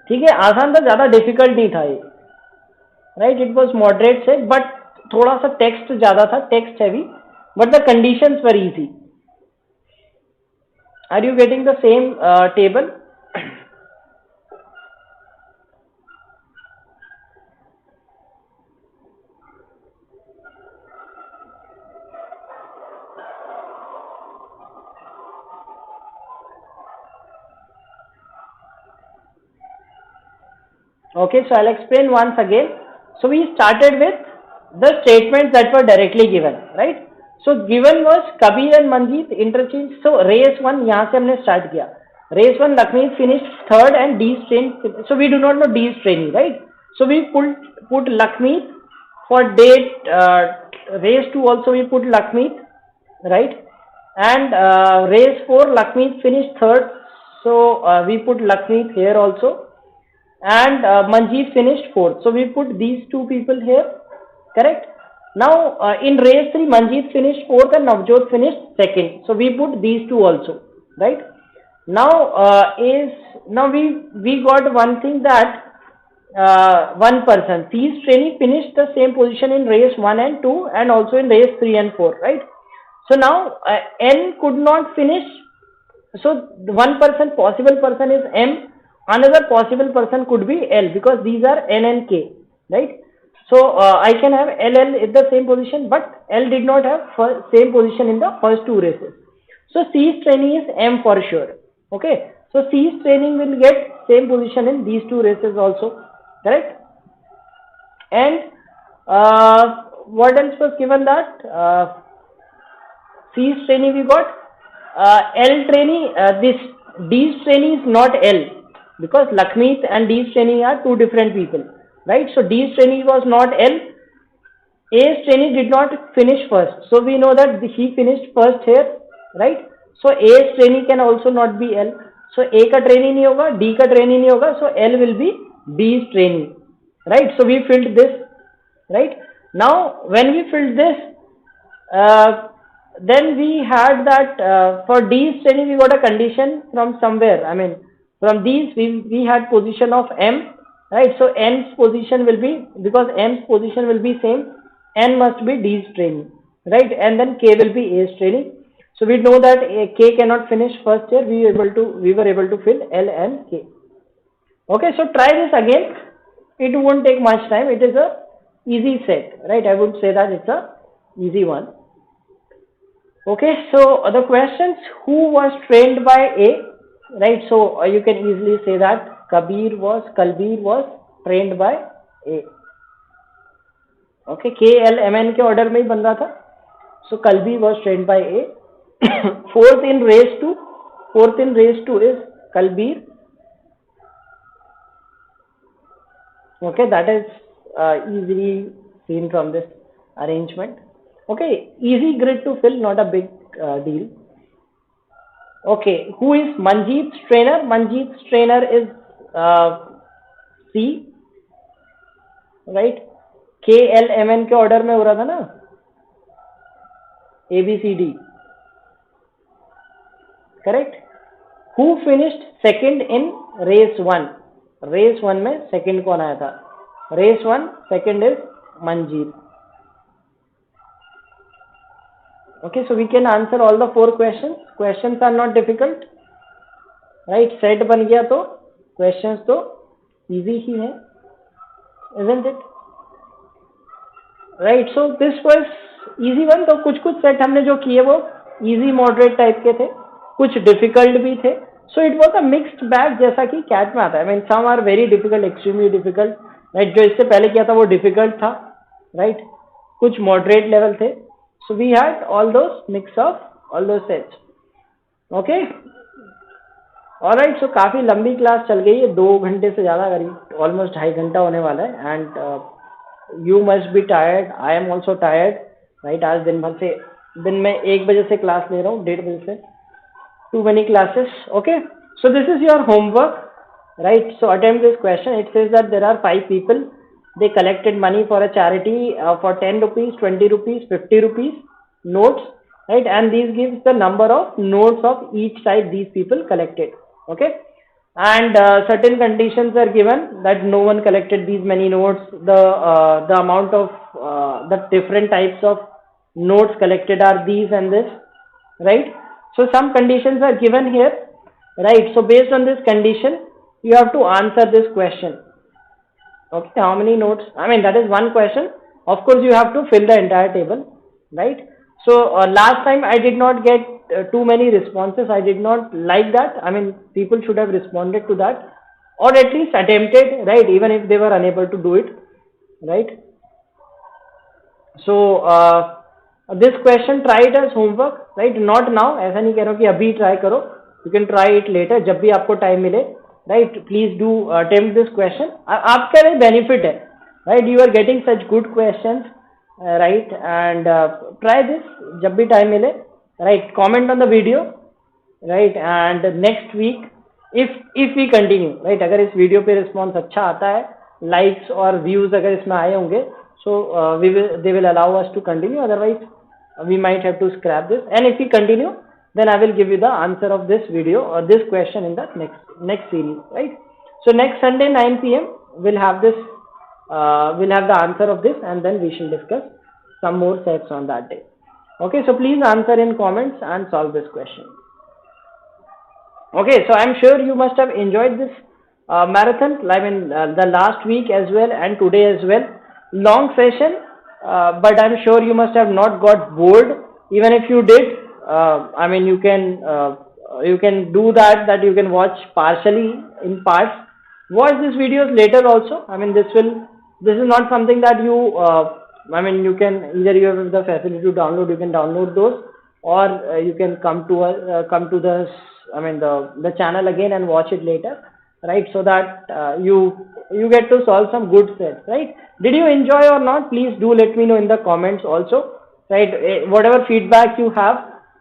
ठीक है, आसान था, ज्यादा डिफिकल्ट नहीं था ये. राइट? इट वॉज मॉडरेट से, बट थोड़ा सा टेक्स्ट ज्यादा था, text heavy, but the conditions were easy. Are you getting the same table? Okay, so I'll explain once again. So we started with the statements that were directly given, right? So given was Kabir and Manjeet interchange. So race one यहाँ से हमने start किया. Race one Lakmeet finished third and D's train. So we do not know D's training, right? So we put Lakmeet for date. Race two also we put Lakmeet, right? And race four Lakmeet finished third. So we put Lakmeet here also. And Manjeet finished fourth. So we put these two people here, correct? Now in race 3, Manjeet finished fourth and Navjot finished second. So we put these two also, right? Now we got one thing that one person, C's trainee finished the same position in race 1 and 2 and also in race 3 and 4, right? So now N could not finish. So the one person, possible person is M. Another possible person could be L because these are N and K, right? So I can have LL in the same position, but L did not have same position in the first two races. So C's training is M for sure. Okay. So C's training will get same position in these two races also, correct? And what else was given that? C's training we got. L training, this D's training is not L. Because Lakmeet and D's training are two different people, right? So D's training was not L. A's training did not finish first. So we know that he finished first here, right? So A's training can also not be L. So A का training नहीं होगा, D का training नहीं होगा. So L will be D's training, right? So we filled this, right? Now when we filled this, then we had that for D's training we got a condition from somewhere. I mean, from these we had position of M, right? So N's position will be, because M's position will be same, N must be D's training, right? And then K will be A's training. So we know that K cannot finish first here. We were able to fill L and K. Okay, so try this again. It won't take much time. It is a easy set, right? I would say that it's a easy one. Okay, so the questions: who was trained by A? Right, so you can easily say that Kalbir was trained by A. Okay, K, L, M, N के order में ही बन रहा था. So Kalbir was trained by A. Fourth in race 2 is Kalbir. Okay, that is easily seen from this arrangement. Okay, easy grid to fill, not a big deal. Okay, who is Manjeet's trainer? Manjeet's trainer is C, right? K, L, M, N के order में हो रहा था ना? A, B, C, D. Correct? Who finished second in race 1? Race 1 में second कौन आया था? Race 1 second is Manjeet. Okay, so we can answer all the 4 questions. Questions are not difficult, right? Set बन गया तो questions तो easy ही है, isn't it? Right, so this was easy one. तो कुछ set हमने जो किए वो easy moderate type के थे, कुछ difficult भी थे. So it was a mixed bag जैसा कि CAT में आता है. I mean some are very difficult, extremely difficult, right? जो इससे पहले किया था वो difficult था, right? कुछ moderate level थे. So we had all those mix of all those sets. Okay. Alright. So काफी लंबी क्लास चल गई है, 2 घंटे से ज़्यादा करीब, almost 2.5 घंटा होने वाला है. And you must be tired. I am also tired. Right. आज दिन में 1 बजे से क्लास ले रहा हूँ, 1:30 बजे से. Too many classes. Okay. So this is your homework. Right. So attempt this question. It says that there are 5 people. They collected money for a charity for 10 rupees, 20 rupees, 50 rupees notes, right? And these gives the number of notes of each side these people collected. Okay. And certain conditions are given that no one collected these many notes. The amount of the different types of notes collected are these and this, right? So some conditions are given here, right? So based on this condition, you have to answer this question. Okay, how many notes? I mean, that is one question. Of course, you have to fill the entire table, right? So last time I did not get too many responses. I did not like that. I mean, people should have responded to that, or at least attempted, right? Even if they were unable to do it, right? So this question, try it as homework, right? Not now. ऐसा नहीं कह रहा हूँ कि अभी try करो. You can try it later. जब भी आपको time मिले, right? Please do attempt this question. आपका लिए benefit है, right? You are getting such good questions, right? And try this. जब भी time मिले, right? Comment on the video, right? And next week, if we continue, right? अगर इस video पे response अच्छा आता है, likes और views अगर इसमें आए होंगे, so they will allow us to continue. Otherwise, we might have to scrap this. And if we continue, then I will give you the answer of this video or this question in the next series, right? So next Sunday 9 p.m. we'll have this. We'll have the answer of this, and then we shall discuss some more sets on that day. Okay, so please answer in comments and solve this question. Okay, so I'm sure you must have enjoyed this marathon. I mean, the last week as well and today as well. Long session, but I'm sure you must have not got bored. Even if you did, I mean, you can do that you can watch partially in parts. Watch these videos later also. I mean, this is not something that you I mean, you can either, you have the facility to download, you can download those, or you can come to the I mean the channel again and watch it later, right? So that you get to solve some good sets, right? Did you enjoy or not? Please do let me know in the comments also, right? Whatever feedback you have,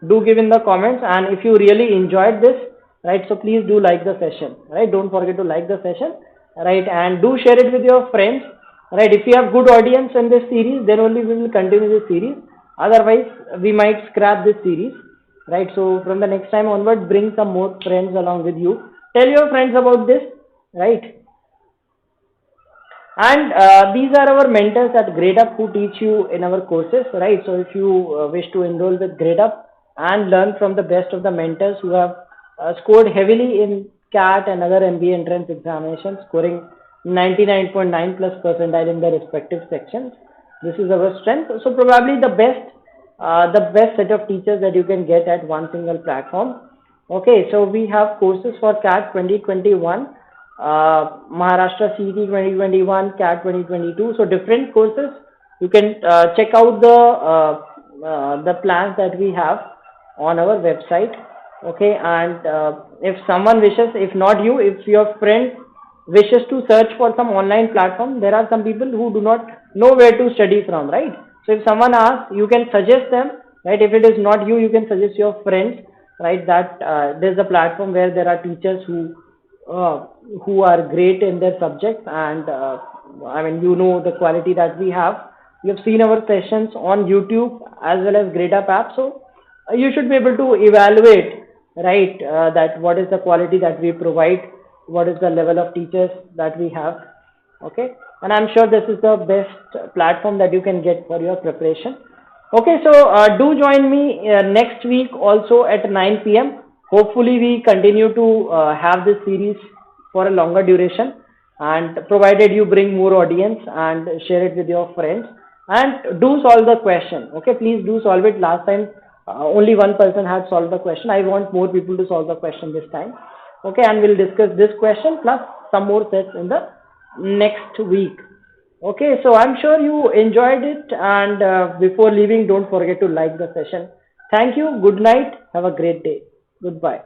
do give in the comments. And if you really enjoyed this, right, so please do like the session, right? Don't forget to like the session, right? And do share it with your friends, right? If you have good audience in this series, then only we will continue this series. Otherwise, we might scrap this series, right? So from the next time onward, bring some more friends along with you. Tell your friends about this, right? And these are our mentors at Gradeup who teach you in our courses, right? So if you wish to enroll with Gradeup and learn from the best of the mentors who have scored heavily in CAT and other MBA entrance examinations, scoring 99.9 plus percentile in their respective sections, this is our strength. So probably the best set of teachers that you can get at one single platform. Okay, so we have courses for CAT 2021. Maharashtra CET 2021, CAT 2022. So different courses. You can check out the plans that we have on our website. Okay, and if someone wishes, if not you, if your friend wishes to search for some online platform, there are some people who do not know where to study from, right? So if someone asks, you can suggest them, right? If it is not you, you can suggest your friends, right? That there's a platform where there are teachers who are great in their subjects, and I mean, you know the quality that we have. You have seen our sessions on YouTube as well as Gradeup app, so you should be able to evaluate, right, that what is the quality that we provide, what is the level of teachers that we have. Okay, and I'm sure this is the best platform that you can get for your preparation. Okay, so do join me next week also at 9 p.m. Hopefully we continue to have this series for a longer duration, and provided you bring more audience and share it with your friends, and do solve the question. Okay, please do solve it. Last time only one person had solved the question. I want more people to solve the question this time. Okay, and we'll discuss this question plus some more sets in the next week. Okay, so I'm sure you enjoyed it, and before leaving, don't forget to like the session. Thank you. Good night. Have a great day. Goodbye.